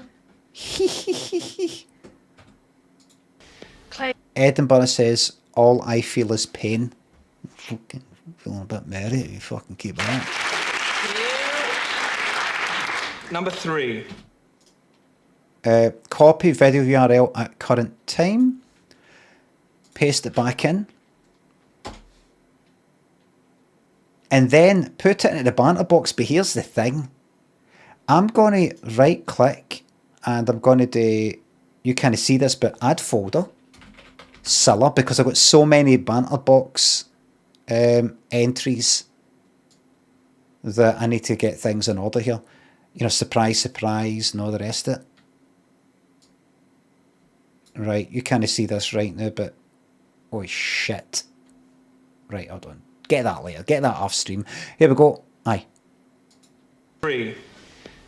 Edinburgh says, all I feel is pain. Fucking feeling a bit merry. You fucking keep that. Number 3. Copy video URL at current time. Paste it back in. And then put it into the banter box. But here's the thing. I'm going to right click and I'm going to do, you can't see this, but add folder. Cilla, because I've got so many banter box entries that I need to get things in order here. You know, surprise, surprise, and all the rest of it. Right, you can't see this right now, but oh shit. Right, hold on. Get that later. Get that off stream. Here we go. Aye. 3.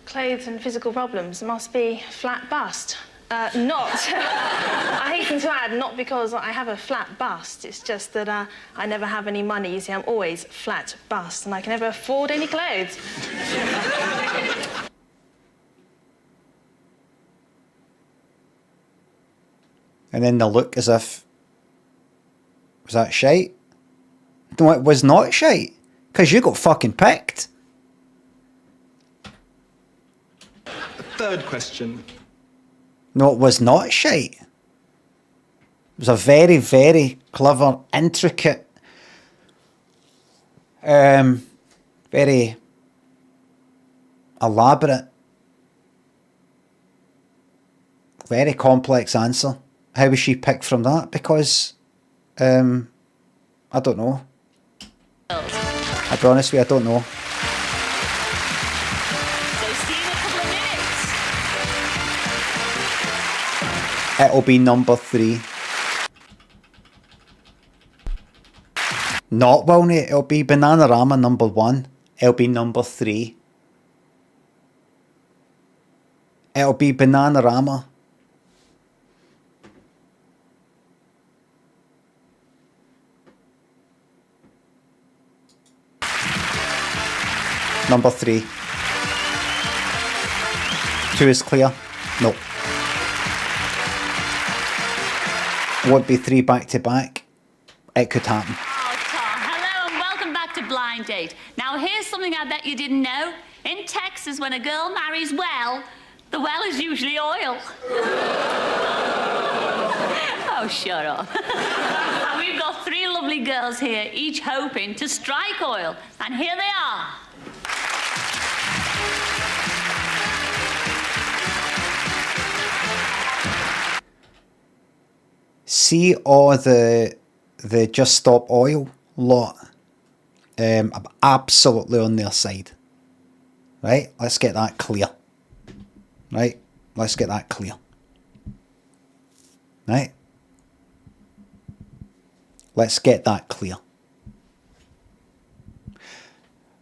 Clothes and physical problems must be flat bust. Not. I hasten to add, not because I have a flat bust. It's just that I never have any money. You see, I'm always flat bust, and I can never afford any clothes. And then they look as if, was that shite? No, it was not shite. Because you got fucking picked. Third question. No, it was not shite. It was a very, very clever, intricate, very elaborate, very complex answer. How was she picked from that? Because, I don't know. I'll be honest with you, I don't know. It'll be number 3. Not Wilney, it'll be Bananarama number 1. It'll be number 3. It'll be Bananarama. Number 3. 2 is clear. No. Would be 3 back to back. It could happen. Oh, Tom, hello and welcome back to Blind Date. Now, here's something I bet you didn't know. In Texas, when a girl marries well, the well is usually oil. Oh, shut up. And we've got 3 lovely girls here, each hoping to strike oil. And here they are. See all the Just Stop Oil lot. I'm absolutely on their side. Right? Let's get that clear. Right? Let's get that clear. Right? Let's get that clear.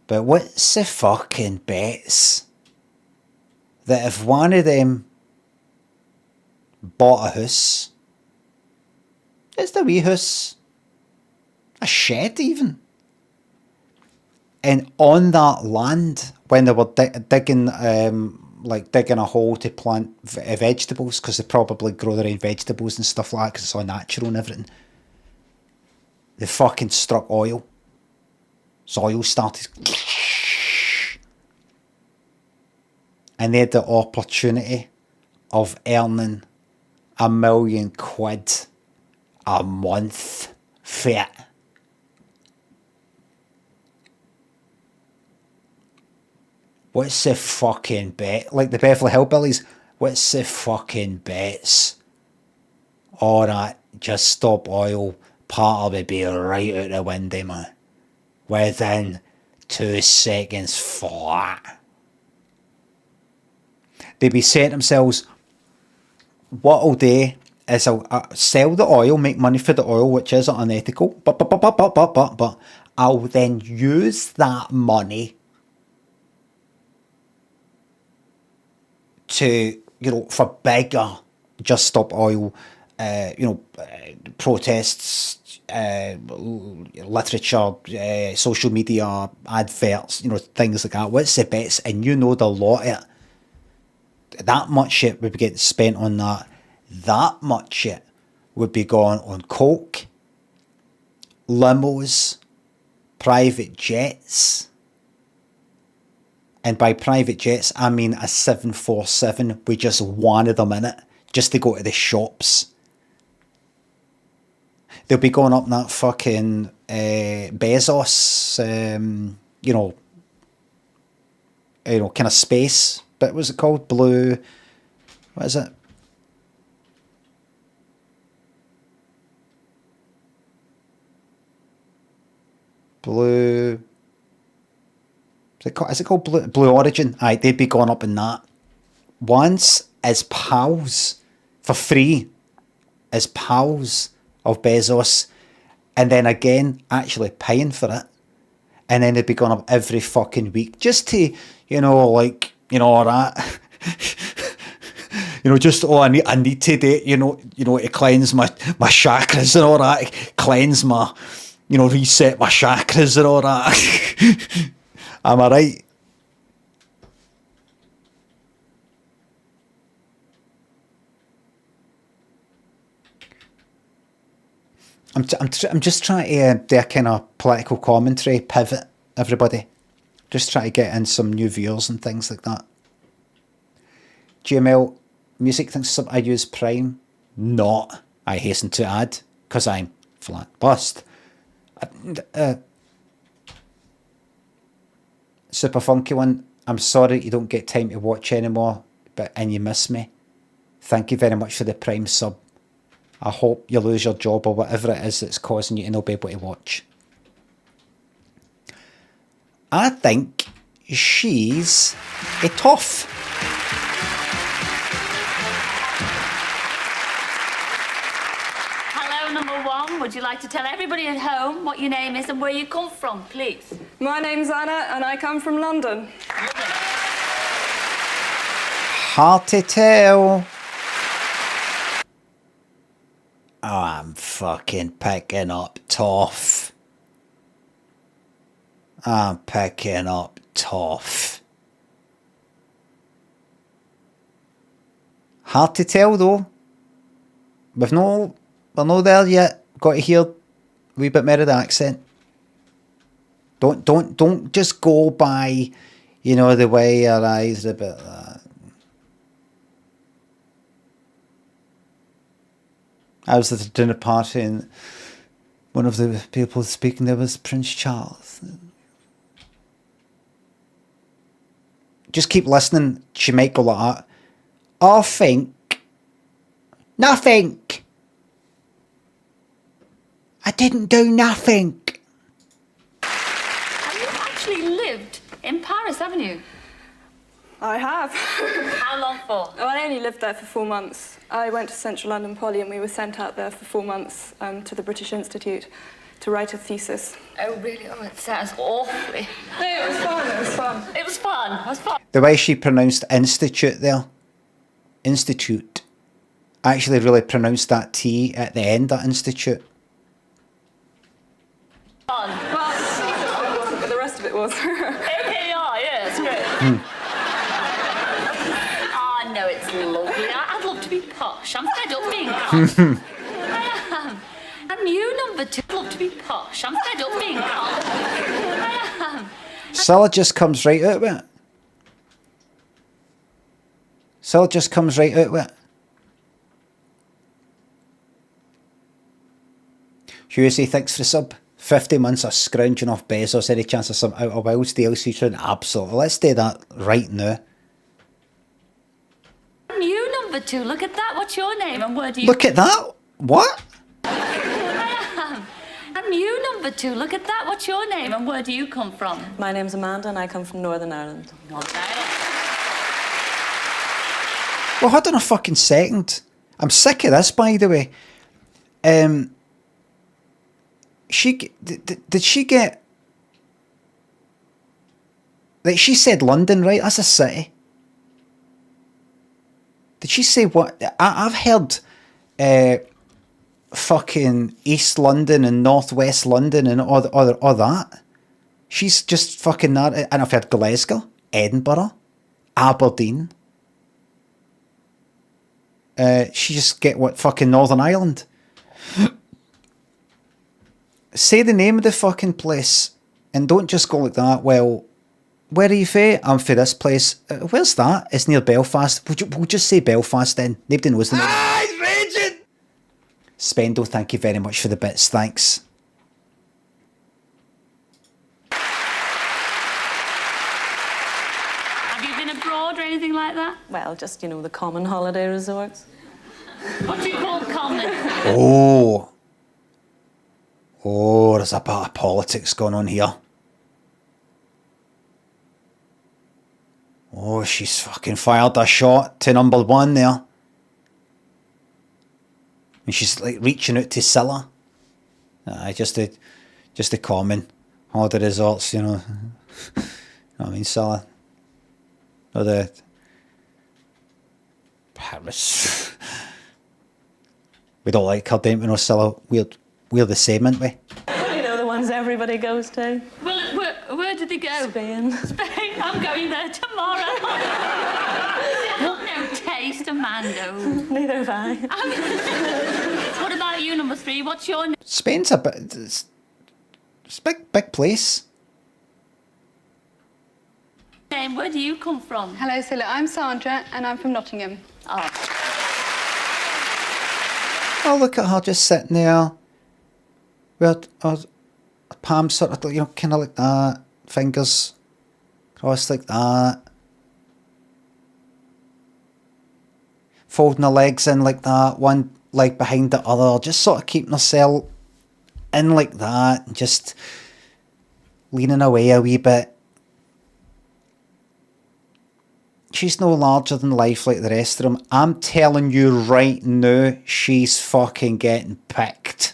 But what's the fucking bets that if one of them bought a house, it's the wee house, a shed even, and on that land, when they were digging a hole to plant vegetables, because they probably grow their own vegetables and stuff like that, because it's all natural and everything, they fucking struck oil. So oil started, and they had the opportunity of earning £1 million a month for it. What's the fucking bet? Like the Beverly Hillbillies. What's the fucking bets? Alright, Just Stop Oil. Part would be right out the window, man. Within 2 seconds flat. They'd be saying to themselves, what I'll do is I'll sell the oil, make money for the oil, which is unethical, but I'll then use that money to, for bigger Just Stop Oil, protests, literature, social media, adverts, things like that. What's the bets? And the lot of it. That much shit would be getting spent on that. That much shit would be gone on coke, limos, private jets. And by private jets, I mean a 747 with just one of them in it, just to go to the shops. They'll be going up in that fucking Bezos, kind of space. But what's it called? Blue. What is it? Blue. Is it called Blue Origin? Aye, they'd be going up in that. Once as pals for free, as pals of Bezos, and then again actually paying for it, and then they'd be going up every fucking week just to, all that. Just I need to do it, to cleanse my chakras and all that, cleanse my, reset my chakras and all that. Am I right? I'm just trying to do a kind of political commentary pivot, everybody. Just try to get in some new viewers and things like that. GML Music thinks I use Prime. Not, I hasten to add, because I'm flat bust. Super funky one. I'm sorry you don't get time to watch anymore, and you miss me. Thank you very much for the Prime sub. I hope you lose your job or whatever it is that's causing you to not be able to watch. I think she's a tough. Hello, number one. Would you like to tell everybody at home what your name is and where you come from, please? My name's Anna and I come from London. Hard to tell. Oh, I'm fucking picking up tough. I'm picking up tough. Hard to tell though. We're not there yet. Got to hear a wee bit more of the accent. Don't just go by, the way your eyes are a bit that. I was at a dinner party and one of the people speaking there was Prince Charles. Just keep listening. She might go like that. I think. Nothing. I didn't do nothing. Have you actually lived in Paris, haven't you? I have. How long for? Well, I only lived there for 4 months. I went to Central London Poly and we were sent out there for 4 months to the British Institute to write a thesis. Oh, really? Oh, it sounds awfully. No, it was fun. It was fun. It was fun. It was fun. The way she pronounced institute there. Institute. I actually really pronounced that T at the end, that institute. Fun. Well, it wasn't, but the rest of it was. AKR, yeah, it's great. No, it's lovely. I'd love to be posh. I'm fed up being posh. I am. And you, number two, I'd love to be posh. I'm fed up being posh. I am. Cilla just comes right out of it. Cilla just comes right out of it. Hughesy, thanks for the sub. 50 months of scrounging off Bezos, any chance of some Outer Wilds DLC trend? Absolutely. Let's do that right now. You number 2, look at that. What's your name and where do you... Look at that? What? And you number 2, look at that. What's your name and where do you come from? My name's Amanda and I come from Northern Ireland. Well, hold on a fucking second. I'm sick of this, by the way. Did she get... Like, she said London, right? That's a city. Did she say what? I've heard fucking East London and Northwest London and all that. She's just fucking that. And I've heard Glasgow, Edinburgh, Aberdeen. She just get what, fucking Northern Ireland. Say the name of the fucking place and don't just go like that. Well, where are you from? I'm for this place. Where's that? It's near Belfast. We'll just say Belfast then. Nobody knows the name. He's raging! Spendo, thank you very much for the bits. Thanks. Have you been abroad or anything like that? Well, just, you know, the common holiday resorts. What do you call common? Oh, there's a bit of politics going on here. Oh, she's fucking fired a shot to number 1 there. And she's like reaching out to Cilla. Just a common. All the resorts, you know. I mean, Cilla. Or the Paris. We don't like her, don't we? No, Cilla. We're the same, aren't we? You know, the ones everybody goes to. Well, where did they go? Spain. Spain? I'm going there tomorrow. I've got no taste, Amanda. Neither have I. What about you, number 3? What's your name? Spain's a bit... It's a big place. Where do you come from? Hello, Cilla. I'm Sandra, and I'm from Nottingham. Oh. Oh, look at her just sitting there. With her palms sort of, you know, kind of like that. Fingers crossed like that. Folding her legs in like that. One leg behind the other. Just sort of keeping herself in like that. And just leaning away a wee bit. She's no larger than life like the rest of them. I'm telling you right now, she's fucking getting picked.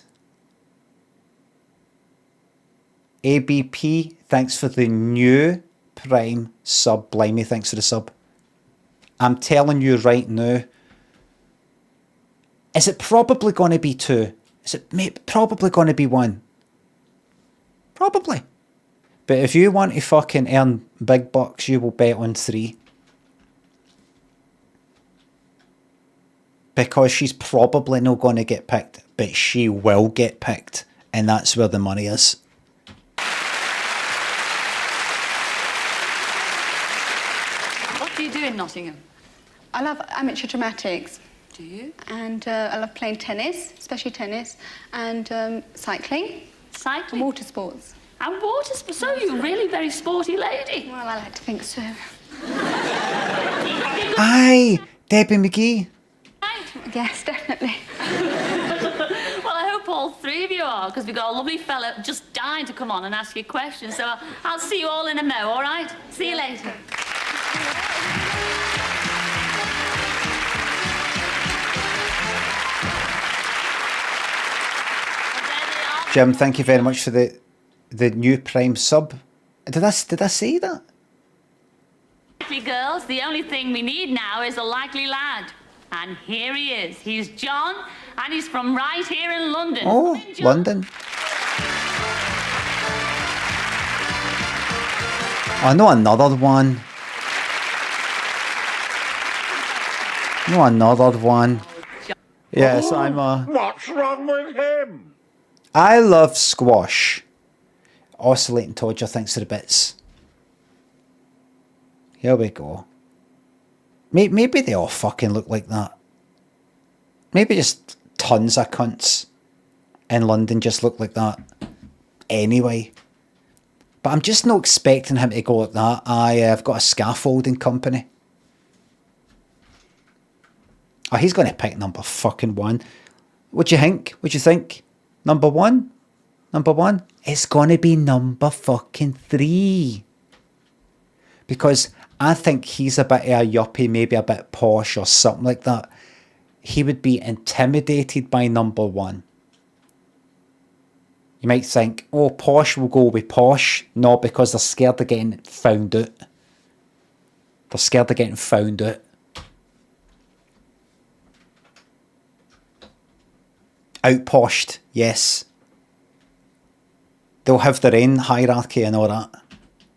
ABP, thanks for the new Prime sub. Blimey, thanks for the sub. I'm telling you right now. Is it probably going to be 2? Is it probably going to be 1? Probably. But if you want to fucking earn big bucks, you will bet on 3. Because she's probably not going to get picked, but she will get picked. And that's where the money is. What do you do in Nottingham? I love amateur dramatics. Do you? And I love playing tennis, especially tennis, and cycling. Cycling? And water sports. And water sports? So you're really very sporty lady. Well, I like to think so. Aye, Debbie McGee. Yes, definitely. Well, I hope all 3 of you are, because we've got a lovely fella just dying to come on and ask you questions. So I'll see you all in a mo, all right? See you later. Jim, thank you very much for the new Prime sub. Did I say that? Likely girls, the only thing we need now is a likely lad. And here he is. He's John, and he's from right here in London. Oh, London. Oh, no, another one. No, another one. Yes, I'm What's wrong with him? I love squash. Oscillating Todger, thanks for the bits. Here we go. Maybe they all fucking look like that. Maybe just tons of cunts in London just look like that. anyway. But I'm just not expecting him to go like that. I've got a scaffolding company. Oh, he's going to pick number fucking 1. What do you think? What do you think? Number 1? Number 1? It's going to be number fucking 3. Because I think he's a bit of a yuppie, maybe a bit posh or something like that. He would be intimidated by number 1. You might think, oh, posh will go with posh. No, because they're scared of getting found out. They're scared of getting found out. Outposhed, yes. They'll have their own hierarchy and all that.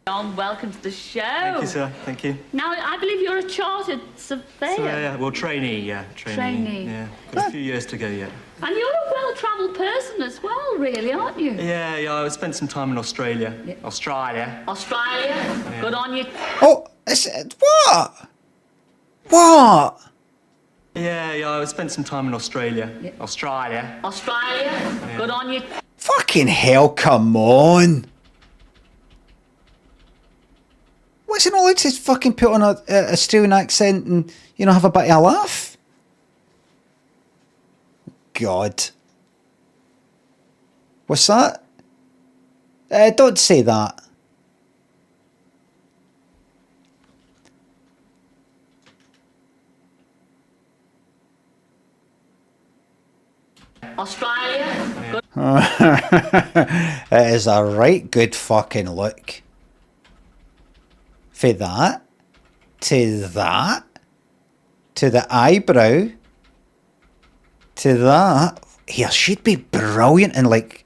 John, welcome to the show. Thank you, sir. Thank you. Now, I believe you're a chartered surveyor. Surveyor, well, trainee, yeah. Trainee. Yeah, got a few years to go yet. And you're a well-travelled person as well, really, aren't you? Yeah, I spent some time in Australia. Yeah. Australia. Yeah. Good on you. Oh, what? What? Yeah, I spent some time in Australia. Yeah. Australia. Yeah. Good on you. Fucking hell, come on. What's it all like to fucking put on a Australian accent and, you know, have a bit of a laugh? God. What's that? Don't say that. Australia. Good. It is a right good fucking look. For that, to the eyebrow, to that. He should be brilliant in, like,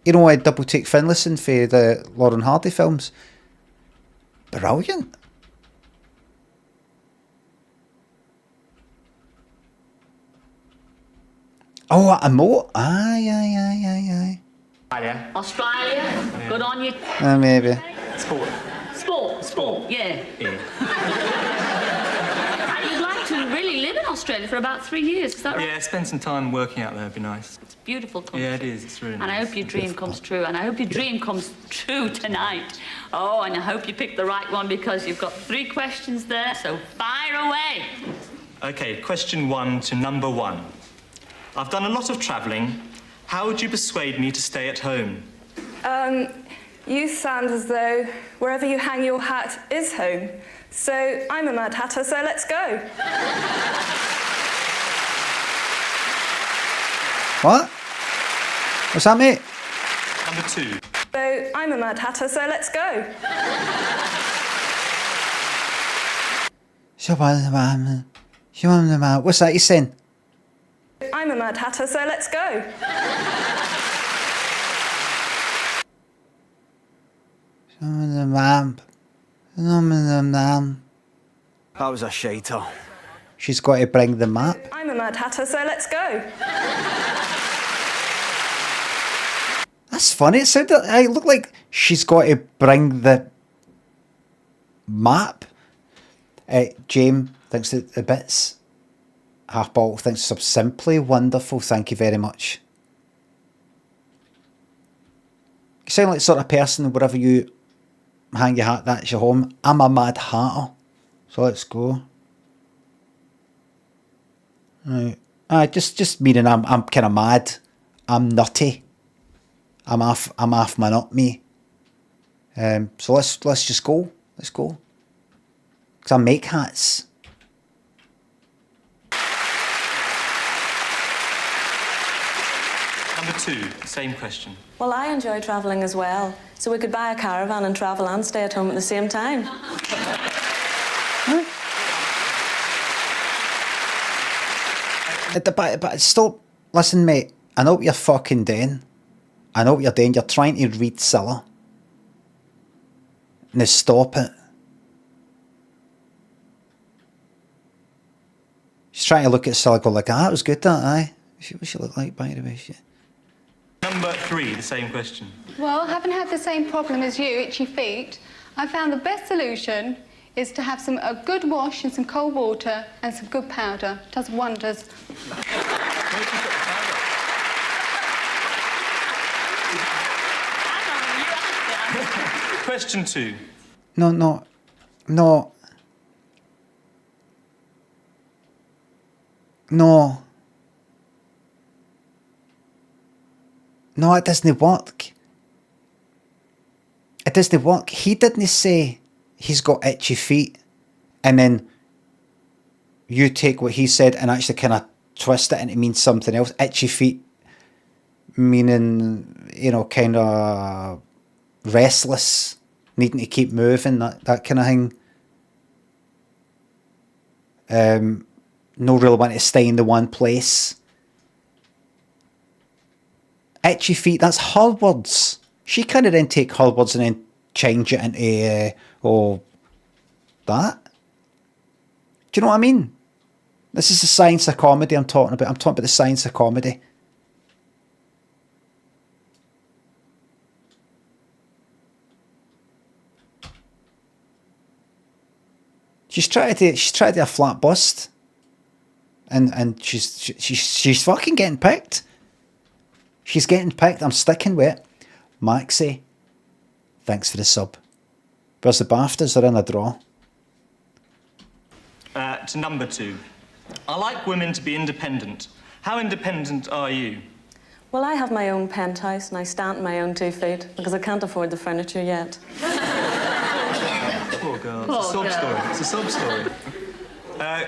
you know, I double take Finlayson for the Lauren Hardy films. Brilliant. Oh, a moat. Aye. Australia. Yeah. Good on you. Maybe. Sport, yeah. And you'd like to really live in Australia for about 3 years, is that right? Yeah, spend some time working out there, it'd be nice. It's a beautiful country. Yeah, it is, it's really nice. And I hope your dream comes true, and I hope your dream comes true tonight. Oh, and I hope you pick the right one, because you've got 3 questions there, so fire away. Okay, question 1 to number 1. I've done a lot of travelling. How would you persuade me to stay at home? You sound as though wherever you hang your hat is home. So I'm a Mad Hatter, so let's go. What? What's that, mate? Number 2. So I'm a Mad Hatter, so let's go. What's that he's saying? I'm a Mad Hatter, so let's go. That was a shiter. She's got to bring the map. I'm a Mad Hatter, so let's go. That's funny. It sounded. It looked like she's got to bring the map. James thinks that the bits. Half bottle thinks it's simply wonderful. Thank you very much. You sound like the sort of person wherever you hang your hat, that's your home. I'm a Mad Hatter, so let's go. Right. Just meaning I'm kind of mad. I'm nutty. I'm off my nut, me. So let's just go. Let's go. Because I make hats. Number 2, same question. Well, I enjoy travelling as well, so we could buy a caravan and travel and stay at home at the same time. But stop. Listen, mate. I know what you're fucking doing. I know what you're doing. You're trying to read Cilla. Now stop it. She's trying to look at Cilla, go like, that was good, that, aye. What she look like, by the way? Number 3, the same question. Well, having had the same problem as you, itchy feet, I found the best solution is to have a good wash in some cold water and some good powder. It does wonders. question 2. No. No, it doesn't work. It doesn't work. He didn't say he's got itchy feet and then you take what he said and actually kind of twist it and it means something else. Itchy feet meaning, kind of restless, needing to keep moving, that kind of thing. No really want to stay in the one place. Itchy feet, that's her words. She kind of then take her words and then change it into, that. Do you know what I mean? This is the science of comedy I'm talking about. I'm talking about the science of comedy. She's trying to do a flat bust. And she's fucking getting picked. She's getting picked. I'm sticking with it. Maxie, thanks for the sub. Where's the BAFTAs? They're in a draw. To number 2. I like women to be independent. How independent are you? Well, I have my own penthouse and I stand on my own 2 feet because I can't afford the furniture yet. Poor girl. It's a sob story. It's a sob story.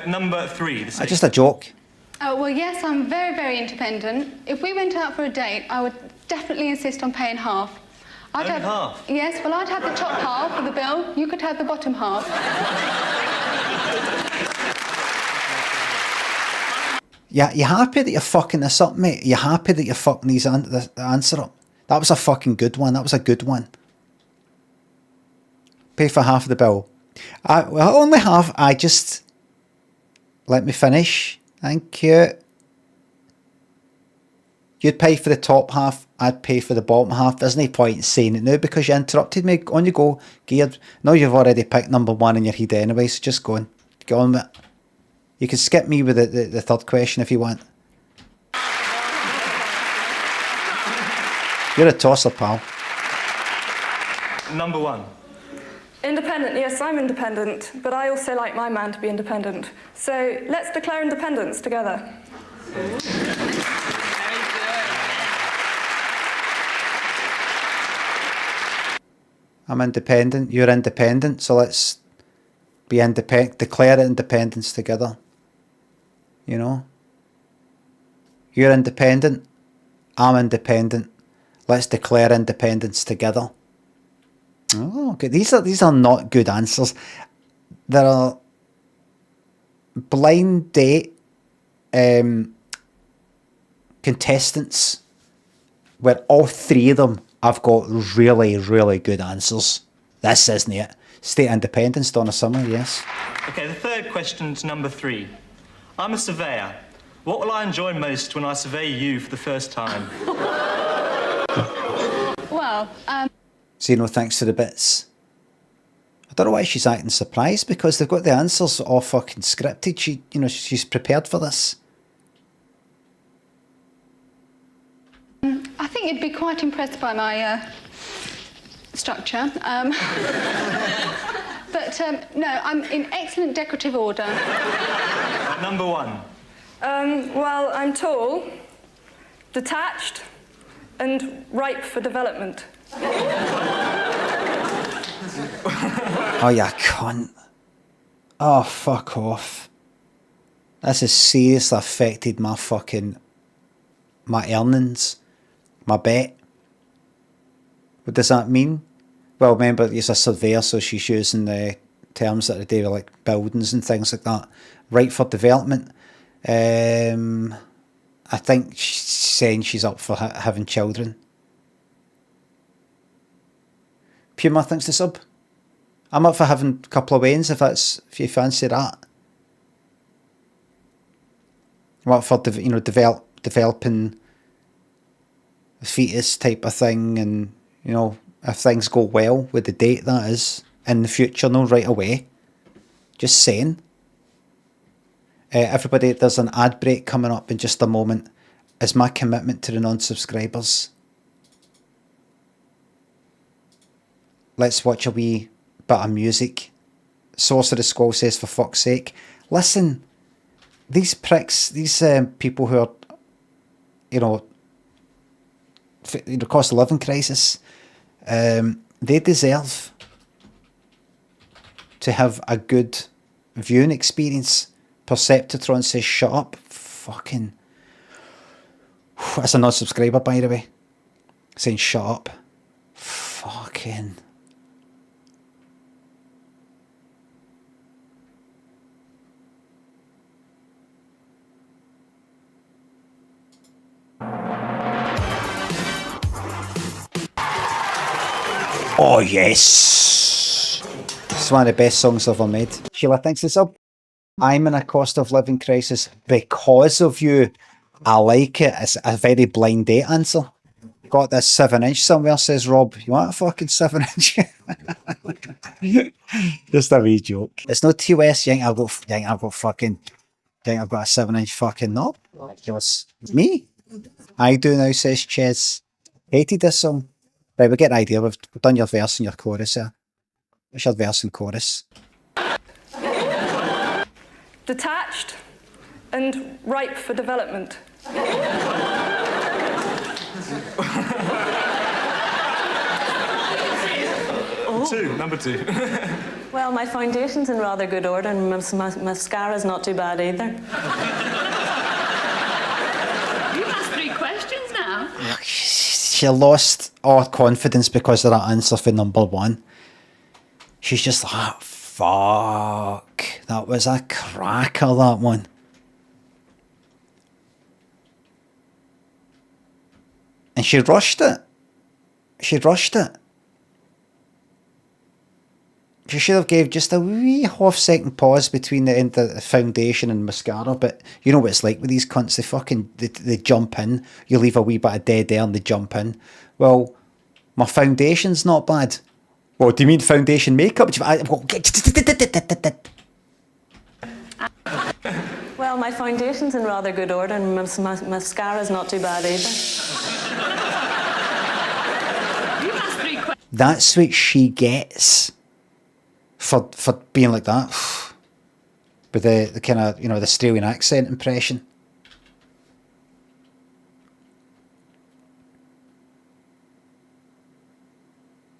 Number 3. Just a joke. Oh, well, yes, I'm very, very independent. If we went out for a date, I would definitely insist on paying half. Only half? Yes, well, I'd have the top half of the bill. You could have the bottom half. Yeah, you happy that you're fucking this up, mate? You happy that you're fucking the answer up? That was a fucking good one. That was a good one. Pay for half of the bill. Well, only half. Let me finish. Thank you. You'd pay for the top half. I'd pay for the bottom half. There's no point in saying it now because you interrupted me. On you go, Geared. Now you've already picked number 1 in your head anyway, so just go on. Go on with it. You can skip me with the third question if you want. You're a tosser, pal. Number 1. Independent, yes, I'm independent, but I also like my man to be independent. So let's declare independence together. I'm independent, you're independent, so let's be independent, declare independence together. You're independent, I'm independent, let's declare independence together. Oh, okay. These are not good answers. There are blind date contestants where all 3 of them have got really, really good answers. This isn't it. State independence, Donna Summer, yes. Okay, the third question to number 3. I'm a surveyor. What will I enjoy most when I survey you for the first time? Well, Zeno, thanks for the bits. I don't know why she's acting surprised because they've got the answers all fucking scripted. She's prepared for this. I think you'd be quite impressed by my structure. But no, I'm in excellent decorative order. Number 1. Well, I'm tall, detached, and ripe for development. Oh, you cunt. Oh, fuck off. This has seriously affected my earnings, my bet. What does that mean? Well, remember, he's a surveyor, so she's using the terms that are to do with like buildings and things like that. Right for development. I think she's saying she's up for having children. Puma thinks the sub. I'm up for having a couple of weigh-ins if you fancy that. I'm up for developing a fetus type of thing, and if things go well with the date, that is in the future, no right away. Just saying. Everybody, there's an ad break coming up in just a moment. Is my commitment to the non-subscribers. let's watch a wee bit of music. Sorcerer Squall says, for fuck's sake. Listen, these pricks, these people who are, you know, the cost of living crisis, they deserve to have a good viewing experience. Perceptitron says, shut up. Fucking. That's a non-subscriber, by the way. Saying, shut up. Fucking. Oh, yes. It's one of the best songs ever made. Sheila, thanks for the sub. I'm in a cost of living crisis because of you. I like it. It's a very blind date answer. Got this 7-inch somewhere, says Rob. You want a fucking 7-inch? Just a wee joke. It's no TOS. You think I've got fucking. You think I've got a 7-inch fucking knob? It's me. I do now, says Ches. Hated this song. Right, we get an idea. We've done your verse and your chorus here. What's your verse and chorus? Detached and ripe for development. Number two. Well, my foundation's in rather good order, and my mascara's not too bad either. You've asked 3 questions now. She lost all confidence because of that answer for number 1. She's just like, fuck, that was a cracker, that one. And she rushed it. She rushed it. She should have gave just a wee half-second pause between the end of the foundation and mascara, but you know what it's like with these cunts. They jump in. You leave a wee bit of dead air and they jump in. Well, my foundation's not bad. Well, do you mean foundation makeup? Well, my foundation's in rather good order, and my mascara's not too bad either. That's what she gets for being like that. With the kind of, you know, the Australian accent impression.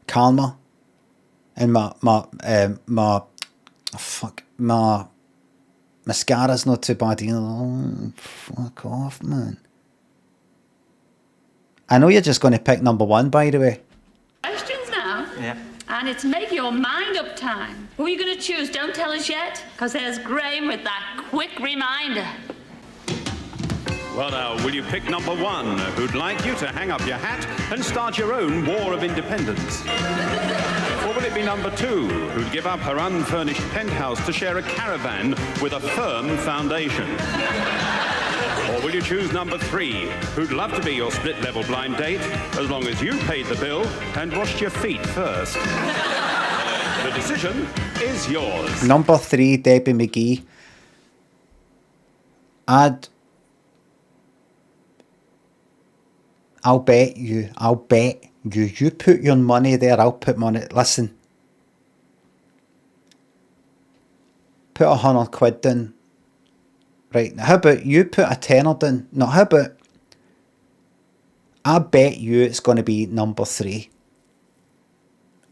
Karma. And my mascara's not too bad either. Oh, fuck off, man. I know you're just going to pick number 1, by the way. Questions now? Yeah. And it's make your mind up time. Who are you going to choose? Don't tell us yet, because there's Graham with that quick reminder. Well now, will you pick number 1, who'd like you to hang up your hat and start your own war of independence? Or will it be number 2, who'd give up her unfurnished penthouse to share a caravan with a firm foundation? Or will you choose number 3, who'd love to be your split-level blind date, as long as you paid the bill and washed your feet first? The decision is yours. Number 3, Debbie McGee. I'll bet you, you put your money there, I'll put money, listen. Put £100 down. Right, how about you put a tenner down? No, how about, I bet you it's going to be number 3.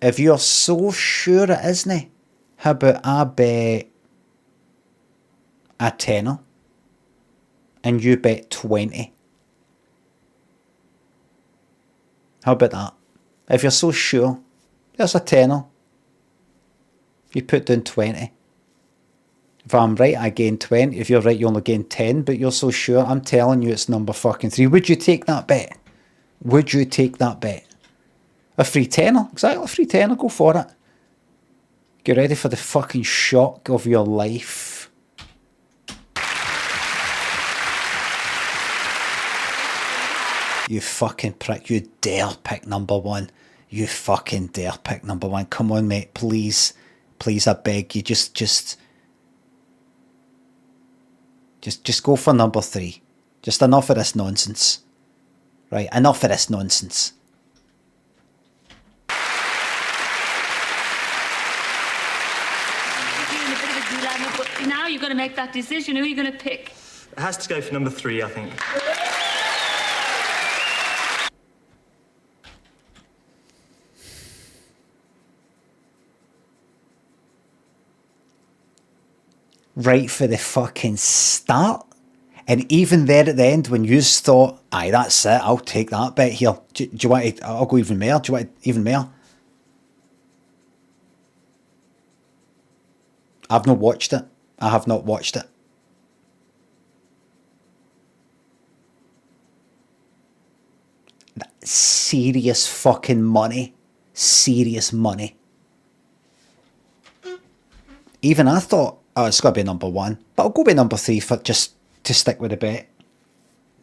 If you're so sure it isn't, how about I bet a tenner and you bet 20. How about that? If you're so sure, there's a tenner. You put down 20. If I'm right, I gain 20. If you're right, you only gain 10. But you're so sure, I'm telling you it's number fucking 3. Would you take that bet? Would you take that bet? A free tenner? Exactly, a free tenner. Go for it. Get ready for the fucking shock of your life. You fucking prick. You dare pick number 1. You fucking dare pick number 1. Come on, mate. Please. Please, I beg you. Just go for number 3. Just enough of this nonsense. Right, enough of this nonsense. you've got to make that decision. Who are you going to pick? It has to go for number 3, I think. Right for the fucking start. And even there at the end, when you thought, aye, that's it, I'll take that bit here. Do you want to, I'll go even more. Do you want even more? I've not watched it. I have not watched it. Serious fucking money. Serious money. Even I thought, oh, it's got to be number 1. But I'll go with number 3 for just to stick with the bet.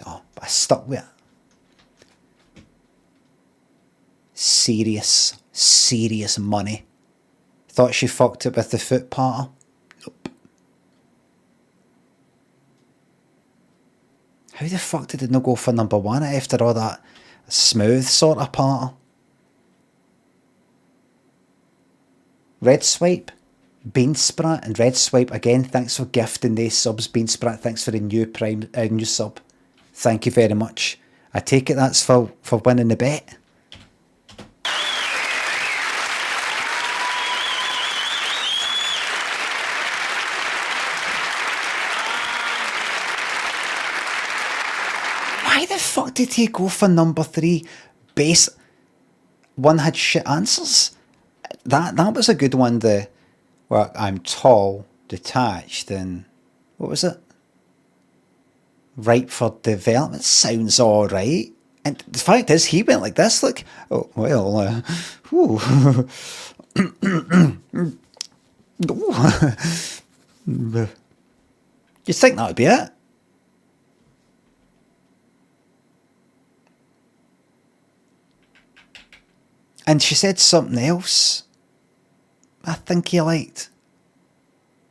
Oh, but I stuck with it. Serious money. Thought she fucked it with the foot part. Nope. How the fuck did it not go for number 1 after all that smooth sort of part? Red Swipe, Bean Sprat, and Red Swipe again. Thanks for gifting these subs. Bean Sprat, thanks for the new sub. Thank you very much. I take it that's for winning the bet. Why the fuck did he go for number 3? Base one had shit answers. That was a good one. Well, I'm tall, detached, and what was it? Ripe for development. Sounds all right. And the fact is, he went like this. Look. Oh well. You think that would be it? And she said something else I think he liked.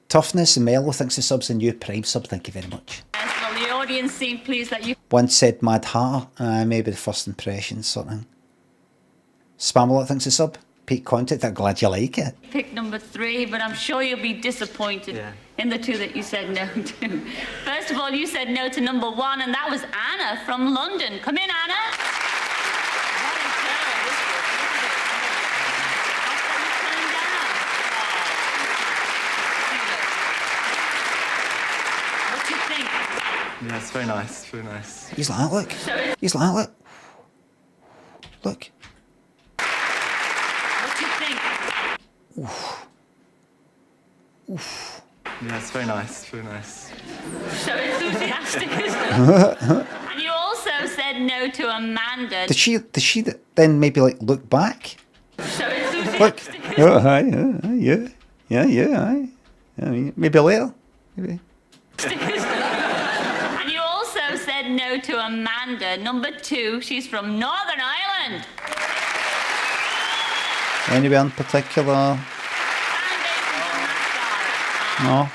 Toughness and Mellow thinks the sub's a new Prime sub. Thank you very much. Well, the audience seem pleased that you One said Mad Hatter. Maybe the first impression sort of thing. Spamalot thinks the sub. Peak content. I'm glad you like it. picked number 3, but I'm sure you'll be disappointed in the 2 that you said no to. First of all, you said no to number 1, and that was Anna from London. Come in, Anna. Yeah, it's very nice, very nice. He's like, look. He's like, look. Look. What do you think? Oof. Oof. Yeah, it's very nice, very nice. So enthusiastic, isn't it? And you also said no to Amanda. Did she then maybe like look back? So enthusiastic. Look. Oh, hi, yeah. I mean, maybe later. Maybe. And you also said no to Amanda, number 2. She's from Northern Ireland. Anywhere in particular? No.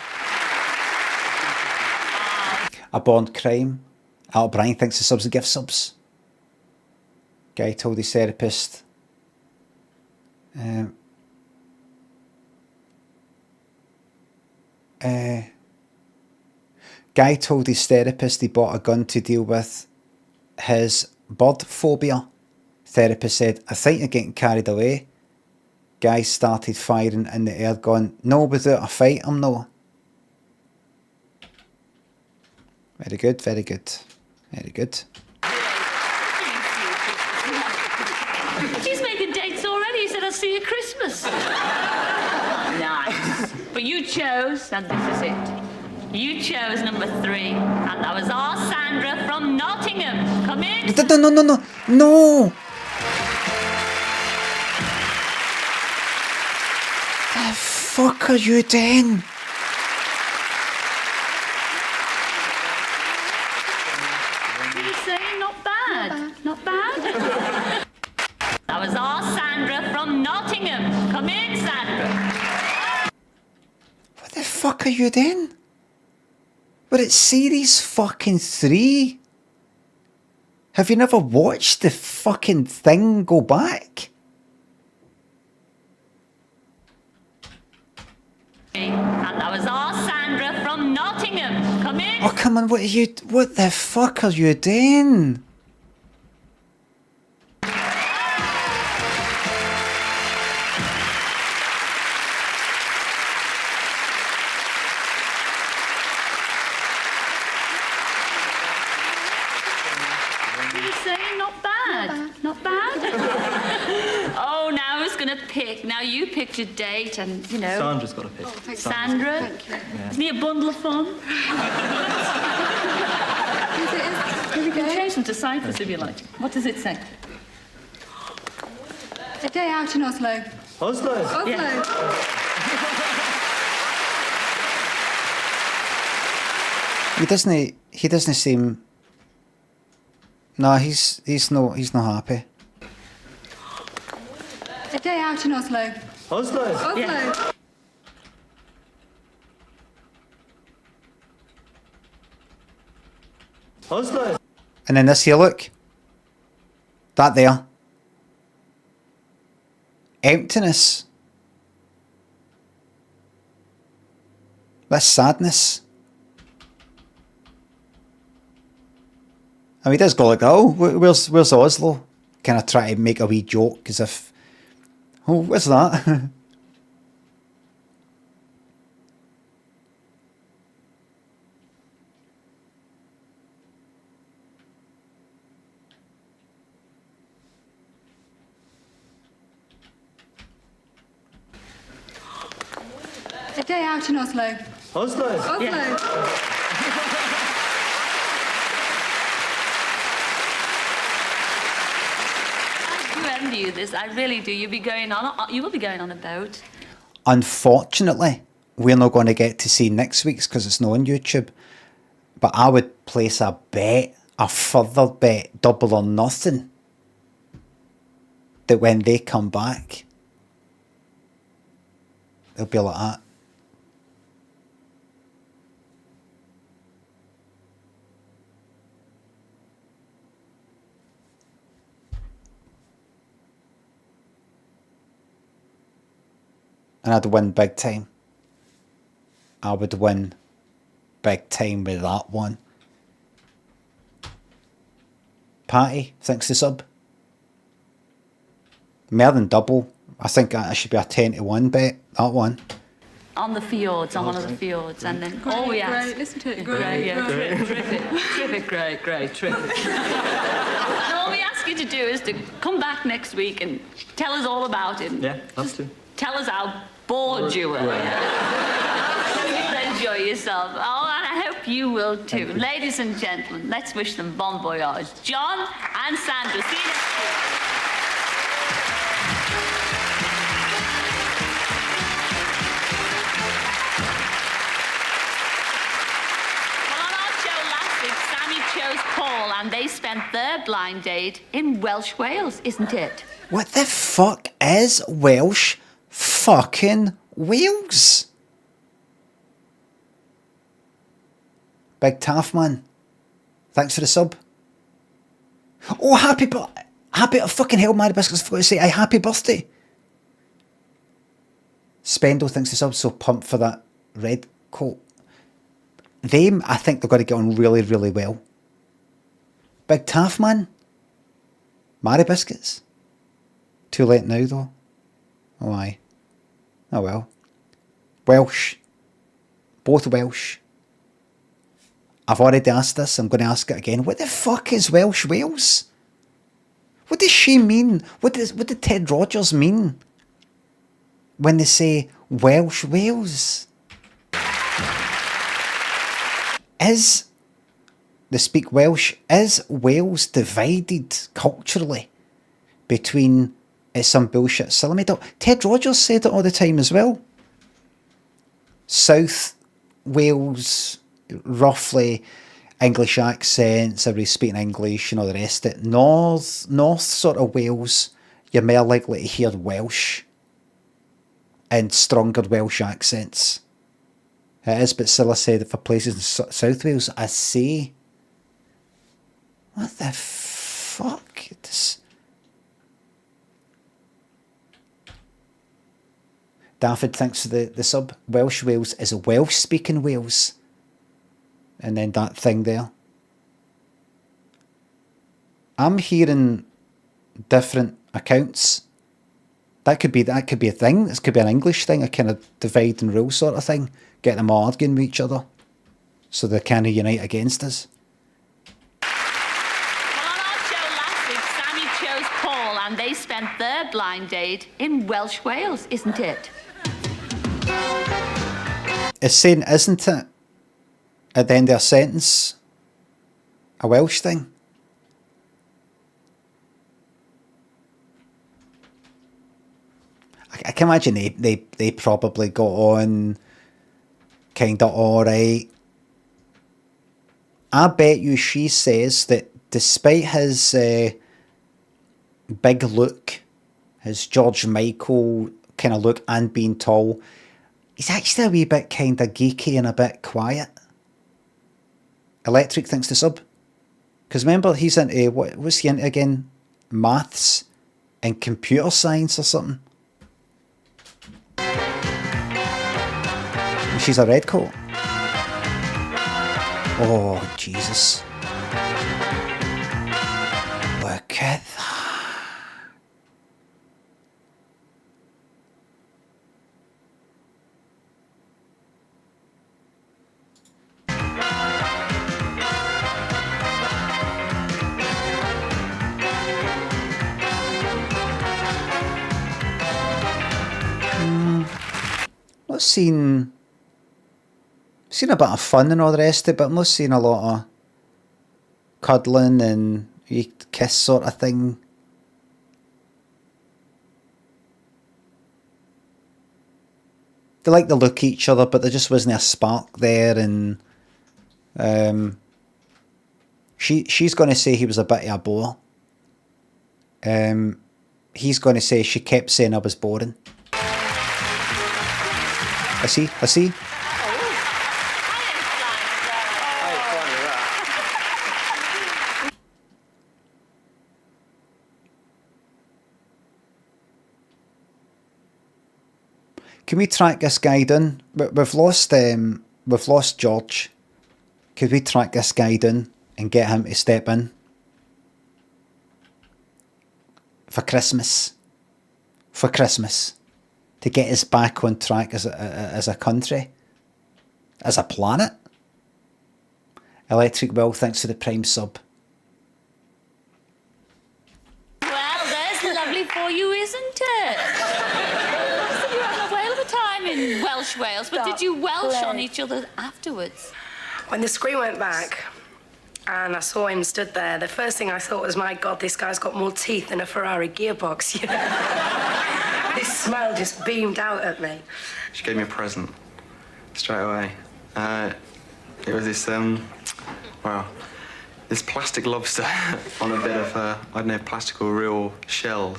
A Bond Crime. Al Bryan thinks the subs are gift subs. Guy told his therapist. Guy told his therapist he bought a gun to deal with his bird phobia. Therapist said, I think you're getting carried away. Guy started firing in the air, going, no, without a fight, I'm no. Very good, very good, very good. He's making dates already. He said, I'll see you at Christmas. Nice. But you chose, and this is it. You chose number 3, and that was our Sandra from Nottingham. Come in. No. The fuck are you doing? What are you saying? Not bad. Not bad. That was our Sandra from Nottingham. Come in, Sandra. What the fuck are you doing? But it's series fucking 3. Have you never watched the fucking thing go back? And that was our Sandra from from Nottingham. Come in. Oh, come on, what the fuck are you doing? Not bad. Not bad. Oh, now who's going to pick? Now you picked your date and, you know... Sandra's got to pick. Sandra? Thank you. Yeah. Isn't he a bundle of fun? You can change them to Cyprus if you like. What does it say? A day out in Oslo. Oslo? Oslo. Yeah. He doesn't seem... No, he's not happy. A day out in Oslo. Oslo? Oslo. Yeah. Oslo? And then this here, look. That there. Emptiness. This sadness. I mean, he does go like, oh, where's Oslo? Kind of try to make a wee joke as if, oh, what's that? A day out in Oslo. Oslo? Oslo. Yeah. I do envy you this. I really do. You will be going on a boat. Unfortunately, we're not going to get to see next week's because it's not on YouTube. But I would place a bet, a further bet, double or nothing, that when they come back, they'll be like that. And I'd win big time. I would win big time with that one. Patty, thanks to sub. More than double. I think that should be a 10-1 bet, that one. On the fjords, on one of the fjords, and then all we ask... Great, listen to it. Great, yeah, terrific, terrific. And all we ask you to do is to come back next week and tell us all about it. Yeah, love to. Tell us how bored you were. Just enjoy yourself. Oh, and I hope you will too. Ladies and gentlemen, let's wish them bon voyage. John and Sandra, see you next week. Chose Paul and they spent their blind date in Welsh Wales, isn't it? What the fuck is Welsh fucking Wales? Big Taff man. Thanks for the sub. Oh, happy fucking hell, Mary Biscuits, I forgot to say, happy birthday. Spendo thinks the sub, so pumped for that red coat. Them, I think they're going to get on really, really well. Big Taff man. Mary Biscuits. Too late now though. Oh aye. Oh well. Welsh. Both Welsh. I've already asked this, I'm going to ask it again. What the fuck is Welsh Wales? What does she mean? What did Ted Rogers mean when they say Welsh Wales? They speak Welsh. Is Wales divided culturally between some bullshit silly made up? Ted Rogers said it all the time as well. South Wales, roughly English accents, everybody's speaking English and all the rest of it. North sort of Wales, you're more likely to hear Welsh and stronger Welsh accents. It is, but Scylla said that for places in South Wales, I see. What the fuck? Dafford thanks for the sub. Welsh Wales is a Welsh-speaking Wales. and then that thing there. I'm hearing different accounts. That could be a thing. This could be an English thing, a kind of divide and rule sort of thing. Get them all arguing with each other, so they kind of unite against us. Well, on our show last week, Sammy chose Paul, and they spent their blind date in Welsh Wales, isn't it? It's saying, isn't it, at the end of a sentence, a Welsh thing? I can imagine they probably got on kind of alright. I bet you she says that despite his big look, his George Michael kind of look and being tall, he's actually a wee bit kind of geeky and a bit quiet. Electric thinks the sub. Because remember, he's into, what was he into again? Maths and computer science or something. She's a red coat. Oh, Jesus. Look at that. Not seen a bit of fun and all the rest of it, but I'm not seeing a lot of cuddling and kiss sort of thing. They like to look at each other, but there just wasn't a spark there, and she's going to say he was a bit of a bore. He's going to say she kept saying I was boring. I see. Can we track this guy down? We've lost George. Could we track this guy down and get him to step in for Christmas? To get us back on track as a country, as a planet. Electric Will, thanks for the Prime sub. Well, there's lovely for you, isn't it? So you had a whale of a time in Welsh Wales, but did you Welsh on each other afterwards? When the screen went back and I saw him stood there, the first thing I thought was, my God, this guy's got more teeth than a Ferrari gearbox. You know? This smile just beamed out at me. She gave me a present straight away. It was this, this plastic lobster on a bit of, I don't know, plastic or real shell.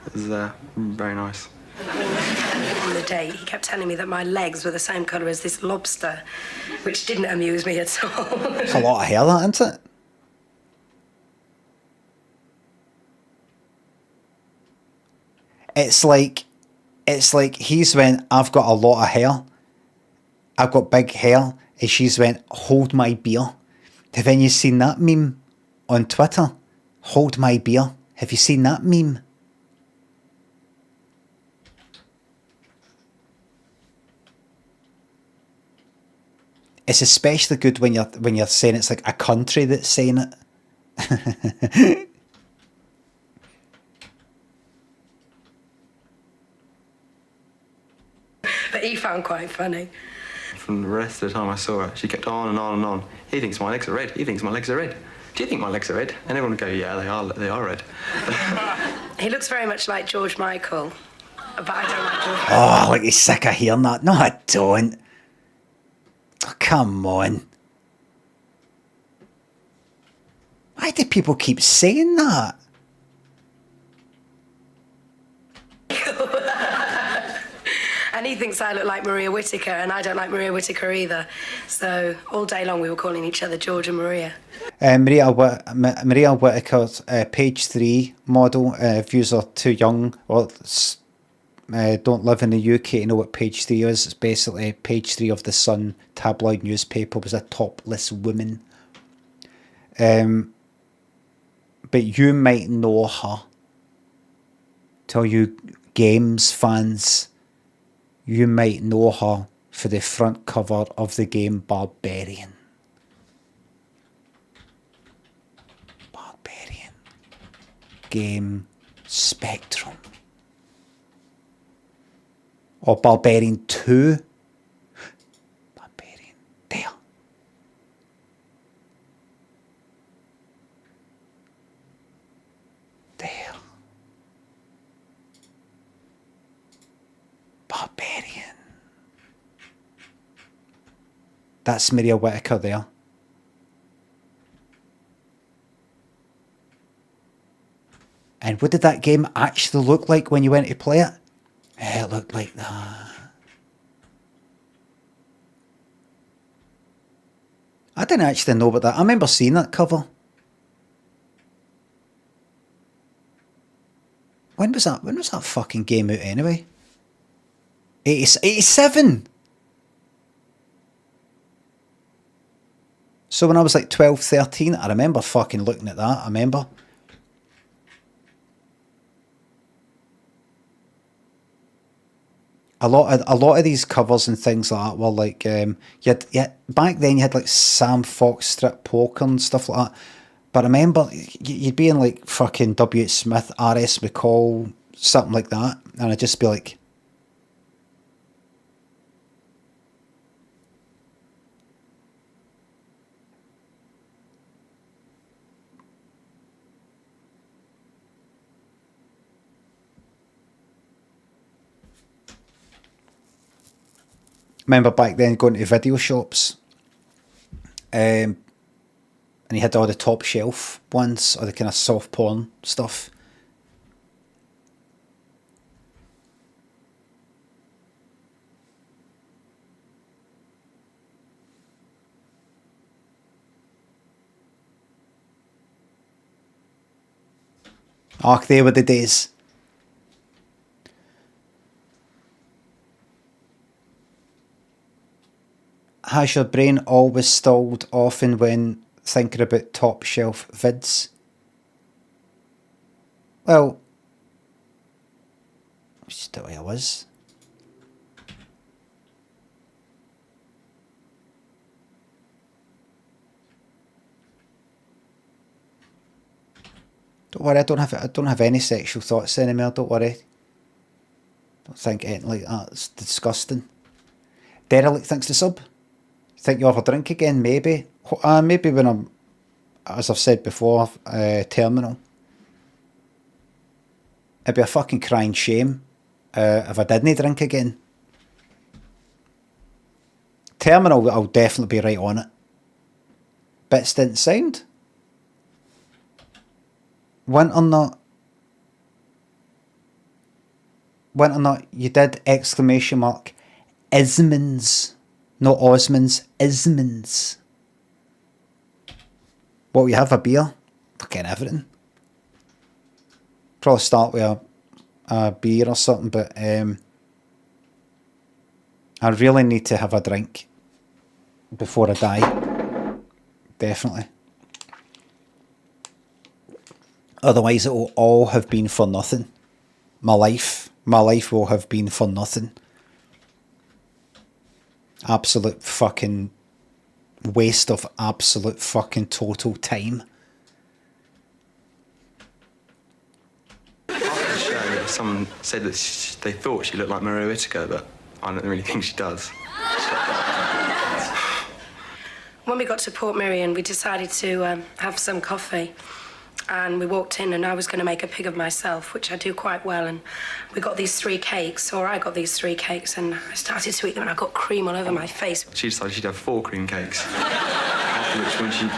It was very nice. On the date, he kept telling me that my legs were the same colour as this lobster, which didn't amuse me at all. It's a lot of hair, that, isn't it? It's like he's went, I've got a lot of hair. I've got big hair. And she's went, hold my beer. Have any seen that meme on Twitter? Hold my beer. Have you seen that meme? It's especially good when you're saying it's like a country that's saying it. But he found quite funny. From the rest of the time I saw her, she kept on and on and on. He thinks my legs are red. He thinks my legs are red. Do you think my legs are red? And everyone would go, yeah, they are red. He looks very much like George Michael, but I don't like George. Oh, like he's sick of hearing that. No, I don't. Oh, come on. Why do people keep saying that? And he thinks I look like Maria Whittaker, and I don't like Maria Whittaker either. So all day long we were calling each other George and Maria. Maria Whittaker's page 3 model, views are too young. Well, don't live in the UK to know what page 3 is. It's basically page 3 of the Sun tabloid newspaper was a topless woman. But you might know her. To all you games fans, you might know her for the front cover of the game Barbarian. Game Spectrum. Or Barbarian 2. Barbarian. There. There. Barbarian. That's Maria Whittaker there. And what did that game actually look like when you went to play it? It looked like that. I didn't actually know about that. I remember seeing that cover. When was that? When was that fucking game out anyway? 87! So when I was like 12, 13, I remember fucking looking at that. I remember. A lot of these covers and things like that were like back then you had like Sam Fox strip poker and stuff like that. But I remember you'd be in like fucking W.H. Smith, R.S. McCall, something like that, and I'd just be like, remember back then going to video shops, and you had all the top shelf ones, or the kind of soft porn stuff. Ach, they were the days. Has your brain always stalled often when thinking about top shelf vids? Well, it's just the way I was. Don't worry, I don't have any sexual thoughts anymore, don't worry. Don't think anything like that. It's disgusting. Derelict thinks the sub. Think you'll have a drink again? Maybe. Maybe when I'm, as I've said before, terminal. It'd be a fucking crying shame if I didn't drink again. Terminal, I'll definitely be right on it. Bits didn't sound. Winter nut, you did exclamation mark. Ismans. Not Osmonds, Ismonds. What, we have a beer? Fucking everything. Probably start with a beer or something, but I really need to have a drink before I die. Definitely. Otherwise it will all have been for nothing. My life will have been for nothing. Absolute fucking waste of absolute fucking total time. After the show, someone said that they thought she looked like Maria Whittaker, but I don't really think she does. When we got to Port Miriam, we decided to have some coffee. And we walked in and I was going to make a pig of myself, which I do quite well. And we got these 3 cakes, or I got these 3 cakes, and I started to eat them and I got cream all over my face. She decided she'd have 4 cream cakes. After which, when she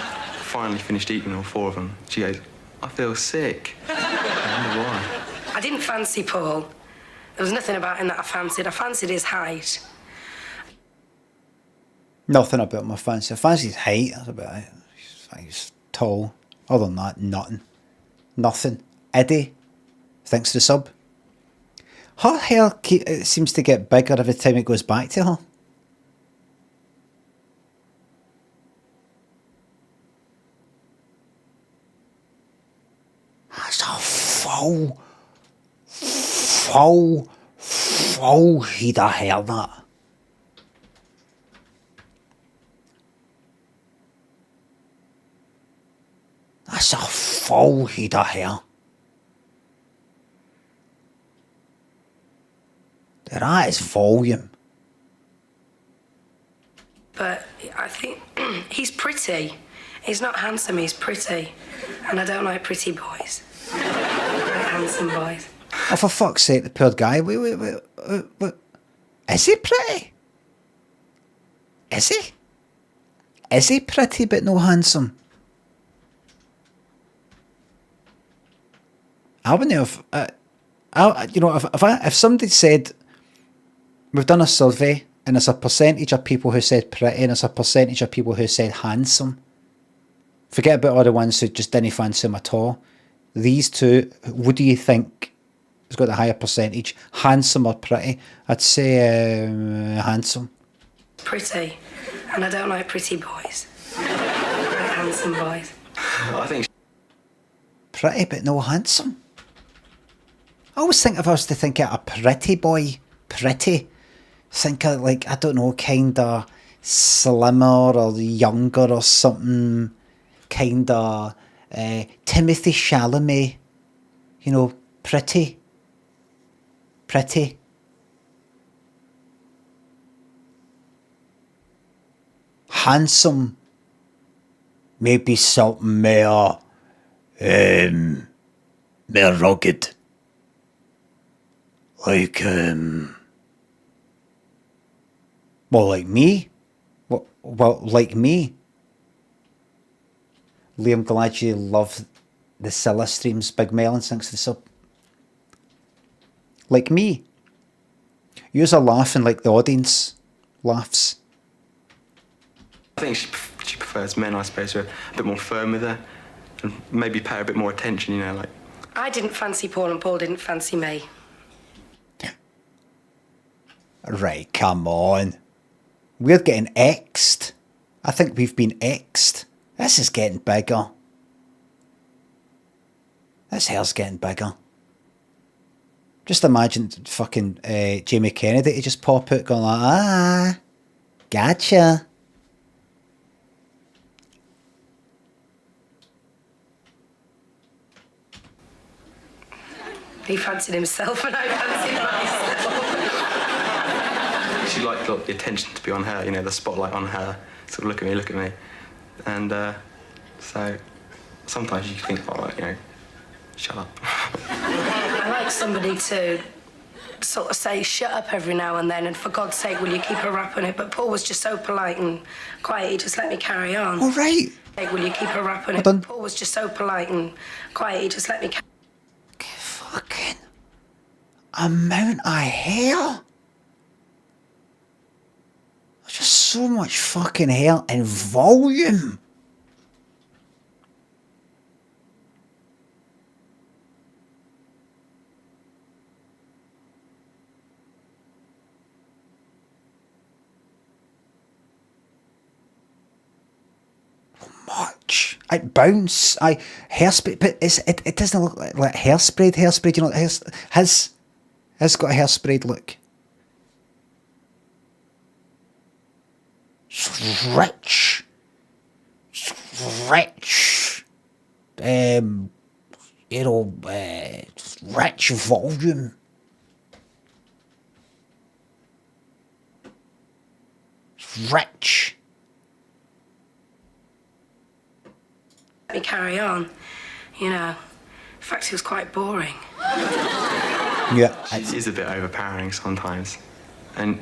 finally finished eating all 4 of them, she goes, I feel sick. I wonder why. I didn't fancy Paul. There was nothing about him that I fancied. I fancied his height. Nothing about my fancy. I fancy his height. That's about it. He's tall. Other than that, nothing. Nothing. Eddie, thanks to the sub. Her hair it seems to get bigger every time it goes back to her. That's a full head of hair, that. That's a full head of hair. That is volume. But I think he's pretty. He's not handsome, he's pretty. And I don't like pretty boys. I like handsome boys. Oh, for fuck's sake, the poor guy. Wait. Is he pretty? Is he? Is he pretty but no handsome? I wouldn't have... if somebody said... We've done a survey and there's a percentage of people who said pretty and there's a percentage of people who said handsome. Forget about all the ones who just didn't fancy him at all. These two, what do you think has got the higher percentage? Handsome or pretty? I'd say handsome. Pretty. And I don't like pretty boys. I like handsome boys. I think... Pretty but no handsome. I always think if I was to think of a pretty boy, pretty, think of like, I don't know, kind of slimmer or younger or something, kind of Timothy Chalamet, you know, pretty. Handsome, maybe something more rugged. Like, well, like me. Well, like me. Liam, glad you love the CILLA'S streams. Big Melon, thanks for the sub. Like me. You're laughing like the audience laughs. I think she prefers men, I suppose, who are a bit more firm with her and maybe pay her a bit more attention, you know, like... I didn't fancy Paul and Paul didn't fancy me. Right, come on. We're getting X'd. I think we've been X'd. This is getting bigger. This hair's getting bigger. Just imagine fucking Jamie Kennedy to just pop out going like, gotcha. He fancied himself and I fancied myself. She liked the attention to be on her, you know, the spotlight on her. Sort of look at me. And so sometimes you think, oh, you know, shut up. I like somebody to sort of say, shut up every now and then, and for God's sake, will you keep a rap on it? But Paul was just so polite and quiet, he just let me carry on. All right. Will you keep a rap on it? Done. Paul was just so polite and quiet, he just let me carry on. Fucking amount of hair. There's just so much fucking hair and volume. Much. I bounce. I hairspray, but it doesn't look like hairsprayed. You know, has got a hairsprayed look. It's rich. You know, rich volume. It's rich. Let me carry on. You know, in fact, he was quite boring. Yeah. She is a bit overpowering sometimes. And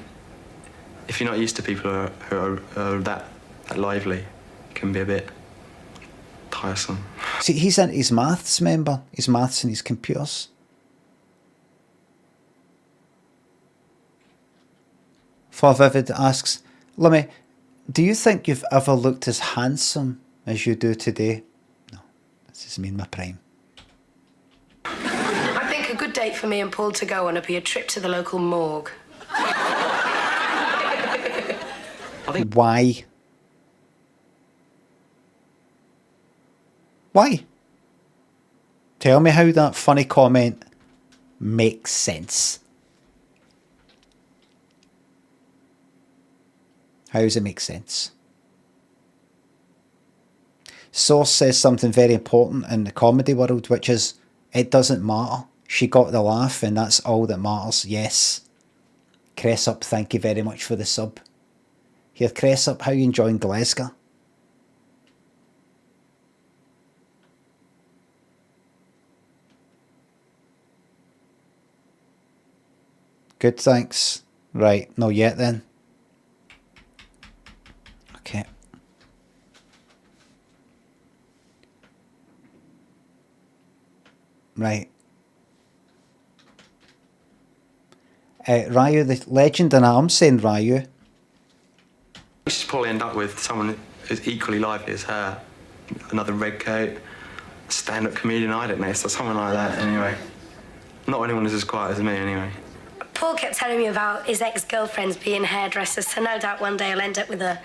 if you're not used to people who are that lively, it can be a bit tiresome. See, he's into his maths, remember? His maths and his computers. For Vivid asks, Limmy, do you think you've ever looked as handsome as you do today? No, this is me in my prime. I think a good date for me and Paul to go on would be a trip to the local morgue. Why? Why? Tell me how that funny comment makes sense. How does it make sense? Source says something very important in the comedy world, which is, it doesn't matter. She got the laugh and that's all that matters. Yes. Cressup, thank you very much for the sub. Here, Cressup, how you enjoying Glasgow? Good, thanks. Right, not yet then. Okay. Right. Ryu, the legend, and I'm saying Ryu. We should probably end up with someone as equally lively as her. Another red coat, stand-up comedian, I don't know, so someone like that anyway. Not anyone who's as quiet as me anyway. Paul kept telling me about his ex-girlfriends being hairdressers, so no doubt one day I'll end up with a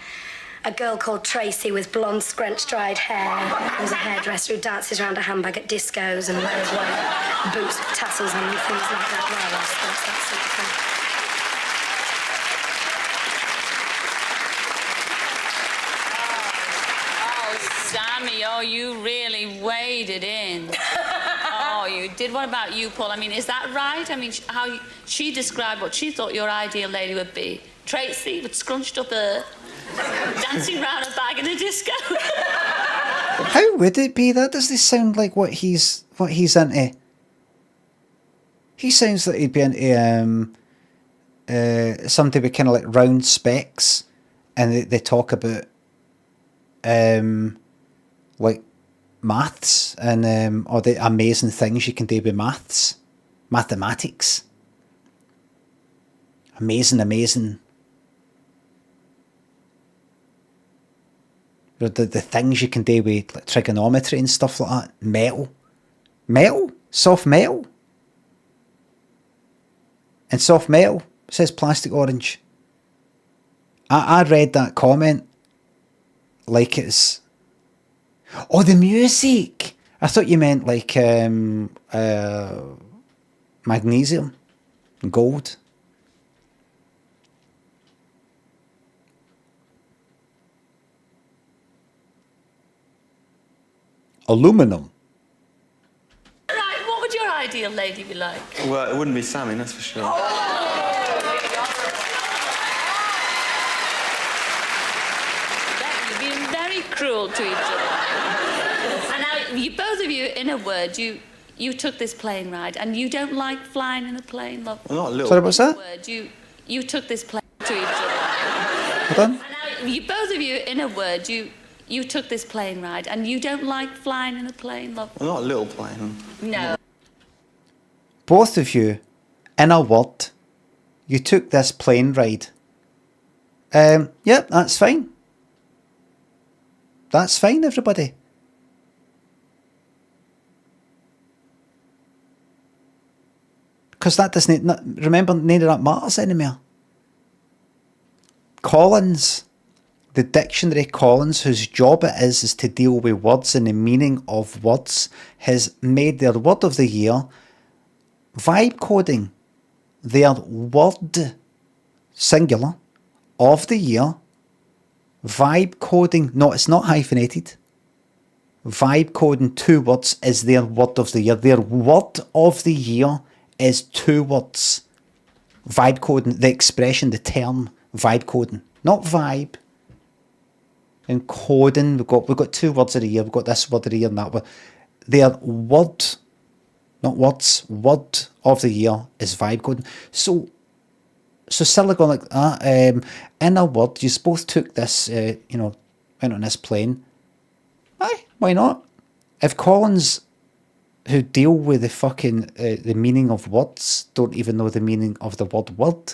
girl called Tracy with blonde, scrunch-dried hair, who's a hairdresser who dances around a handbag at discos and wears white boots with tassels on and things like that. Well, that's that sort of thing. Sammy, oh, you really waded in. Oh, you did. What about you, Paul? I mean, is that right? I mean, she described what she thought your ideal lady would be. Tracy with scrunched up hair, dancing around a bag in a disco. How would it be? That doesn't sound like what he's into. He sounds like he'd be into somebody with kind of like round specs, and they talk about like maths and all the amazing things you can do with mathematics. Amazing. The things you can do with like trigonometry and stuff like that. Metal, soft metal, and soft metal, says Plastic Orange. I read that comment like it's, oh, the music. I thought you meant like magnesium and gold. Aluminum. Right, what would your ideal lady be like? Well, it wouldn't be Sammy, that's for sure. You're being very cruel to each other. And now, both of you, in a word, you took this plane ride, and you don't like flying in a plane, love. Well, not a little. Sorry, what's that? Word, you took this plane to each other. Hold on. And now, both of you, in a word, you took this plane ride, and you don't like flying in a plane, love. Well, not a little plane. No. Both of you, in a word, you took this plane ride. Yep, that's fine. That's fine, everybody. Because that doesn't, remember, none of that matters anymore. Collins, the dictionary Collins, whose job it is to deal with words and the meaning of words, has made their word of the year vibe coding. Their word, singular, of the year, vibe coding. No, it's not hyphenated. Vibe coding, 2 words, is their word of the year. Their word of the year is 2 words. Vibe coding, the expression, the term, vibe coding. Not vibe. And coding, we've got 2 words of the year. We've got this word of the year and that word. Their word, not words, word of the year is vibe coding. So silly going like that. In a word, you both took this, went on this plane. Aye, why not? If Collins, who deal with the fucking the meaning of words, don't even know the meaning of the word,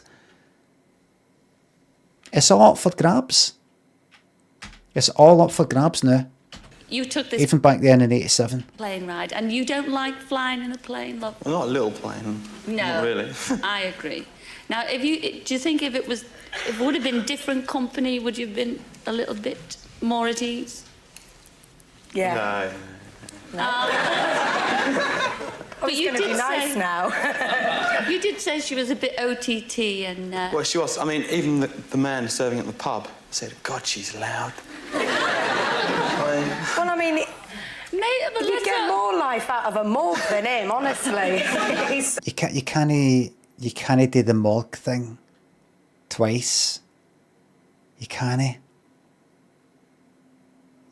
it's all up for grabs. It's all up for grabs now. you took this Even back then in '87. plane ride, and you don't like flying in a plane, love? Well, not a little plane. No, Not really. I agree. Now, do you think if it would have been different company, would you have been a little bit more at ease? Yeah. No. But you gonna did be nice say now. you did say she was a bit OTT and. Well, she was. I mean, even the man serving at the pub said, "God, she's loud." Well, I mean, you'd get more life out of a morgue than him, honestly. You can't do the morgue thing twice. You can't.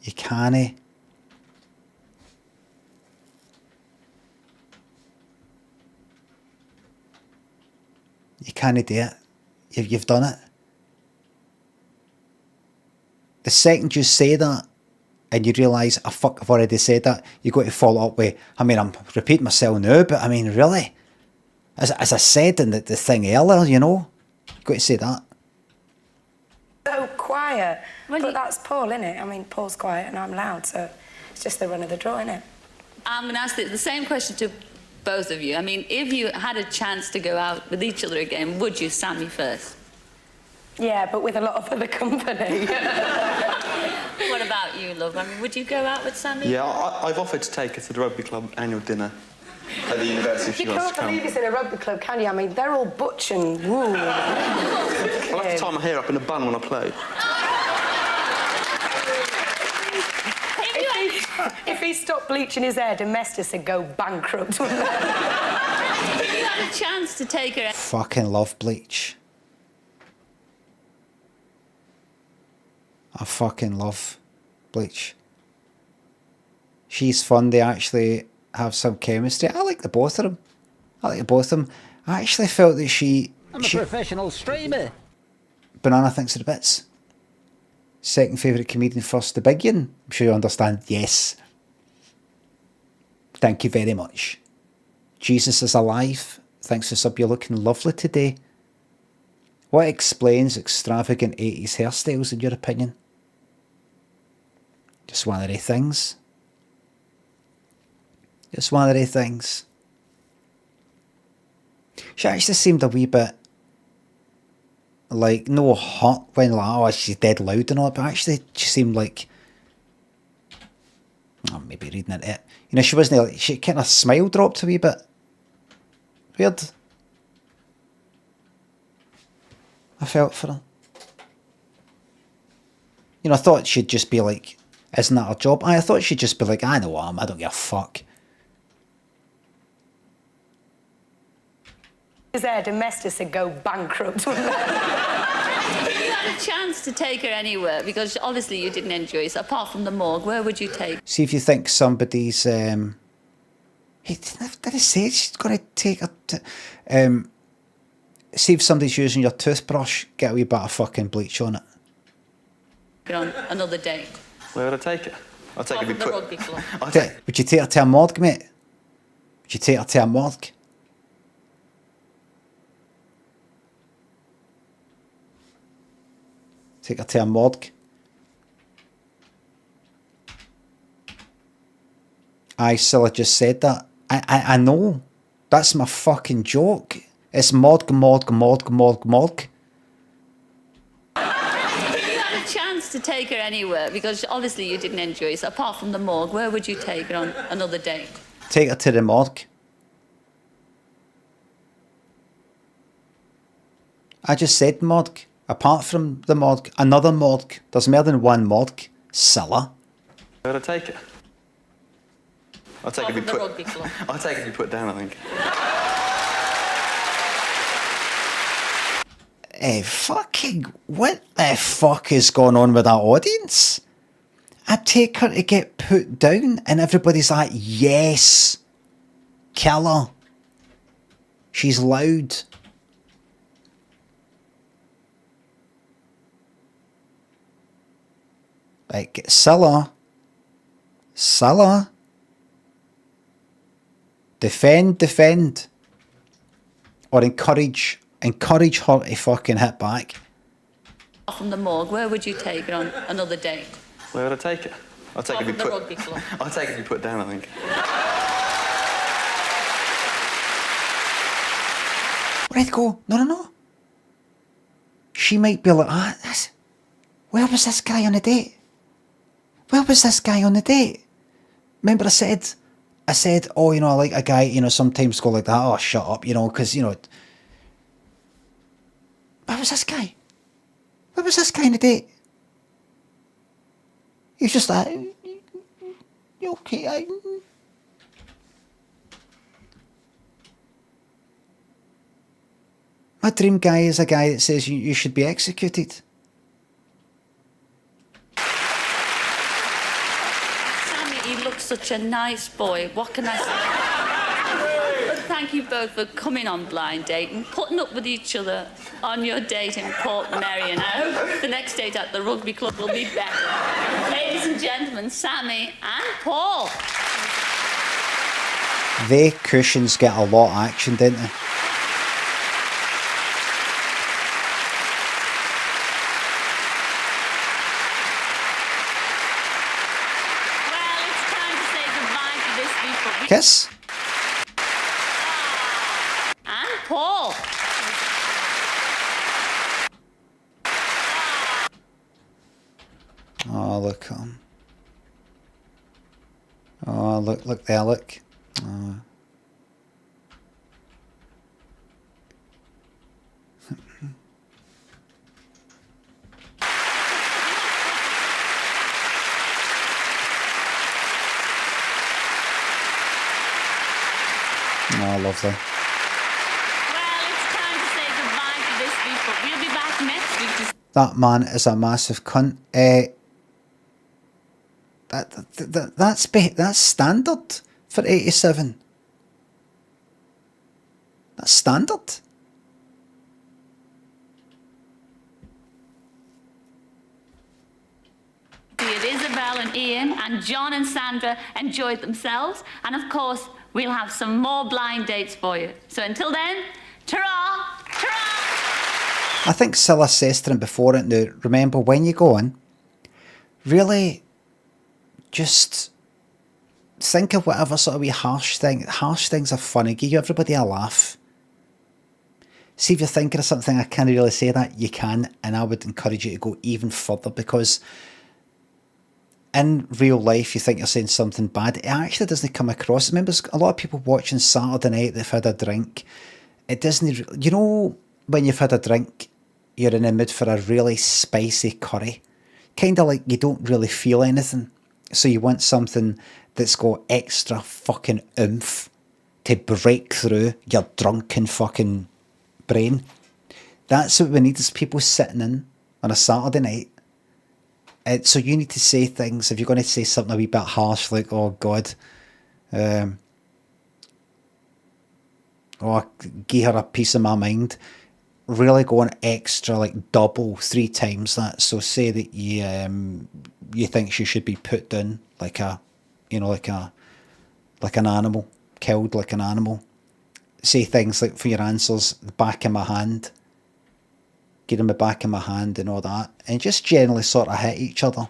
You can't. You can't do it. You've done it. The second you say that and you realise, oh fuck, I've already said that, you've got to follow up with, I mean, I'm repeating myself now, but I mean, really? As I said in the thing earlier, you know, you've got to say that. So quiet. But that's Paul, innit? I mean, Paul's quiet and I'm loud, so it's just the run of the draw, innit? I'm going to ask the same question to both of you. I mean, if you had a chance to go out with each other again, would you, Sammy first? Yeah, but with a lot of other company. What about you, love? I mean, would you go out with Sammy? Yeah, I've offered to take her to the rugby club annual dinner at the university if she You wants can't to come. believe it's in a rugby club, can you? I mean, they're all butch and woo. I'll have to tie my hair up in a bun when I play. If he stopped bleaching his hair, Domestic would go bankrupt. If you had a chance to take her... Fucking love bleach. I fucking love bleach. She's fun. They actually have some chemistry. I like the both of them. I actually felt that I'm a professional streamer. Banana thinks of the bits. Second favourite comedian, first the big one. I'm sure you understand. Yes. Thank you very much. Jesus is alive. Thanks for sub. You're looking lovely today. What explains extravagant 80s hairstyles in your opinion? Just one of the things. Just one of the things. She actually seemed a wee bit like, no hot when like, oh, she's dead loud and all, but actually she seemed like, oh, maybe reading it. You know, she wasn't like, she kind of smile dropped a wee bit. Weird. I felt for her. You know, I thought she'd just be like, isn't that her job? I thought she'd just be like, I know what I am, I don't give a fuck. His hair, Domestic would go bankrupt. If you had a chance to take her anywhere, because obviously you didn't enjoy it, so apart from the morgue, where would you take her? See if you think somebody's, hey, did I say she's going to take her to, see if somebody's using your toothbrush, get a wee bit of fucking bleach on it. On another date. Where would I take her? I'll take her to the rugby club. Would you take her to a morgue, mate? Would you take her to a morgue? Take her to a morgue. Cilla just said that. I know. That's my fucking joke. It's morgue. If you had a chance to take her anywhere, because obviously you didn't enjoy it, so apart from the morgue, where would you take her on another date? Take her to the morgue. I just said morgue. Apart from the morgue, another morgue. There's more than one morgue. Cilla. Where would I take her? I'll take her to be put. Rugby club. I'll take her to be put down, I think. Fucking, what the fuck is going on with that audience? I'd take her to get put down and everybody's like, yes, kill her. She's loud. Like, Cilla, defend, or encourage her to fucking hit back. From the morgue, where would you take her on another date? Where would I take her? I'll take Or it if from you the put. rugby club. I'll take it if you put down, I think. Where'd go? No. She might be like, where was this guy on the date? Where was this guy on the date? Remember I said, oh, you know, I like a guy, you know, sometimes go like that. Oh, shut up, you know, because, you know, where was this guy? Where was this guy on the date? He was just like, you okay? My dream guy is a guy that says you should be executed. Sammy, he looks such a nice boy. What can I say? But thank you both for coming on Blind Date and putting up with each other on your date in Port Merion. I hope the next date at the rugby club will be better. Ladies and gentlemen, Sammy and Paul. They cushions get a lot of action, didn't they? Kiss? And Paul. Oh, look at him. Oh, look there, look. Oh. Oh, lovely. Well, it's time to say goodbye for this week, but we'll be back next week to... That man is a massive cunt. That's standard for 87. That's standard. Isabel and Ian and John and Sandra enjoyed themselves, and of course we'll have some more blind dates for you. So until then, ta-ra! Ta-ra! I think Scylla says to him before it now, remember when you go in, really just think of whatever sort of wee harsh thing. Harsh things are funny, give everybody a laugh. See if you're thinking of something I can't really say that, you can, and I would encourage you to go even further, because in real life you think you're saying something bad, it actually doesn't come across. Remember, a lot of people watching Saturday night, they've had a drink. It doesn't, you know, when you've had a drink, you're in the mood for a really spicy curry. Kind of like you don't really feel anything. So you want something that's got extra fucking oomph to break through your drunken fucking brain. That's what we need, is people sitting in on a Saturday night. So you need to say things, if you're going to say something a wee bit harsh, like, oh God, oh, give her a piece of my mind, really going extra, like double, 3 times that. So say that you think she should be put down like a, you know, like an animal, killed like an animal. Say things like, for your answers, the back of my hand, get in the back of my hand and all that, and just generally sort of hit each other.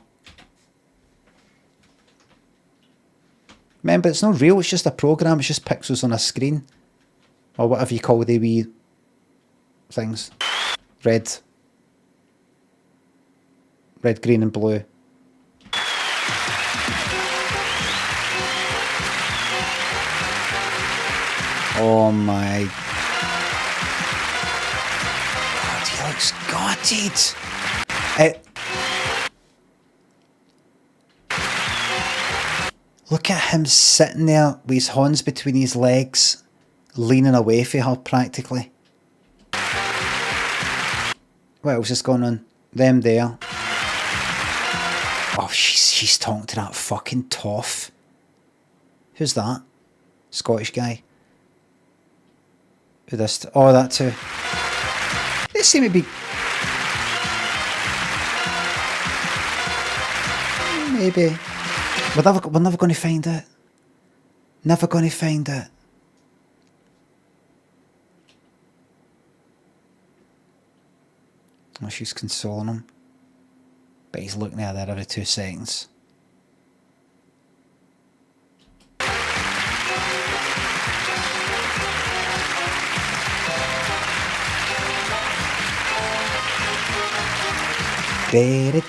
Remember, it's not real, it's just a program, it's just pixels on a screen, or whatever you call the wee things. Red, green and blue. Oh my God, he looks gutted. Look at him sitting there with his hands between his legs, leaning away from her practically. What else is going on? Them there. Oh, she's talking to that fucking toff. Who's that? Scottish guy. Who this? Oh, that too. They seem to be... Maybe. We're never going to find it. Never going to find it. Oh, she's consoling him. But he's looking at her every 2 seconds. Did it.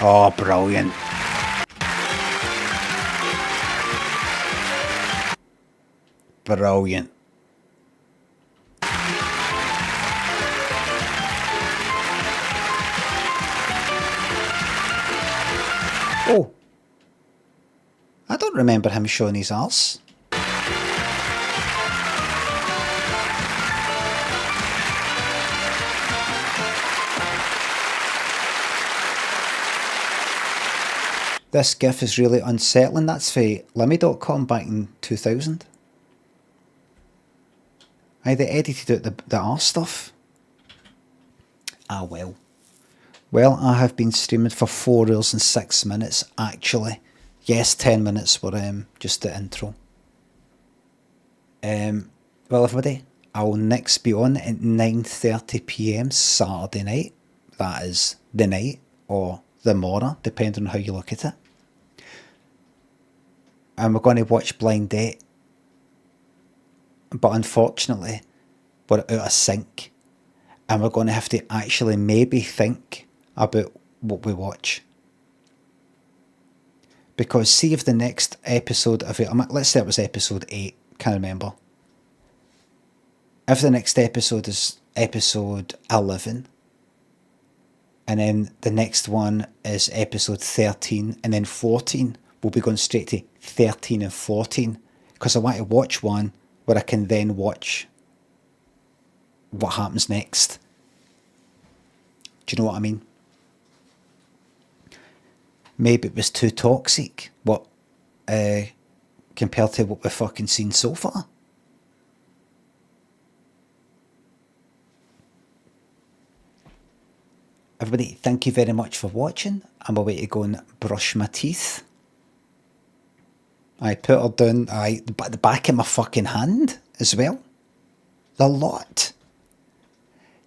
Oh, brilliant. Brilliant. Oh. I don't remember him showing his arse. This GIF is really unsettling. That's for Limmy.com back in 2000. Aye, they edited out the arse stuff. Ah, well. Well, I have been streaming for 4 hours and 6 minutes, actually. Yes, 10 minutes were just the intro. Well, everybody, I'll next be on at 9:30 PM Saturday night. That is the night, or the morning, depending on how you look at it. And we're going to watch Blind Date. But unfortunately, we're out of sync. And we're going to have to actually maybe think about what we watch. Because see if the next episode of it, let's say it was episode 8, can't remember. If the next episode is episode 11, and then the next one is episode 13, and then 14, we'll be going straight to 13 and 14, because I want to watch one where I can then watch what happens next. Do you know what I mean? Maybe it was too toxic, compared to what we've fucking seen so far. Everybody, thank you very much for watching. I'm away to go and brush my teeth. I put her down the back of my fucking hand as well. The lot.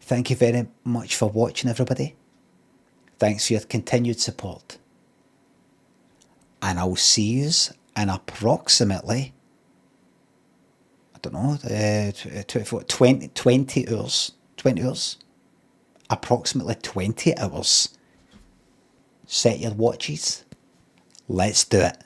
Thank you very much for watching, everybody. Thanks for your continued support. And I'll see yous in approximately, I don't know, 20 hours. 20 hours. Approximately 20 hours. Set your watches. Let's do it.